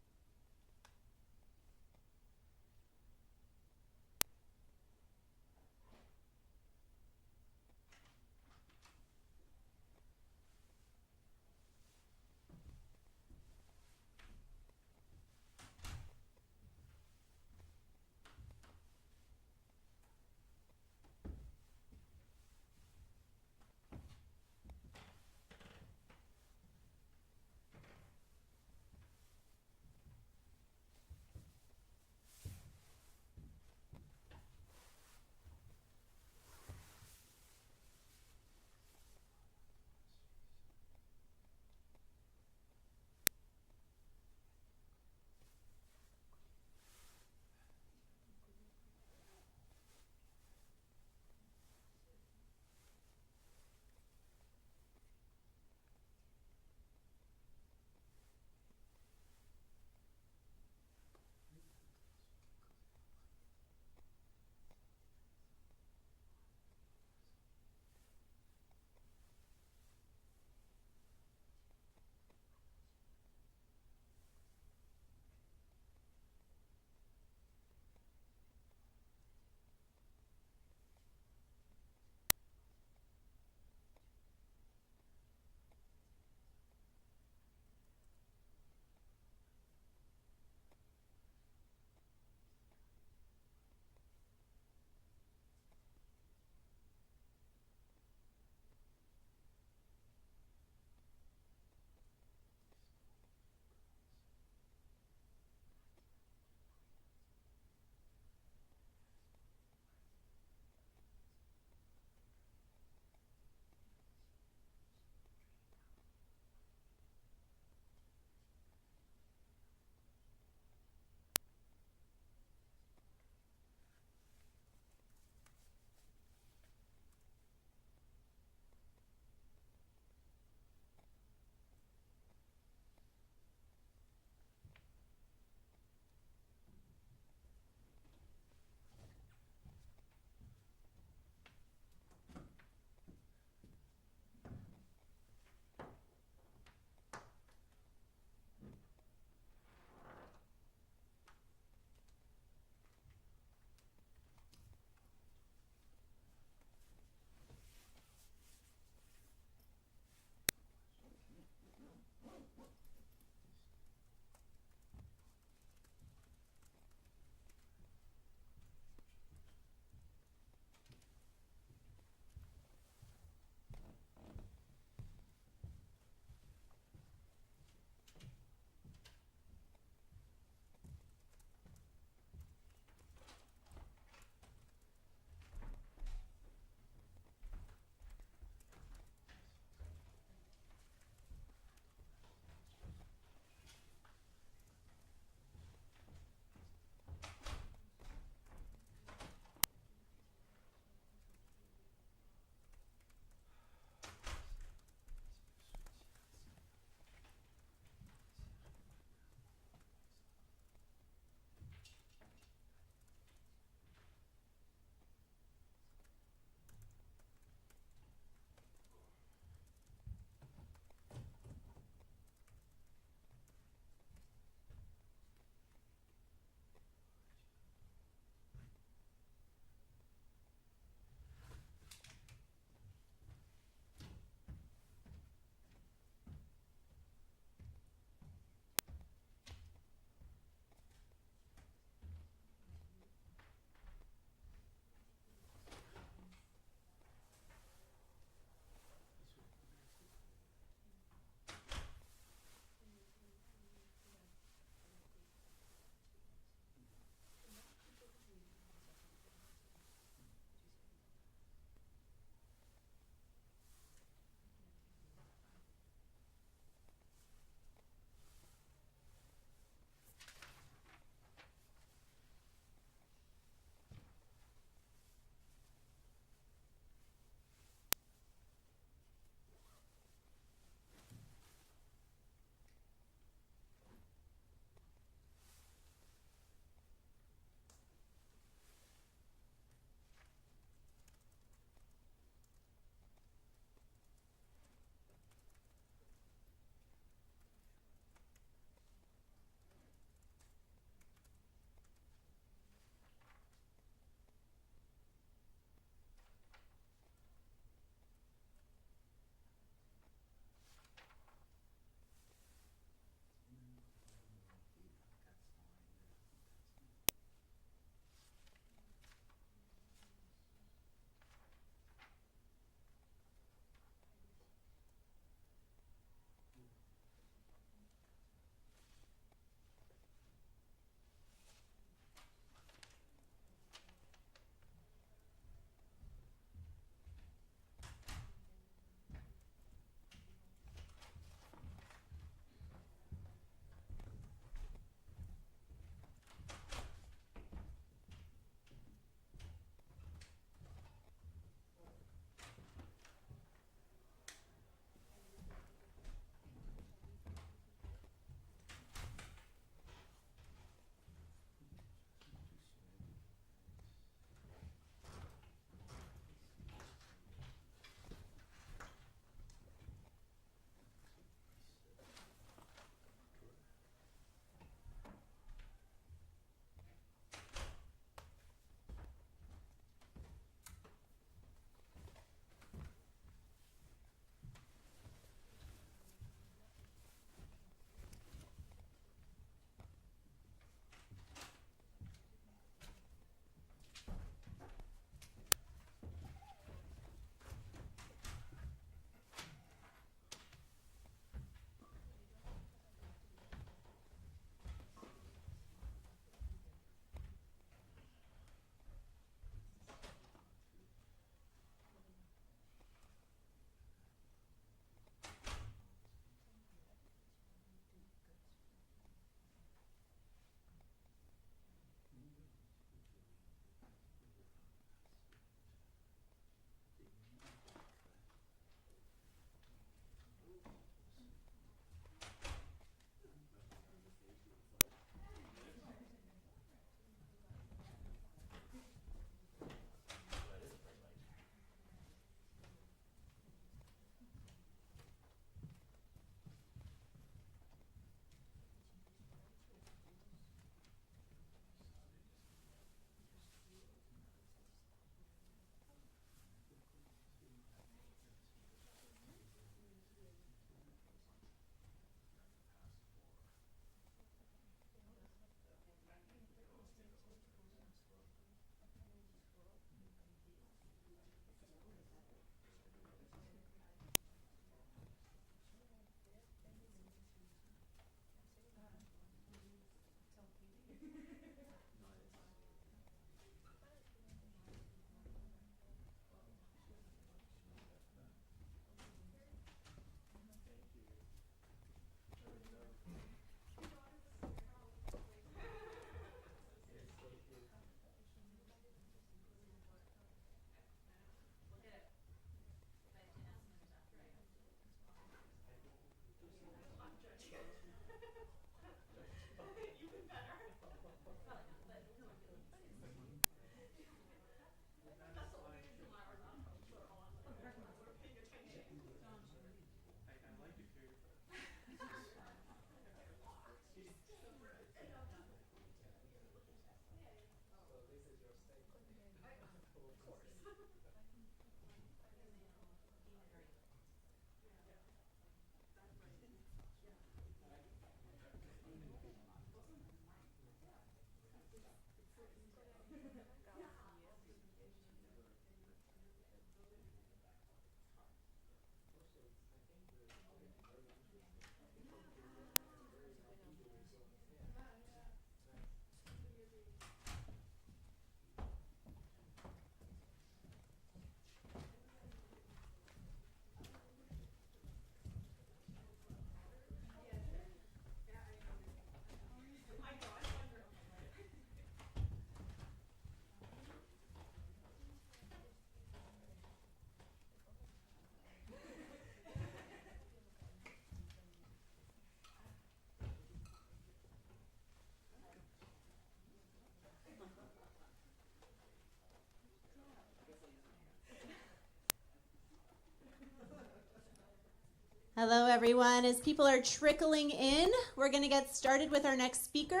Hello, everyone. As people are trickling in, we're going to get started with our next speaker.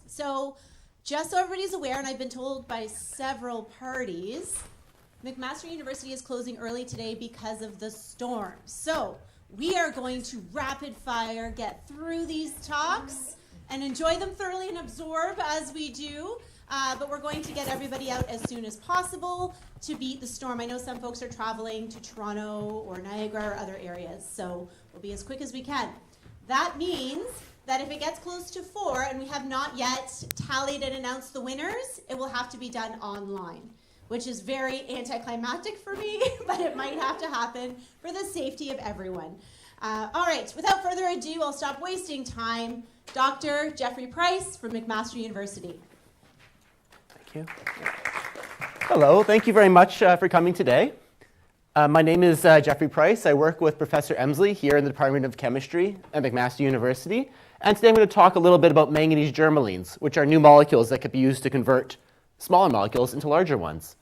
So, just so everybody's aware, and I've been told by several parties, McMaster University is closing early today because of the storm. So, we are going to rapid fire get through these talks and enjoy them thoroughly and absorb as we do. But we're going to get everybody out as soon as possible to beat the storm. I know some folks are traveling to Toronto or Niagara or other areas, so we'll be as quick as we can. That means that if it gets close to 4 and we have not yet tallied and announced the winners, it will have to be done online, which is very anticlimactic for me, but it might have to happen for the safety of everyone. All right, without further ado, I'll stop wasting time. Dr. Jeffrey Price from McMaster University. Thank you. Hello, thank you very much for coming today. My name is Jeffrey Price. I work with Professor Emsley here in the Department of Chemistry at McMaster University. And today I'm going to talk a little bit about manganese germalenes, which are new molecules that could be used to convert smaller molecules into larger ones.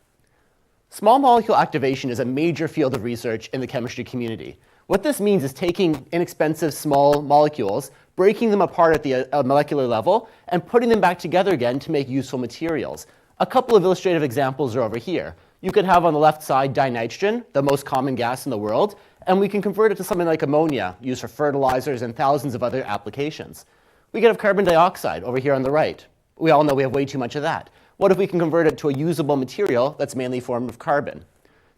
Small molecule activation is a major field of research in the chemistry community. What this means is taking inexpensive small molecules, breaking them apart at the molecular level, and putting them back together again to make useful materials. A couple of illustrative examples are over here. You could have on the left side dinitrogen, the most common gas in the world, and we can convert it to something like ammonia, used for fertilizers and thousands of other applications. We could have carbon dioxide over here on the right. We all know we have way too much of that. What if we can convert it to a usable material that's mainly formed of carbon?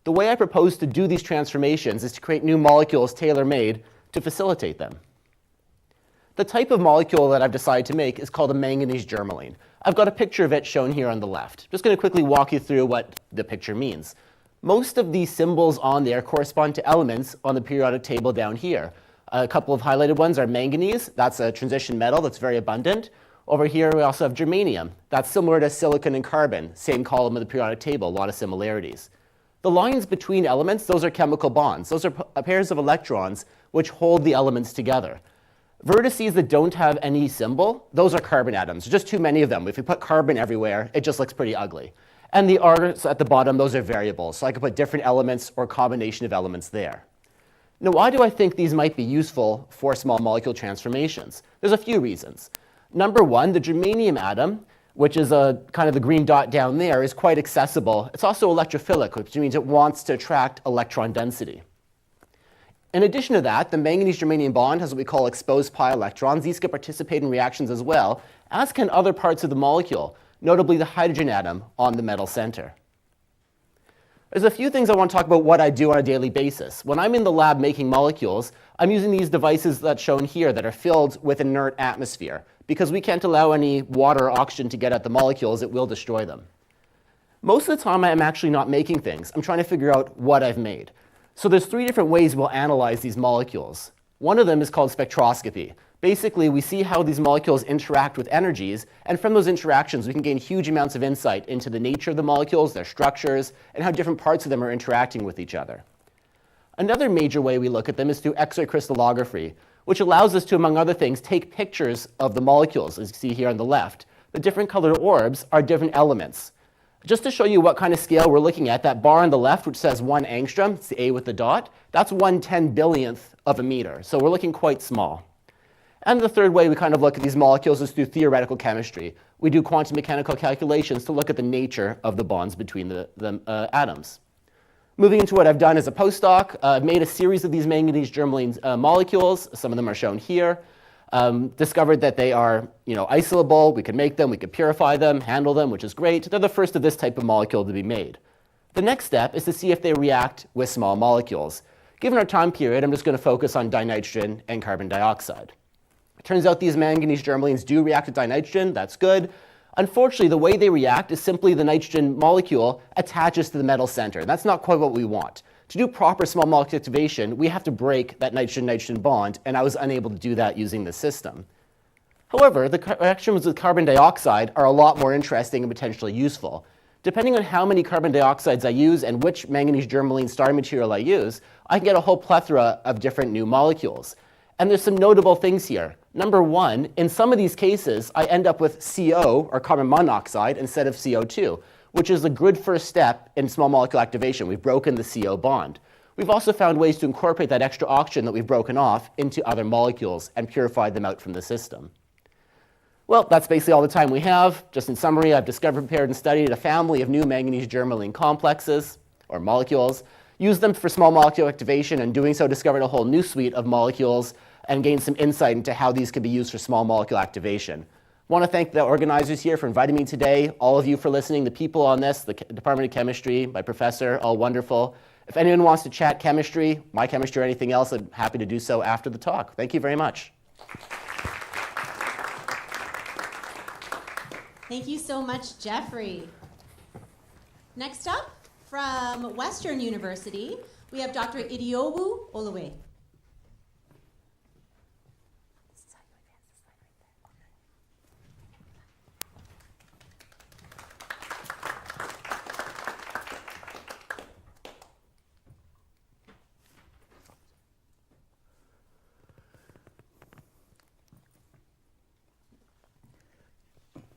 The way I propose to do these transformations is to create new molecules tailor-made to facilitate them. The type of molecule that I've decided to make is called a manganese germalene. I've got a picture of it shown here on the left. Just going to quickly walk you through what the picture means. Most of these symbols on there correspond to elements on the periodic table down here. A couple of highlighted ones are manganese. That's a transition metal that's very abundant. Over here we also have germanium. That's similar to silicon and carbon. Same column of the periodic table, a lot of similarities. The lines between elements, those are chemical bonds. Those are pairs of electrons which hold the elements together. Vertices that don't have any symbol, those are carbon atoms. There's just too many of them. If you put carbon everywhere, it just looks pretty ugly. And the R's at the bottom, those are variables. So I could put different elements or combination of elements there. Now, why do I think these might be useful for small molecule transformations? There's a few reasons. Number one, the germanium atom, which is kind of the green dot down there, is quite accessible. It's also electrophilic, which means it wants to attract electron density. In addition to that, the manganese-germanium bond has what we call exposed pi electrons. These can participate in reactions as well, as can other parts of the molecule, notably the hydrogen atom on the metal center. There's a few things I want to talk about what I do on a daily basis. When I'm in the lab making molecules, I'm using these devices that's shown here that are filled with inert atmosphere. Because we can't allow any water or oxygen to get at the molecules, it will destroy them. Most of the time, I'm actually not making things. I'm trying to figure out what I've made. So there's 3 different ways we'll analyze these molecules. One of them is called spectroscopy. Basically, we see how these molecules interact with energies, and from those interactions, we can gain huge amounts of insight into the nature of the molecules, their structures, and how different parts of them are interacting with each other. Another major way we look at them is through X-ray crystallography, which allows us to, among other things, take pictures of the molecules, as you see here on the left. The different colored orbs are different elements. Just to show you what kind of scale we're looking at, that bar on the left, which says 1 angstrom, it's the A with the dot, that's 1/10,000,000th of a meter. So we're looking quite small. And the third way we kind of look at these molecules is through theoretical chemistry. we do quantum mechanical calculations to look at the nature of the bonds between the atoms. Moving into what I've done as a postdoc, I've made a series of these manganese germline molecules. Some of them are shown here. Discovered that they are, isolable. We could make them, we could purify them, handle them, which is great. They're the first of this type of molecule to be made. The next step is to see if they react with small molecules. Given our time period, I'm just going to focus on dinitrogen and carbon dioxide. It turns out these manganese germlines do react with dinitrogen. That's good. Unfortunately, the way they react is simply the nitrogen molecule attaches to the metal center. That's not quite what we want. To do proper small molecule activation, we have to break that nitrogen-nitrogen bond, and I was unable to do that using this system. However, the reactions with carbon dioxide are a lot more interesting and potentially useful. Depending on how many carbon dioxides I use and which manganese germline starting material I use, I can get a whole plethora of different new molecules. And there's some notable things here. Number one, in some of these cases, I end up with CO, or carbon monoxide, instead of CO2, which is a good first step in small molecule activation. We've broken the CO bond. We've also found ways to incorporate that extra oxygen that we've broken off into other molecules and purified them out from the system. Well, that's basically all the time we have. Just in summary, I've discovered, prepared, and studied a family of new manganese germline complexes, or molecules, used them for small molecule activation, and doing so discovered a whole new suite of molecules and gained some insight into how these could be used for small molecule activation. I want to thank the organizers here for inviting me today, all of you for listening, the people on this, the Department of Chemistry, my professor, all wonderful. If anyone wants to chat chemistry, my chemistry, or anything else, I'm happy to do so after the talk. Thank you very much. Thank you so much, Jeffrey. Next up, from Western University, we have Dr. Idiowu Olowe.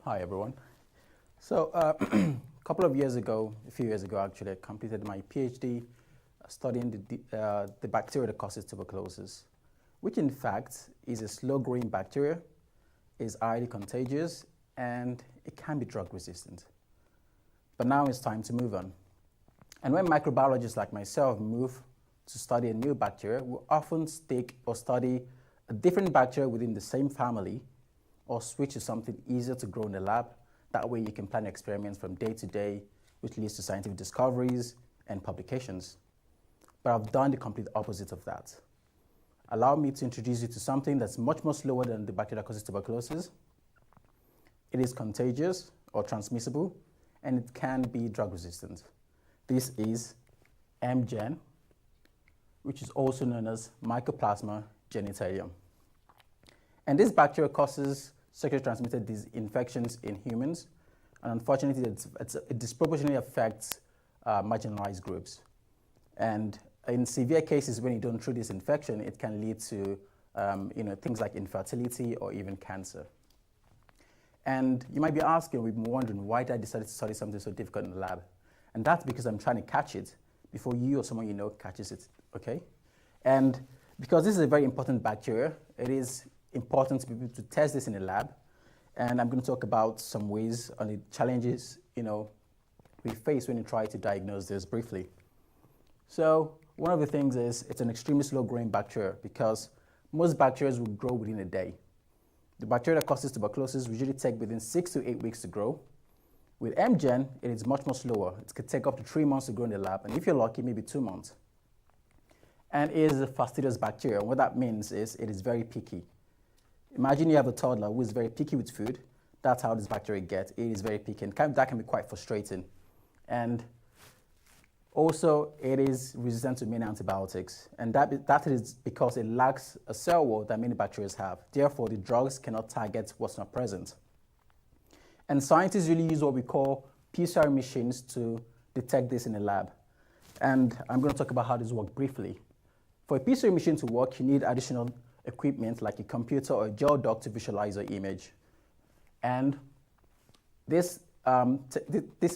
Hi, everyone. So a few years ago actually, I completed my PhD studying the bacteria that causes tuberculosis, which in fact is a slow-growing bacteria, is highly contagious, and it can be drug resistant. But now it's time to move on. And when microbiologists like myself move to study a new bacteria, we often take or study a different bacteria within the same family, or switch to something easier to grow in the lab. That way you can plan experiments from day to day, which leads to scientific discoveries and publications. But I've done the complete opposite of that. Allow me to introduce you to something that's much more slower than the bacteria that causes tuberculosis. It is contagious or transmissible, and it can be drug resistant. This is MGen, which is also known as Mycoplasma genitalium. And this bacteria causes sexually transmitted infections in humans, and unfortunately, it disproportionately affects marginalized groups. And in severe cases, when you don't treat this infection, it can lead to things like infertility or even cancer. And you might be asking, we've been wondering, why did I decide to study something so difficult in the lab? And that's because I'm trying to catch it before you or someone you know catches it, okay? And because this is a very important bacteria, it is important to be able to test this in the lab. And I'm going to talk about some ways on the challenges we face when you try to diagnose this briefly. So one of the things is it's an extremely slow-growing bacteria because most bacteria will grow within a day. The bacteria that causes tuberculosis usually take within 6 to 8 weeks to grow. With MGen, it is much more slower. It could take up to 3 months to grow in the lab, and if you're lucky, maybe 2 months. And it is a fastidious bacteria. What that means is it is very picky. Imagine you have a toddler who is very picky with food. That's how this bacteria gets. It is very picky, and that can be quite frustrating. And also, it is resistant to many antibiotics, and that is because it lacks a cell wall that many bacteria have. Therefore, the drugs cannot target what's not present. And scientists really use what we call PCR machines to detect this in the lab. And I'm going to talk about how this works briefly. For a PCR machine to work, you need additional equipment like a computer or a gel dock to visualize your image. And this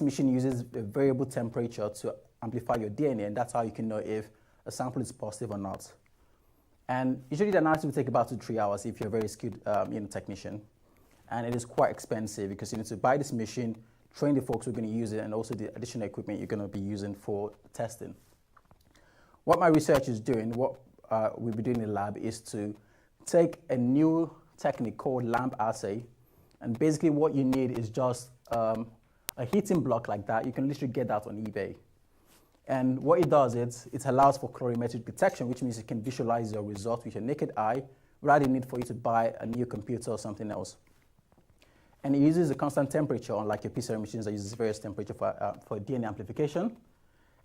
machine uses a variable temperature to amplify your DNA, and that's how you can know if a sample is positive or not. And usually the analysis will take about 2 to 3 hours if you're a very skilled technician. and it is quite expensive because you need to buy this machine, train the folks who are going to use it, and also the additional equipment you're going to be using for testing. What my research is doing, what we'll be doing in the lab, is to take a new technique called lamp assay, and basically what you need is just a heating block like that. You can literally get that on eBay. And what it does is it allows for colorimetric detection, which means you can visualize your result with your naked eye without the need for you to buy a new computer or something else. And it uses a constant temperature, unlike your PCR machines that uses various temperature for DNA amplification.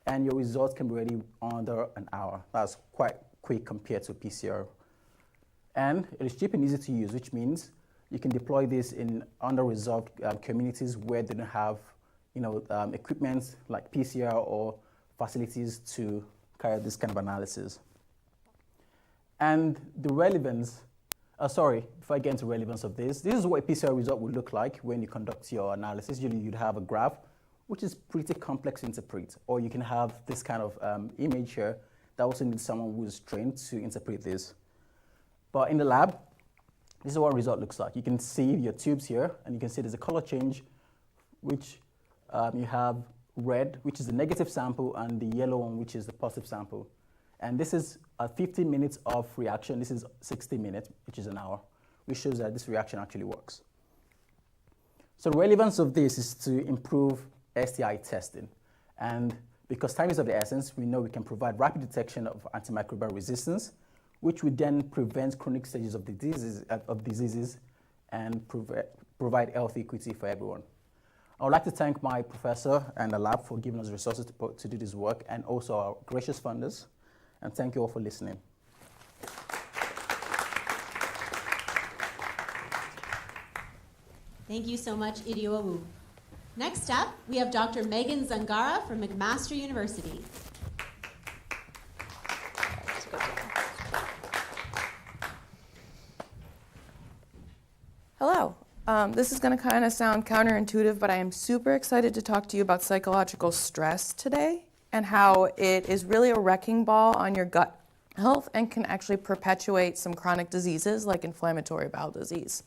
And your results can be ready under an hour. That's quite quick compared to PCR. And it is cheap and easy to use, which means you can deploy this in under-resolved communities where they don't have equipment like PCR or facilities to carry out this kind of analysis. And the relevance, before I get into relevance of this is what a PCR result would look like when you conduct your analysis. Usually you'd have a graph, which is pretty complex to interpret, or you can have this kind of image here that also needs someone who is trained to interpret this. But in the lab, this is what a result looks like. You can see your tubes here, and you can see there's a color change, which you have red, which is the negative sample, and the yellow one, which is the positive sample. And this is 15 minutes of reaction. This is 60 minutes, which is an hour, which shows that this reaction actually works. So the relevance of this is to improve STI testing. And because time is of the essence, we know we can provide rapid detection of antimicrobial resistance, which would then prevent chronic stages of diseases and provide health equity for everyone. I would like to thank my professor and the lab for giving us resources to do this work, and also our gracious funders. And thank you all for listening. Thank you so much, Idiowu. Next up, we have Dr. Megan Zangara from McMaster University. Hello. This is going to kind of sound counterintuitive, but I am super excited to talk to you about psychological stress today and how it is really a wrecking ball on your gut health and can actually perpetuate some chronic diseases like inflammatory bowel disease.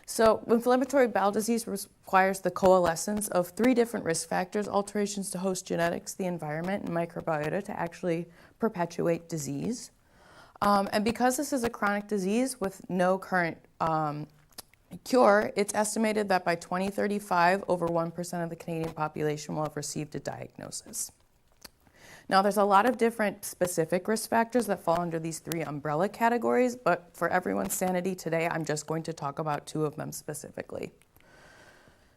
So inflammatory bowel disease requires the coalescence of 3 different risk factors: alterations to host genetics, the environment, and microbiota, to actually perpetuate disease. And because this is a chronic disease with no current cure, it's estimated that by 2035, over 1% of the Canadian population will have received a diagnosis. Now, there's a lot of different specific risk factors that fall under these 3 umbrella categories, but for everyone's sanity today, I'm just going to talk about 2 of them specifically.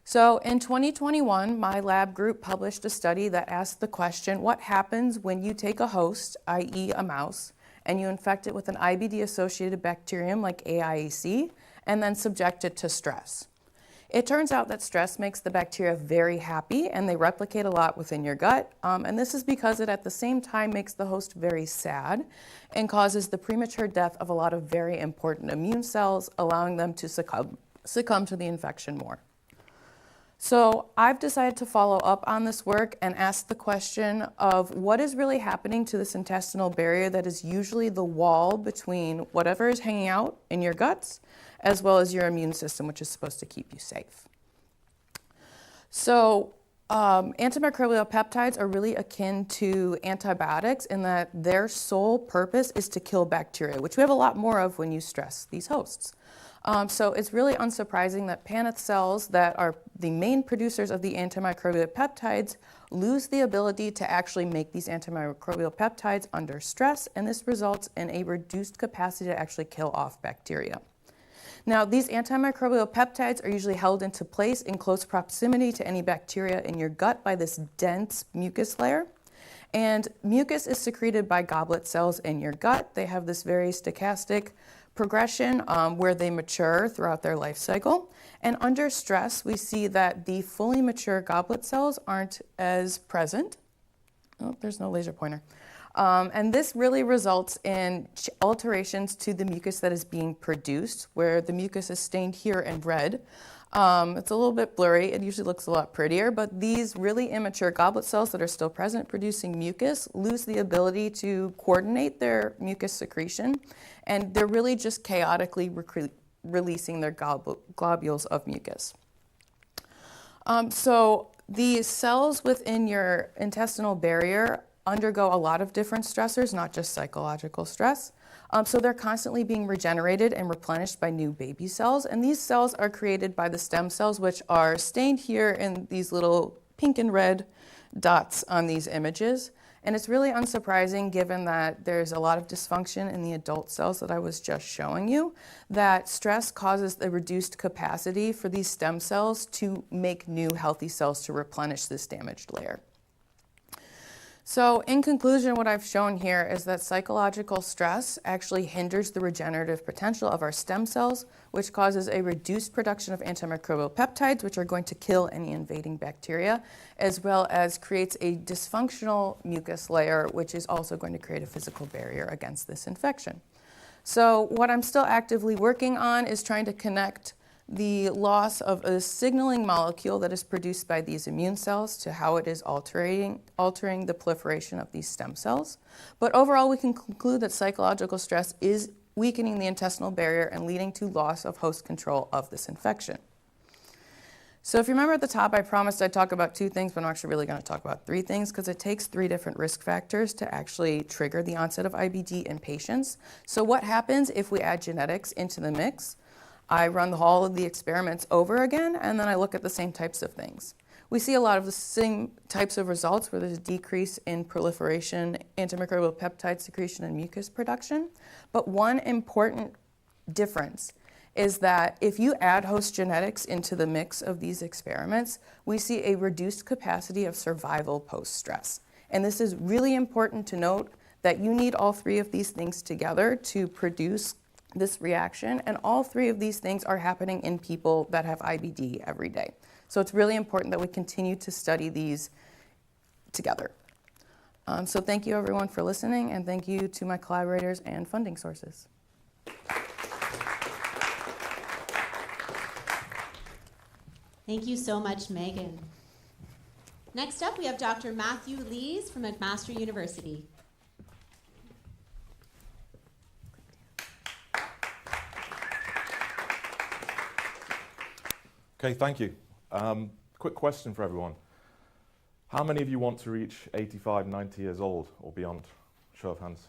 So in 2021, my lab group published a study that asked the question, what happens when you take a host, i.e. a mouse, and you infect it with an IBD-associated bacterium like AIEC, and then subject it to stress? It turns out that stress makes the bacteria very happy, and they replicate a lot within your gut. And this is because it at the same time makes the host very sad and causes the premature death of a lot of very important immune cells, allowing them to succumb to the infection more. So I've decided to follow up on this work and ask the question of what is really happening to this intestinal barrier that is usually the wall between whatever is hanging out in your guts as well as your immune system, which is supposed to keep you safe. So antimicrobial peptides are really akin to antibiotics in that their sole purpose is to kill bacteria, which we have a lot more of when you stress these hosts. So it's really unsurprising that Paneth cells that are the main producers of the antimicrobial peptides lose the ability to actually make these antimicrobial peptides under stress, and this results in a reduced capacity to actually kill off bacteria. Now, these antimicrobial peptides are usually held into place in close proximity to any bacteria in your gut by this dense mucus layer. And mucus is secreted by goblet cells in your gut. They have this very stochastic progression where they mature throughout their life cycle. And under stress, we see that the fully mature goblet cells aren't as present. Oh, there's no laser pointer. And this really results in alterations to the mucus that is being produced, where the mucus is stained here in red. It's a little bit blurry. It usually looks a lot prettier, but these really immature goblet cells that are still present producing mucus lose the ability to coordinate their mucus secretion, and they're really just chaotically releasing their globules of mucus. So the cells within your intestinal barrier undergo a lot of different stressors, not just psychological stress. So they're constantly being regenerated and replenished by new baby cells. And these cells are created by the stem cells, which are stained here in these little pink and red dots on these images. And it's really unsurprising, given that there's a lot of dysfunction in the adult cells that I was just showing you, that stress causes a reduced capacity for these stem cells to make new healthy cells to replenish this damaged layer. So in conclusion, what I've shown here is that psychological stress actually hinders the regenerative potential of our stem cells, which causes a reduced production of antimicrobial peptides, which are going to kill any invading bacteria, as well as creates a dysfunctional mucus layer, which is also going to create a physical barrier against this infection. So what I'm still actively working on is trying to connect the loss of a signaling molecule that is produced by these immune cells to how it is altering the proliferation of these stem cells. But overall, we can conclude that psychological stress is weakening the intestinal barrier and leading to loss of host control of this infection. So if you remember at the top, I promised I'd talk about 2 things, but I'm actually really going to talk about 3 things because it takes 3 different risk factors to actually trigger the onset of IBD in patients. So what happens if we add genetics into the mix? I run all of the experiments over again, and then I look at the same types of things. We see a lot of the same types of results where there's a decrease in proliferation, antimicrobial peptide secretion, and mucus production. But one important difference is that if you add host genetics into the mix of these experiments, we see a reduced capacity of survival post-stress. And this is really important to note, that you need all 3 of these things together to produce this reaction, and all 3 of these things are happening in people that have IBD every day. So it's really important that we continue to study these together. So thank you everyone for listening, and thank you to my collaborators and funding sources. Thank you so much, Megan. Next up, we have Dr. Matthew Lees from McMaster University. Okay, thank you. Quick question for everyone. How many of you want to reach 85, 90 years old or beyond? Show of hands.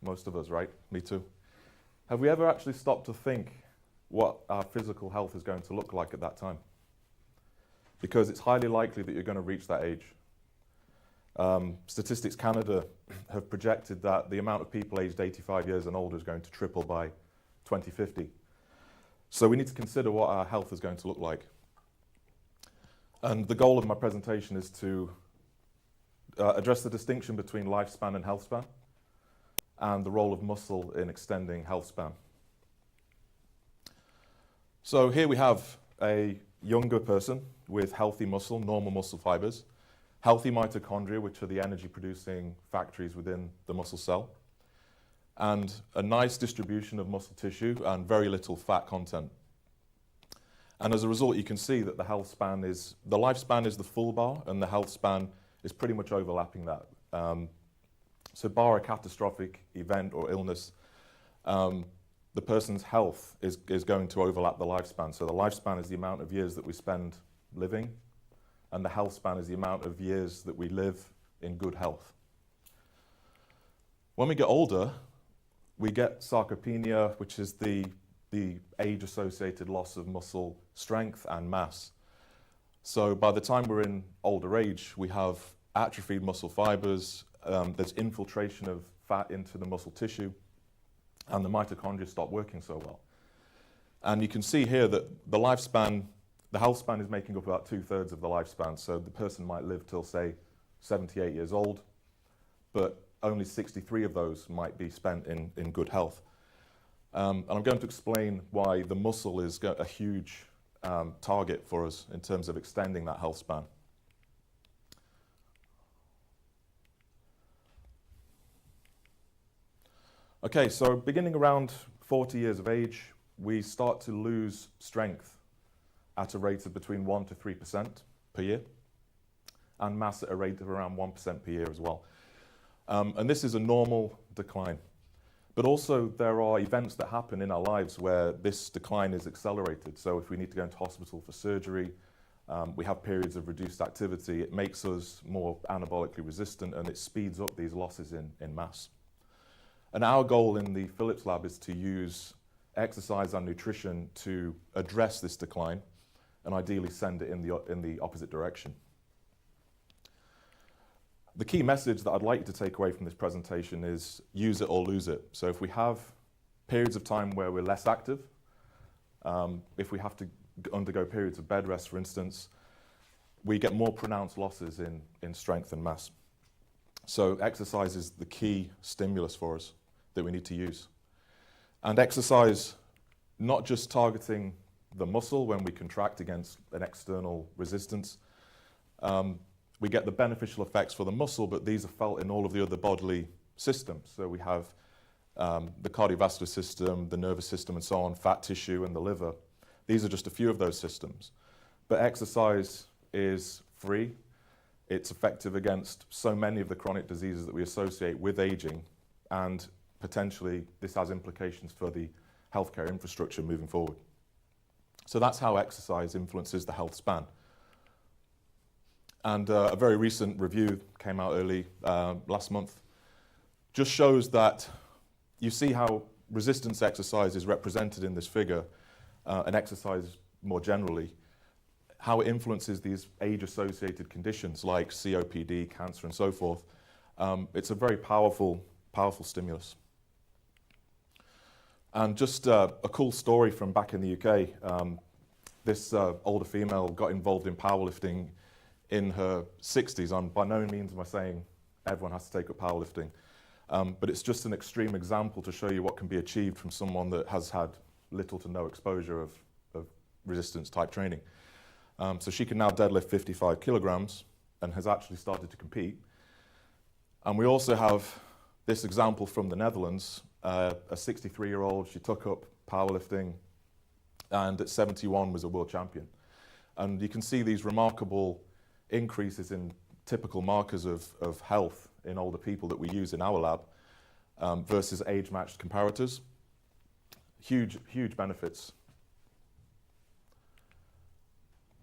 Most of us, right? Me too. Have we ever actually stopped to think what our physical health is going to look like at that time? Because it's highly likely that you're going to reach that age. Statistics Canada have projected that the amount of people aged 85 years and older is going to triple by 2050. So we need to consider what our health is going to look like. And the goal of my presentation is to address the distinction between lifespan and health span, and the role of muscle in extending health span. So here we have a younger person with healthy muscle, normal muscle fibers, healthy mitochondria, which are the energy-producing factories within the muscle cell, and a nice distribution of muscle tissue and very little fat content. And as a result, you can see that the lifespan is the full bar, and the health span is pretty much overlapping that. So bar a catastrophic event or illness, the person's health is going to overlap the lifespan. So the lifespan is the amount of years that we spend living, and the health span is the amount of years that we live in good health. When we get older, we get sarcopenia, which is the age-associated loss of muscle strength and mass. So by the time we're in older age, we have atrophied muscle fibers, there's infiltration of fat into the muscle tissue, and the mitochondria stop working so well. And you can see here that the health span is making up about 2/3 of the lifespan. So the person might live till, say, 78 years old, but only 63 of those might be spent in good health. And I'm going to explain why the muscle is a huge target for us in terms of extending that health span. Okay, so beginning around 40 years of age, we start to lose strength at a rate of between 1% to 3% per year, and mass at a rate of around 1% per year as well. And this is a normal decline. But also there are events that happen in our lives where this decline is accelerated. So if we need to go into hospital for surgery, we have periods of reduced activity, it makes us more anabolically resistant and it speeds up these losses in mass. And our goal in the Philips lab is to use exercise and nutrition to address this decline and ideally send it in the opposite direction. The key message that I'd like you to take away from this presentation is use it or lose it. So if we have periods of time where we're less active, if we have to undergo periods of bed rest, for instance, we get more pronounced losses in strength and mass. So exercise is the key stimulus for us that we need to use. And exercise, not just targeting the muscle when we contract against an external resistance, we get the beneficial effects for the muscle, but these are felt in all of the other bodily systems. So we have the cardiovascular system, the nervous system and so on, fat tissue and the liver. These are just a few of those systems. But exercise is free. It's effective against so many of the chronic diseases that we associate with aging, and potentially this has implications for the healthcare infrastructure moving forward. So that's how exercise influences the health span. And a very recent review came out early last month, just shows that you see how resistance exercise is represented in this figure, and exercise more generally, how it influences these age-associated conditions like COPD, cancer, and so forth. It's a very powerful stimulus. And just a cool story from back in the UK. This older female got involved in powerlifting in her 60s. And by no means am I saying everyone has to take up powerlifting. But it's just an extreme example to show you what can be achieved from someone that has had little to no exposure of resistance type training. So she can now deadlift 55 kilograms and has actually started to compete. And we also have this example from the Netherlands, a 63-year-old, she took up powerlifting and at 71 was a world champion. And you can see these remarkable increases in typical markers of health in older people that we use in our lab versus age-matched comparators. Huge benefits.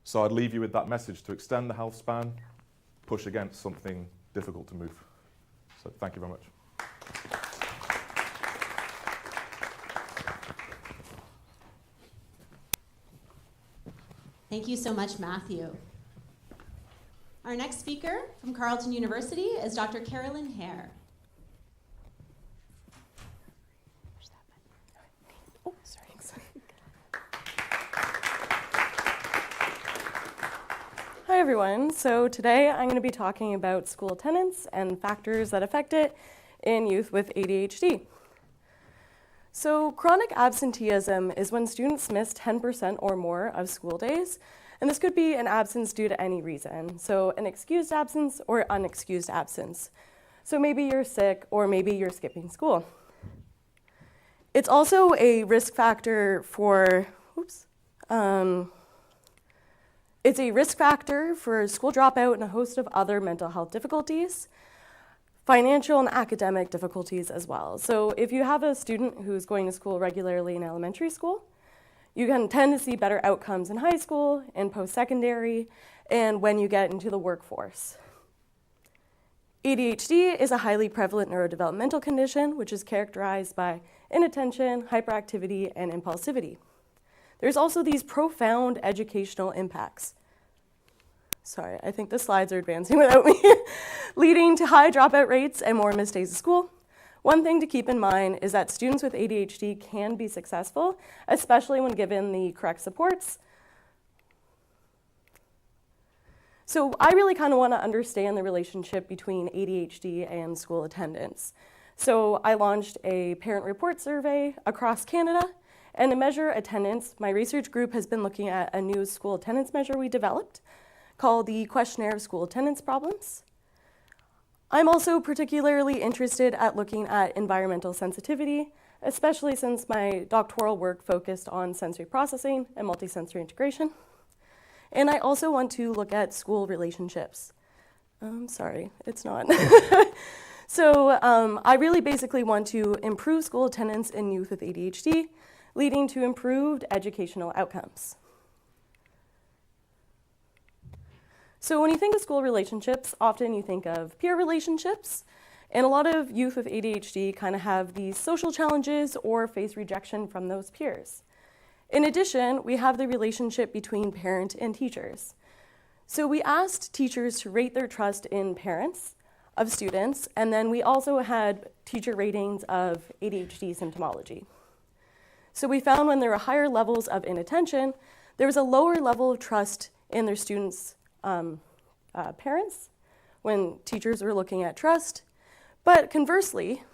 So I'd leave you with that message to extend the health span, push against something difficult to move. So thank you very much. Thank you so much, Matthew. Our next speaker from Carleton University is Dr. Carolyn Hare. Oh, sorry. Hi, everyone. So today I'm going to be talking about school attendance and factors that affect it in youth with ADHD. So chronic absenteeism is when students miss 10% or more of school days, and this could be an absence due to any reason. So an excused absence or unexcused absence. So maybe you're sick or maybe you're skipping school. It's also a risk factor for, it's a risk factor for school dropout and a host of other mental health difficulties, financial and academic difficulties as well. So if you have a student who's going to school regularly in elementary school, you can tend to see better outcomes in high school and post-secondary and when you get into the workforce. ADHD is a highly prevalent neurodevelopmental condition which is characterized by inattention, hyperactivity, and impulsivity. There's also these profound educational impacts. Sorry, I think the slides are advancing without me. Leading to high dropout rates and more missed days of school. One thing to keep in mind is that students with ADHD can be successful, especially when given the correct supports. So I really kind of want to understand the relationship between ADHD and school attendance. So I launched a parent report survey across Canada, and to measure attendance, my research group has been looking at a new school attendance measure we developed called the Questionnaire of School Attendance Problems. I'm also particularly interested at looking at environmental sensitivity, especially since my doctoral work focused on sensory processing and multisensory integration. And I also want to look at school relationships. Sorry, it's not. So I really basically want to improve school attendance in youth with ADHD, leading to improved educational outcomes. So when you think of school relationships, often you think of peer relationships, and a lot of youth with ADHD kind of have these social challenges or face rejection from those peers. In addition, we have the relationship between parent and teachers. So we asked teachers to rate their trust in parents of students, and then we also had teacher ratings of ADHD symptomology. So we found when there were higher levels of inattention, there was a lower level of trust in their students' parents when teachers were looking at trust. But conversely,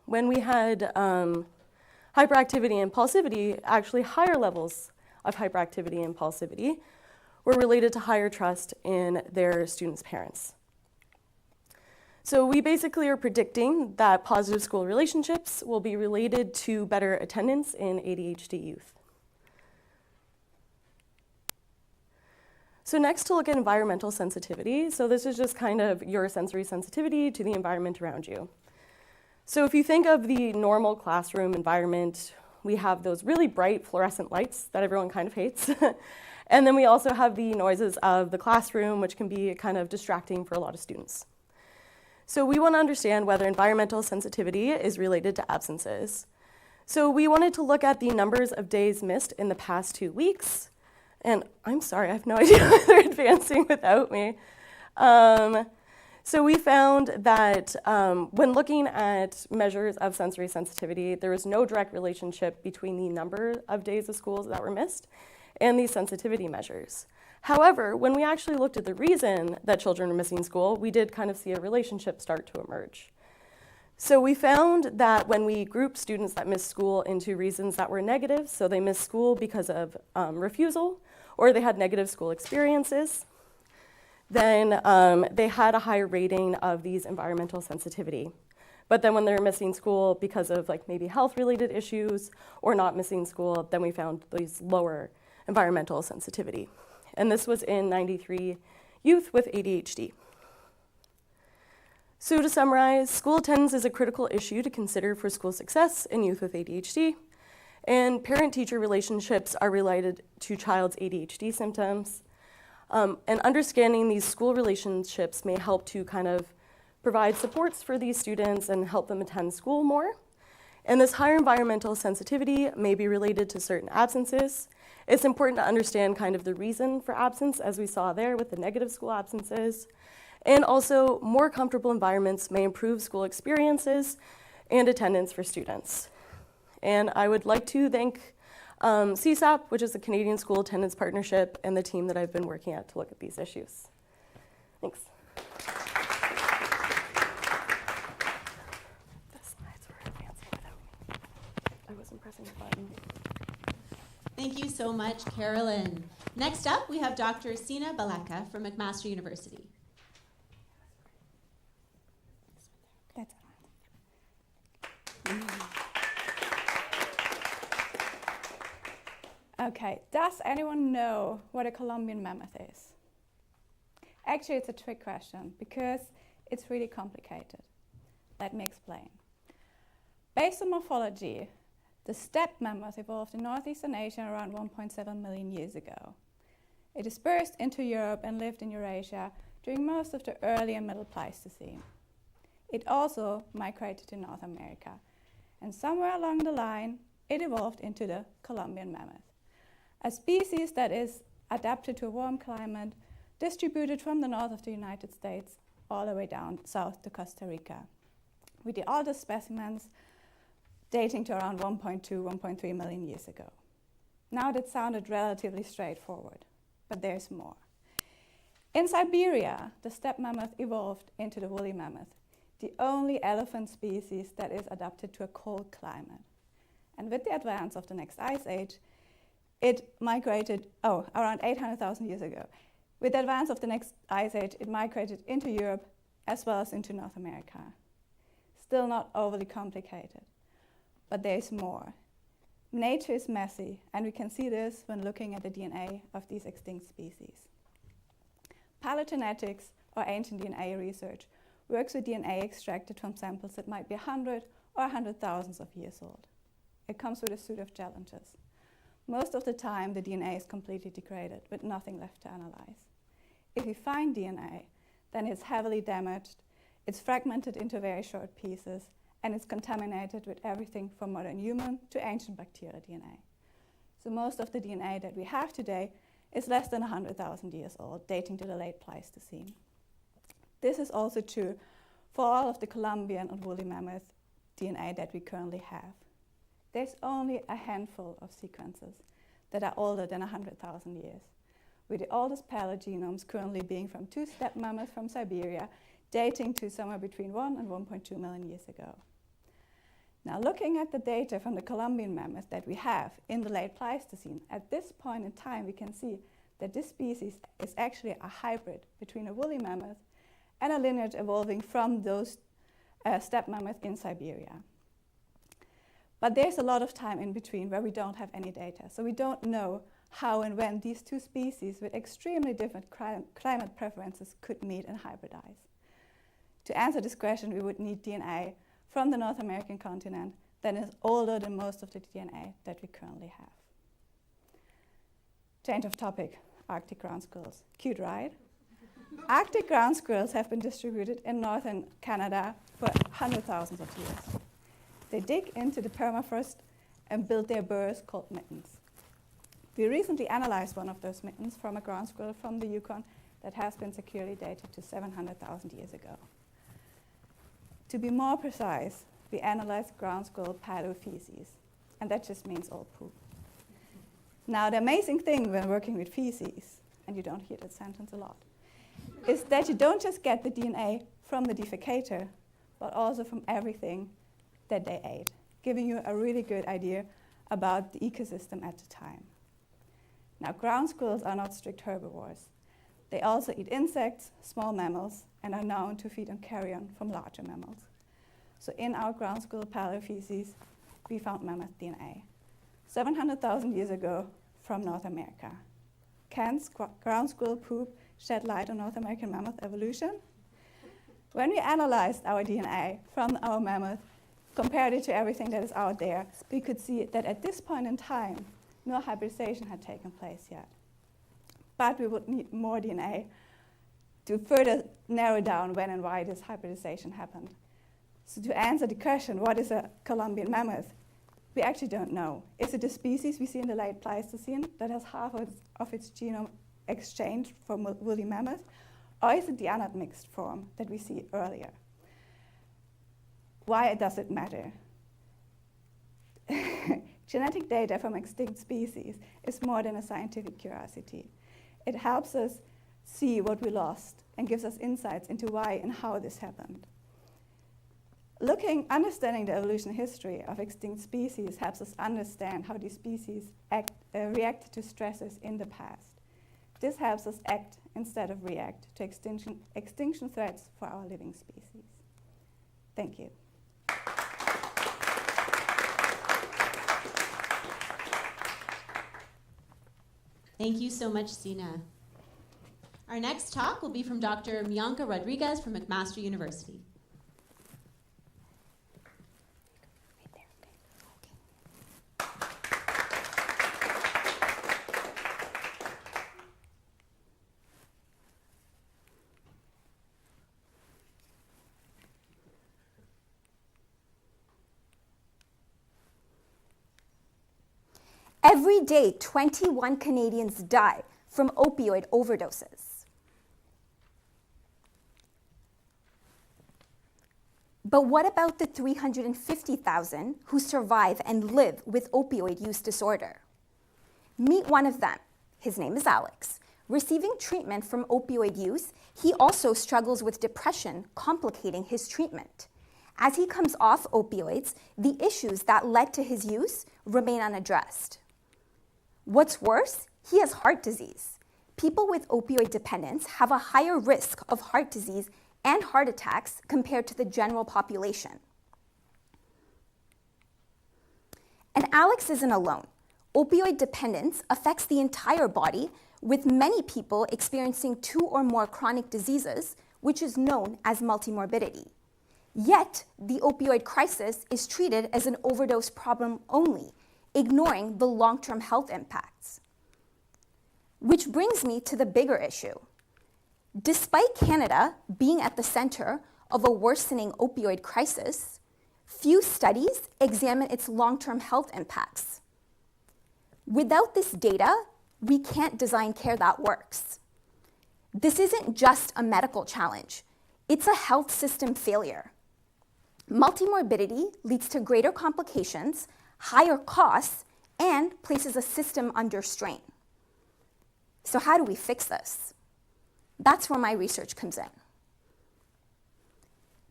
when we had hyperactivity and impulsivity, actually higher levels of hyperactivity and impulsivity were related to higher trust in their students' parents. So we basically are predicting that positive school relationships will be related to better attendance in ADHD youth. So next, to look at environmental sensitivity. So this is just kind of your sensory sensitivity to the environment around you. So if you think of the normal classroom environment, we have those really bright fluorescent lights that everyone kind of hates. And then we also have the noises of the classroom, which can be kind of distracting for a lot of students. So we want to understand whether environmental sensitivity is related to absences. So we wanted to look at the numbers of days missed in the past 2 weeks. And I'm sorry, I have no idea why they're advancing without me. So we found that when looking at measures of sensory sensitivity, there was no direct relationship between the number of days of schools that were missed and these sensitivity measures. However, when we actually looked at the reason that children were missing school, we did kind of see a relationship start to emerge. So we found that when we grouped students that missed school into reasons that were negative, so they missed school because of refusal, or they had negative school experiences, then they had a higher rating of these environmental sensitivity. But then when they were missing school because of like maybe health-related issues or not missing school, then we found these lower environmental sensitivity. And this was in 93 youth with ADHD. So to summarize, school attendance is a critical issue to consider for school success in youth with ADHD. And parent-teacher relationships are related to child's ADHD symptoms. And understanding these school relationships may help to kind of provide supports for these students and help them attend school more. And this higher environmental sensitivity may be related to certain absences. It's important to understand kind of the reason for absence, as we saw there with the negative school absences. And also, more comfortable environments may improve school experiences and attendance for students. And I would like to thank CSAP, which is the Canadian School Attendance Partnership, and the team that I've been working at to look at these issues. Thanks. The slides were advancing without me. I wasn't pressing the button. Thank you so much, Carolyn. Next up, we have Dr. Sina Balaka from McMaster University. Okay, does anyone know what a Colombian mammoth is? Actually, it's a trick question because it's really complicated. Let me explain. Based on morphology, the steppe mammoth evolved in northeastern Asia around 1.7 million years ago. It dispersed into Europe and lived in Eurasia during most of the early and middle Pleistocene. It also migrated to North America, and somewhere along the line, it evolved into the Colombian mammoth, a species that is adapted to a warm climate, distributed from the north of the United States all the way down south to Costa Rica, with the oldest specimens dating to around 1.2, 1.3 million years ago. Now that sounded relatively straightforward, but there's more. In Siberia, the steppe mammoth evolved into the woolly mammoth, the only elephant species that is adapted to a cold climate. And with the advance of the next ice age, it migrated, around 800,000 years ago. With the advance of the next ice age, it migrated into Europe as well as into North America. Still not overly complicated, but there's more. Nature is messy, and we can see this when looking at the DNA of these extinct species. Paleogenetics, or ancient DNA research, works with DNA extracted from samples that might be 100 or 100,000 of years old. It comes with a suite of challenges. Most of the time, the DNA is completely degraded with nothing left to analyze. If we find DNA, then it's heavily damaged, it's fragmented into very short pieces, and it's contaminated with everything from modern human to ancient bacterial DNA. So most of the DNA that we have today is less than 100,000 years old, dating to the late Pleistocene. This is also true for all of the Columbian and woolly mammoth DNA that we currently have. There's only a handful of sequences that are older than 100,000 years, with the oldest paleo-genomes currently being from 2 steppe mammoths from Siberia, dating to somewhere between 1 and 1.2 million years ago. Now, looking at the data from the Columbian mammoth that we have in the late Pleistocene, at this point in time, we can see that this species is actually a hybrid between a woolly mammoth and a lineage evolving from those steppe mammoths in Siberia. But there's a lot of time in between where we don't have any data, so we don't know how and when these two species with extremely different climate preferences could meet and hybridize. To answer this question, we would need DNA from the North American continent that is older than most of the DNA that we currently have. Change of topic, Arctic ground squirrels. Cute, right? Arctic ground squirrels have been distributed in northern Canada for hundreds of thousands of years. They dig into the permafrost and build their burrows called mittens. We recently analyzed one of those mittens from a ground squirrel from the Yukon that has been securely dated to 700,000 years ago. To be more precise, we analyzed ground squirrel paleo-feces, and that just means old poop. Now, the amazing thing when working with feces, and you don't hear that sentence a lot, is that you don't just get the DNA from the defecator, but also from everything that they ate, giving you a really good idea about the ecosystem at the time. Now, ground squirrels are not strict herbivores. They also eat insects, small mammals, and are known to feed on carrion from larger mammals. So in our ground squirrel paleo-feces, we found mammoth DNA. 700,000 years ago from North America. Can ground squirrel poop shed light on North American mammoth evolution? When we analyzed our DNA from our mammoth, compared it to everything that is out there, we could see that at this point in time, no hybridization had taken place yet. But we would need more DNA to further narrow down when and why this hybridization happened. So to answer the question, what is a Columbian mammoth? We actually don't know. Is it a species we see in the late Pleistocene that has half of its genome exchanged from woolly mammoth? Or is it the unadmixed form that we see earlier? Why does it matter? Genetic data from extinct species is more than a scientific curiosity. It helps us see what we lost and gives us insights into why and how this happened. Understanding the evolution history of extinct species helps us understand how these species react to stresses in the past. This helps us act instead of react to extinction threats for our living species. Thank you. Thank you so much, Sina. Our next talk will be from Dr. Bianca Rodriguez from McMaster University. Every day, 21 Canadians die from opioid overdoses. But what about the 350,000 who survive and live with opioid use disorder? Meet one of them. His name is Alex. Receiving treatment from opioid use, he also struggles with depression, complicating his treatment. As he comes off opioids, the issues that led to his use remain unaddressed. What's worse, he has heart disease. People with opioid dependence have a higher risk of heart disease and heart attacks compared to the general population. And Alex isn't alone. Opioid dependence affects the entire body, with many people experiencing 2 or more chronic diseases, which is known as multimorbidity. Yet, the opioid crisis is treated as an overdose problem only, ignoring the long-term health impacts. Which brings me to the bigger issue. Despite Canada being at the center of a worsening opioid crisis, few studies examine its long-term health impacts. Without this data, we can't design care that works. This isn't just a medical challenge, it's a health system failure. Multimorbidity leads to greater complications, higher costs, and places a system under strain. So how do we fix this? That's where my research comes in.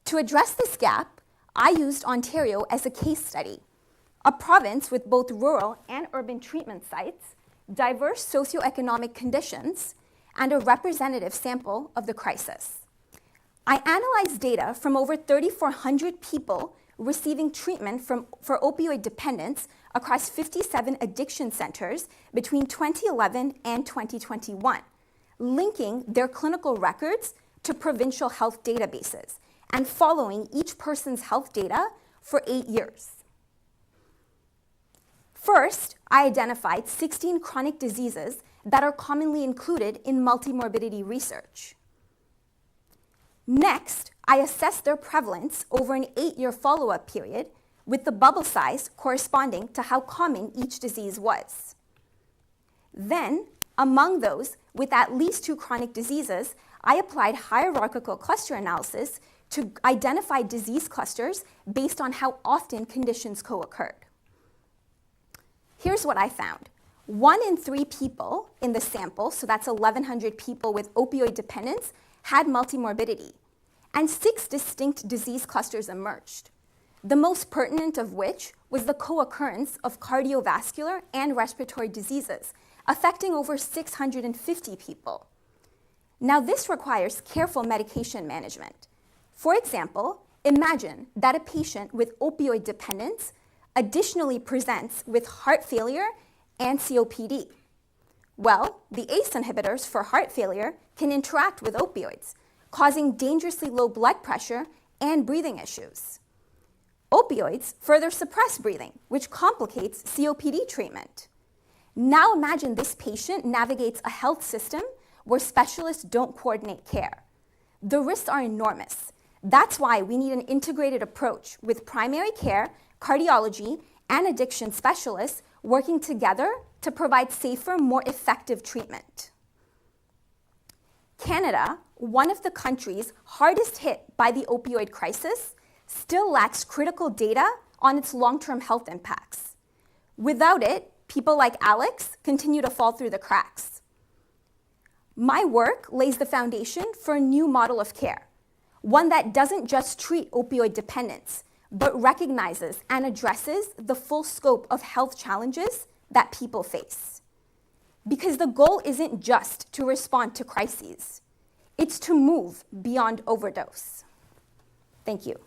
To address this gap, I used Ontario as a case study, a province with both rural and urban treatment sites, diverse socioeconomic conditions, and a representative sample of the crisis. I analyzed data from over 3,400 people receiving treatment for opioid dependence across 57 addiction centers between 2011 and 2021, linking their clinical records to provincial health databases and following each person's health data for 8 years. First, I identified 16 chronic diseases that are commonly included in multimorbidity research. Next, I assessed their prevalence over an 8-year follow-up period with the bubble size corresponding to how common each disease was. Then, among those with at least 2 chronic diseases, I applied hierarchical cluster analysis to identify disease clusters based on how often conditions co-occurred. Here's what I found. 1 in 3 people in the sample, so that's 1,100 people with opioid dependence, had multimorbidity, and 6 distinct disease clusters emerged, the most pertinent of which was the co-occurrence of cardiovascular and respiratory diseases, affecting over 650 people. Now, this requires careful medication management. For example, imagine that a patient with opioid dependence additionally presents with heart failure and COPD. Well, the ACE inhibitors for heart failure can interact with opioids, causing dangerously low blood pressure and breathing issues. Opioids further suppress breathing, which complicates COPD treatment. Now imagine this patient navigates a health system where specialists don't coordinate care. The risks are enormous. That's why we need an integrated approach with primary care, cardiology, and addiction specialists working together to provide safer, more effective treatment. Canada, one of the countries hardest hit by the opioid crisis, still lacks critical data on its long-term health impacts. Without it, people like Alex continue to fall through the cracks. My work lays the foundation for a new model of care, one that doesn't just treat opioid dependence, but recognizes and addresses the full scope of health challenges that people face. Because the goal isn't just to respond to crises, it's to move beyond overdose. Thank you.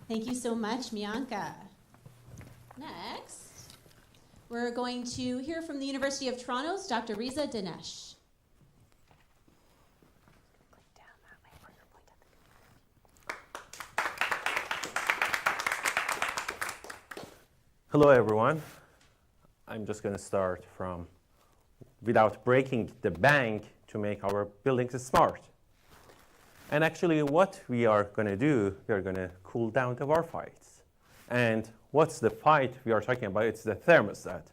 Thank you so much, Mianka. Next, we're going to hear from the University of Toronto's Dr. Riza Dinesh. Hello, everyone. I'm just going to start from without breaking the bank to make our buildings smart. And actually, what we are going to do, we are going to cool down the war fights. And what's the fight we are talking about? It's the thermostat.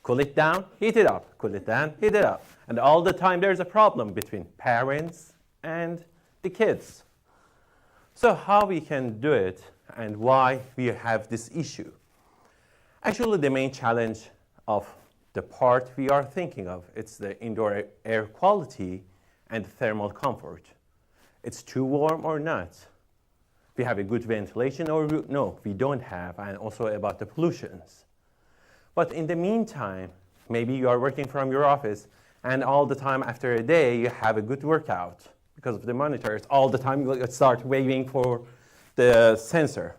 Cool it down, heat it up. Cool it down, heat it up. And all the time, there's a problem between parents and the kids. So how we can do it and why we have this issue? Actually, the main challenge of the part we are thinking of, it's the indoor air quality and thermal comfort. It's too warm or not. We have a good ventilation or no, we don't have, and also about the pollutions. But in the meantime, maybe you are working from your office and all the time after a day you have a good workout because of the monitors. All the time you start waving for the sensor.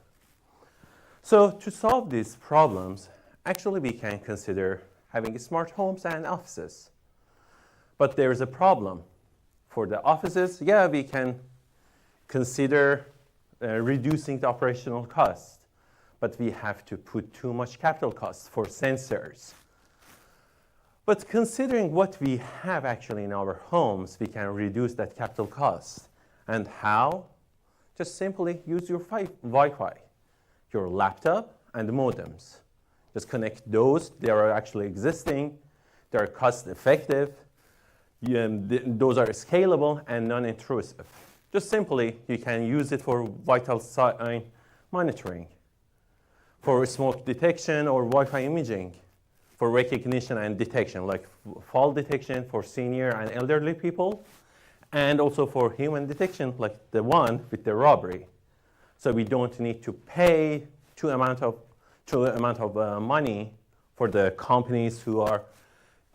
So to solve these problems, actually we can consider having smart homes and offices. But there is a problem. For the offices, yeah, we can consider reducing the operational cost, but we have to put too much capital costs for sensors. But considering what we have actually in our homes, we can reduce that capital cost. And how? Just simply use your Wi-Fi, your laptop, and the modems. Just connect those. They are actually existing. They are cost-effective. Those are scalable and non-intrusive. Just simply, you can use it for vital sign monitoring, for smoke detection or Wi-Fi imaging, for recognition and detection, like fall detection for senior and elderly people, and also for human detection, like the one with the robbery. So we don't need to pay too amount of money for the companies who are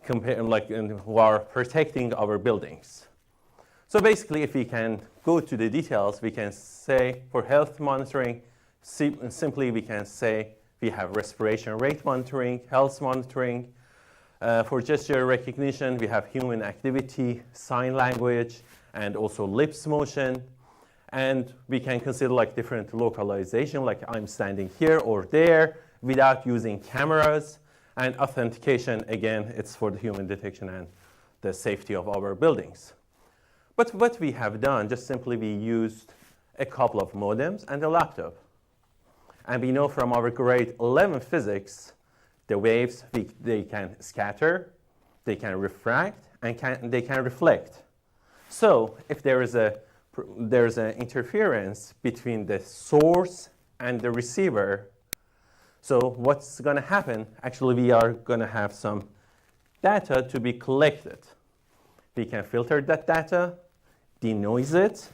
who are protecting our buildings. So basically, if we can go to the details, we can say for health monitoring, simply we can say we have respiration rate monitoring, health monitoring. For gesture recognition, we have human activity, sign language, and also lips motion. And we can consider like different localization, like I'm standing here or there without using cameras. And authentication, again, it's for the human detection and the safety of our buildings. But what we have done, just simply we used a couple of modems and a laptop. And we know from our grade 11 physics, the waves, they can scatter, they can refract, and they can reflect. So if there is an interference between the source and the receiver, so what's going to happen? Actually, we are going to have some data to be collected. We can filter that data, denoise it,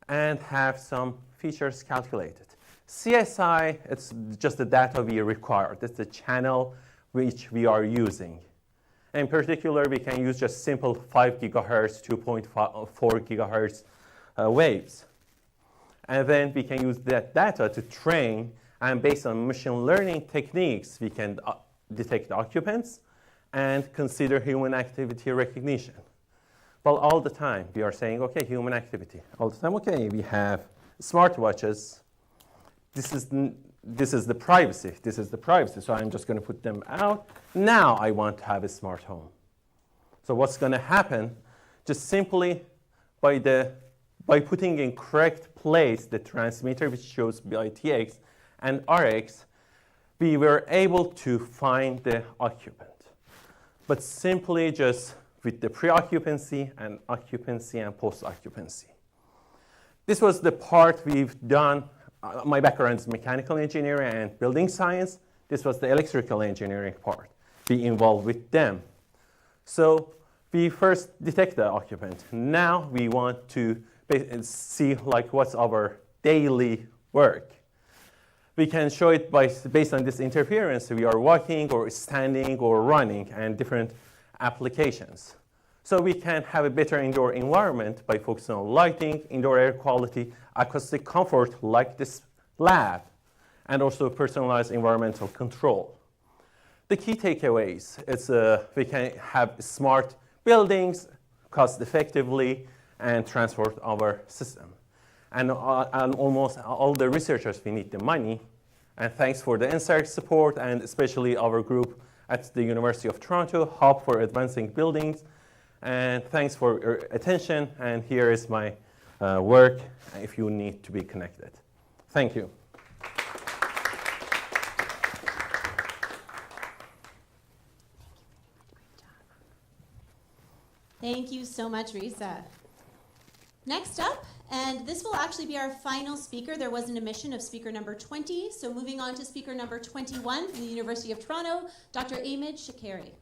and have some features calculated. CSI, it's just the data we require. That's the channel which we are using. In particular, we can use just simple 5 gigahertz, 2.4 gigahertz waves. And then we can use that data to train, and based on machine learning techniques, we can detect occupants and consider human activity recognition. Well, all the time, we are saying, okay, human activity. All the time, okay, we have smartwatches. This is the privacy. This is the privacy. So I'm just going to put them out. Now I want to have a smart home. So what's going to happen? Just simply by putting in correct place the transmitter, which shows ITX and RX, we were able to find the occupant. But simply just with the pre-occupancy and occupancy and post-occupancy. This was the part we've done. My background is mechanical engineering and building science. This was the electrical engineering part. Be involved with them. So we first detect the occupant. Now we want to see like what's our daily work. We can show it based on this interference. We are walking or standing or running and different applications. So we can have a better indoor environment by focusing on lighting, indoor air quality, acoustic comfort like this lab, and also personalized environmental control. The key takeaways is we can have smart buildings cost effectively and transport our system. And almost all the researchers, we need the money. And thanks for the NSERC support, and especially our group at the University of Toronto, Hub for Advancing Buildings. And thanks for your attention. And here is my work if you need to be connected. Thank you. Thank you so much, Risa. Next up, and this will actually be our final speaker. There was an omission of speaker number 20, so moving on to speaker number 21 from the University of Toronto, Dr. Ahmed Shakeri.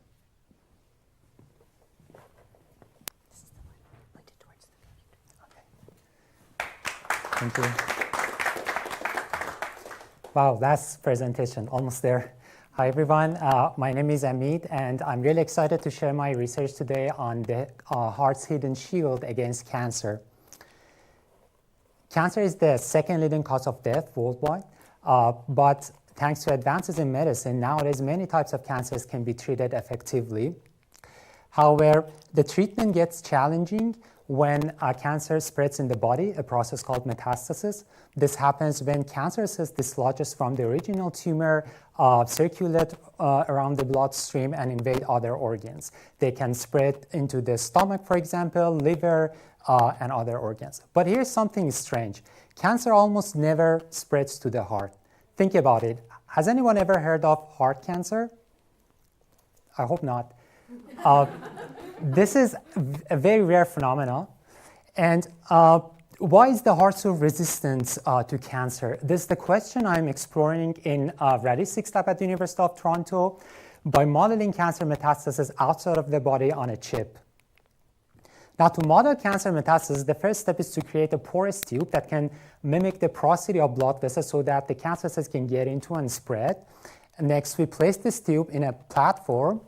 Thank you. Wow, that's presentation, almost there. Hi everyone, my name is Amit, and I'm really excited to share my research today on the heart's hidden shield against cancer. Cancer is the second leading cause of death worldwide, but thanks to advances in medicine, nowadays many types of cancers can be treated effectively. However, the treatment gets challenging when cancer spreads in the body, a process called metastasis. This happens when cancer cells dislodges from the original tumor, circulate around the bloodstream, and invade other organs. They can spread into the stomach, for example, liver, and other organs. But here's something strange. Cancer almost never spreads to the heart. Think about it. Has anyone ever heard of heart cancer? I hope not. This is a very rare phenomenon. And why is the heart so resistant to cancer? This is the question I'm exploring in Radistics lab at the University of Toronto by modeling cancer metastasis outside of the body on a chip. Now, to model cancer metastasis, the first step is to create a porous tube that can mimic the porosity of blood vessels so that the cancer cells can get into and spread. And next, we place this tube in a platform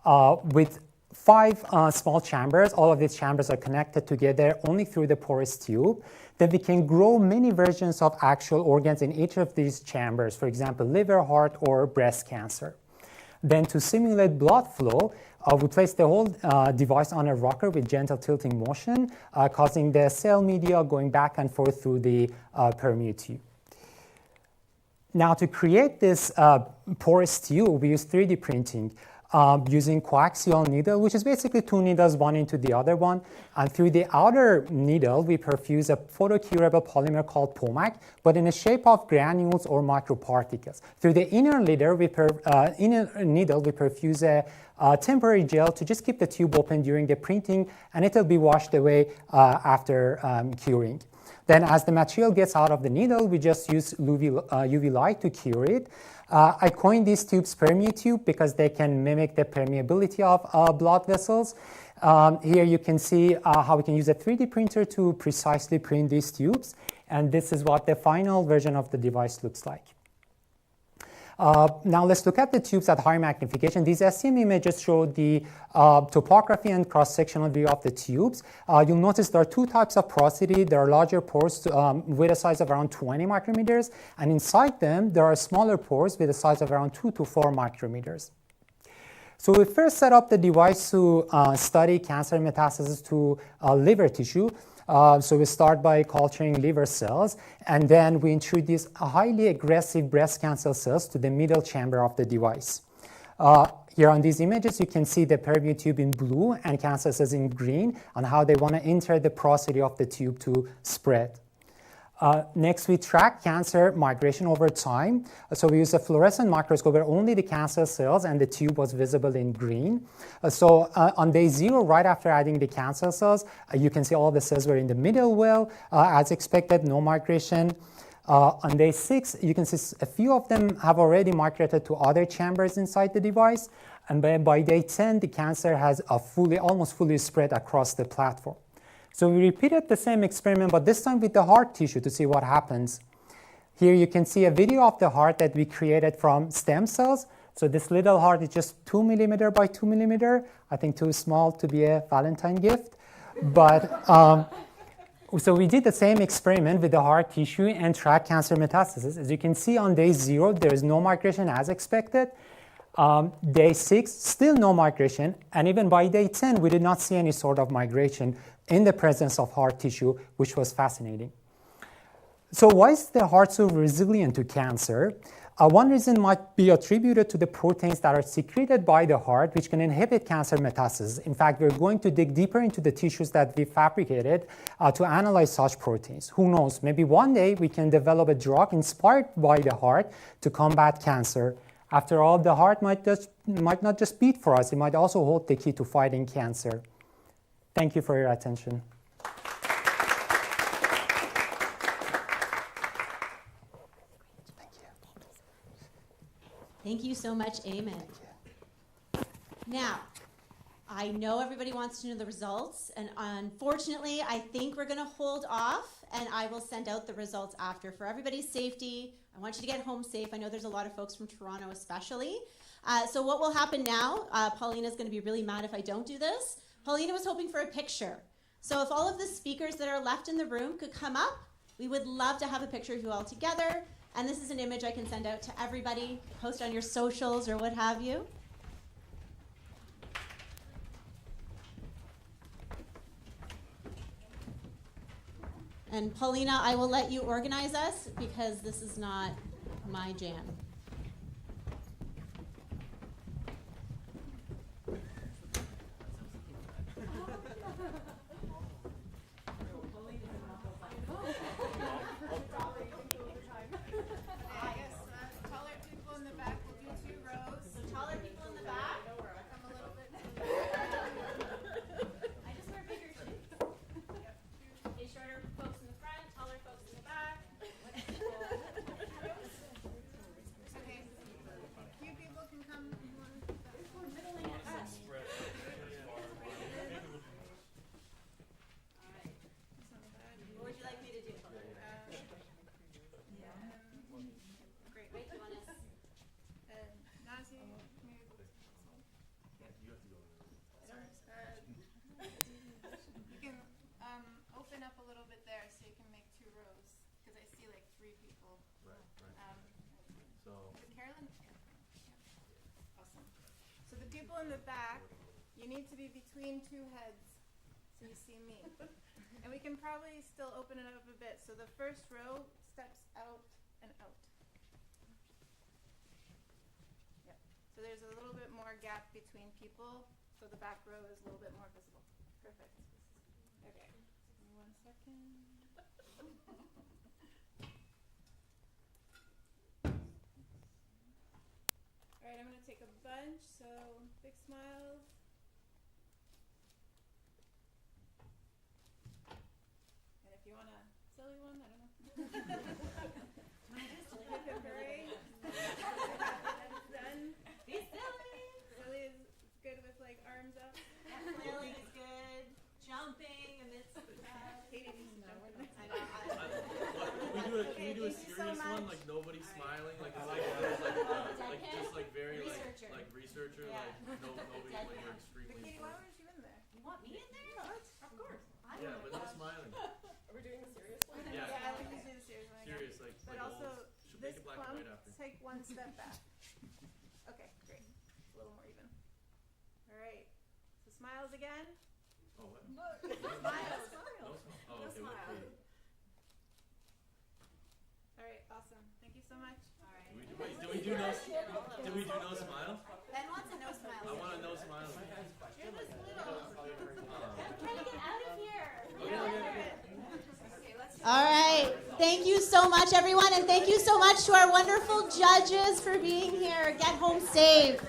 with 5 small chambers. All of these chambers are connected together only through the porous tube. Then we can grow many versions of actual organs in each of these chambers, for example, liver, heart, or breast cancer. Then to simulate blood flow, we place the whole device on a rocker with gentle tilting motion, causing the cell media going back and forth through the permeatube. Now, to create this porous tube, we use 3D printing using coaxial needle, which is basically 2 needles, one into the other one. And through the outer needle, we perfuse a photocurable polymer called POMAC, but in the shape of granules or microparticles. Through the inner needle, we perfuse a temporary gel to just keep the tube open during the printing, and it will be washed away after curing. Then as the material gets out of the needle, we just use UV light to cure it. I coined these tubes permeatube because they can mimic the permeability of blood vessels. Here you can see how we can use a 3D printer to precisely print these tubes. And this is what the final version of the device looks like. Now let's look at the tubes at high magnification. These SEM images show the topography and cross-sectional view of the tubes. You'll notice there are 2 types of porosity. There are larger pores with a size of around 20 micrometers, and inside them there are smaller pores with a size of around 2 to 4 micrometers. So we first set up the device to study cancer metastasis to liver tissue. So we start by culturing liver cells, and then we introduce highly aggressive breast cancer cells to the middle chamber of the device. Here on these images, you can see the permeatube in blue and cancer cells in green and how they want to enter the porosity of the tube to spread. Next, we track cancer migration over time. So we use a fluorescent microscope where only the cancer cells and the tube was visible in green. On day 0, right after adding the cancer cells, you can see all the cells were in the middle well. As expected, no migration. On day 6, you can see a few of them have already migrated to other chambers inside the device. And by day 10, the cancer has almost fully spread across the platform. So we repeated the same experiment, but this time with the heart tissue to see what happens. Here you can see a video of the heart that we created from stem cells. So this little heart is just 2 millimeter by 2 millimeter. I think too small to be a Valentine gift. But so we did the same experiment with the heart tissue and tracked cancer metastasis. As you can see on day 0, there is no migration as expected. Day 6, still no migration. And even by day 10, we did not see any sort of migration in the presence of heart tissue, which was fascinating. So why is the heart so resilient to cancer? One reason might be attributed to the proteins that are secreted by the heart, which can inhibit cancer metastasis. In fact, we're going to dig deeper into the tissues that we fabricated to analyze such proteins. Who knows, maybe one day we can develop a drug inspired by the heart to combat cancer. After all, the heart might not just beat for us, it might also hold the key to fighting cancer. Thank you for your attention. Thank you so much, Eamon. Now, I know everybody wants to know the results, and unfortunately, I think we're going to hold off, and I will send out the results after. For everybody's safety, I want you to get home safe. I know there's a lot of folks from Toronto especially. So what will happen now, Paulina's going to be really mad if I don't do this. Paulina was hoping for a picture. So if all of the speakers that are left in the room could come up, We would love to have a picture of you all together. And this is an image I can send out to everybody, post on your socials or what have you. And Paulina, I will let you organize us because this is not my jam. In the back, you need to be between two heads so you see me. And we can probably still open it up a bit. So the first row steps out and out. Yep. So there's a little bit more gap between people, so the back row is a little bit more visible. Perfect. Okay. 1 second. All right, I'm going to take a bunch, so big smiles. And if you want a silly one, I don't know. Hickory. That's done. Be silly. Silly is good with like arms up. Flailing is good. Jumping amidst the crowd. Katie needs to jump in there. I know. Can we do a serious one? Like nobody smiling? Like it's like just like very like researcher, like nobody like you're extremely. But Katie, why weren't you in there? You want me in there? Of course. Yeah, but no smiling. Are we doing the serious one? Yeah. I like to do the serious one. Serious, like but like also should this make it black and clump, white after. take one step back. Okay, great. A little more even. All right. So smiles again. Oh, what? Smiles. No smile. Oh, okay, smile. okay. All right, awesome. Thank you so much. All right. Do we do no smile? Ben wants a no smile. I want a no smile. You're this little. I'm trying to get out of here. All right. Thank you so much, everyone. And thank you so much to our wonderful judges for being here. Get home safe.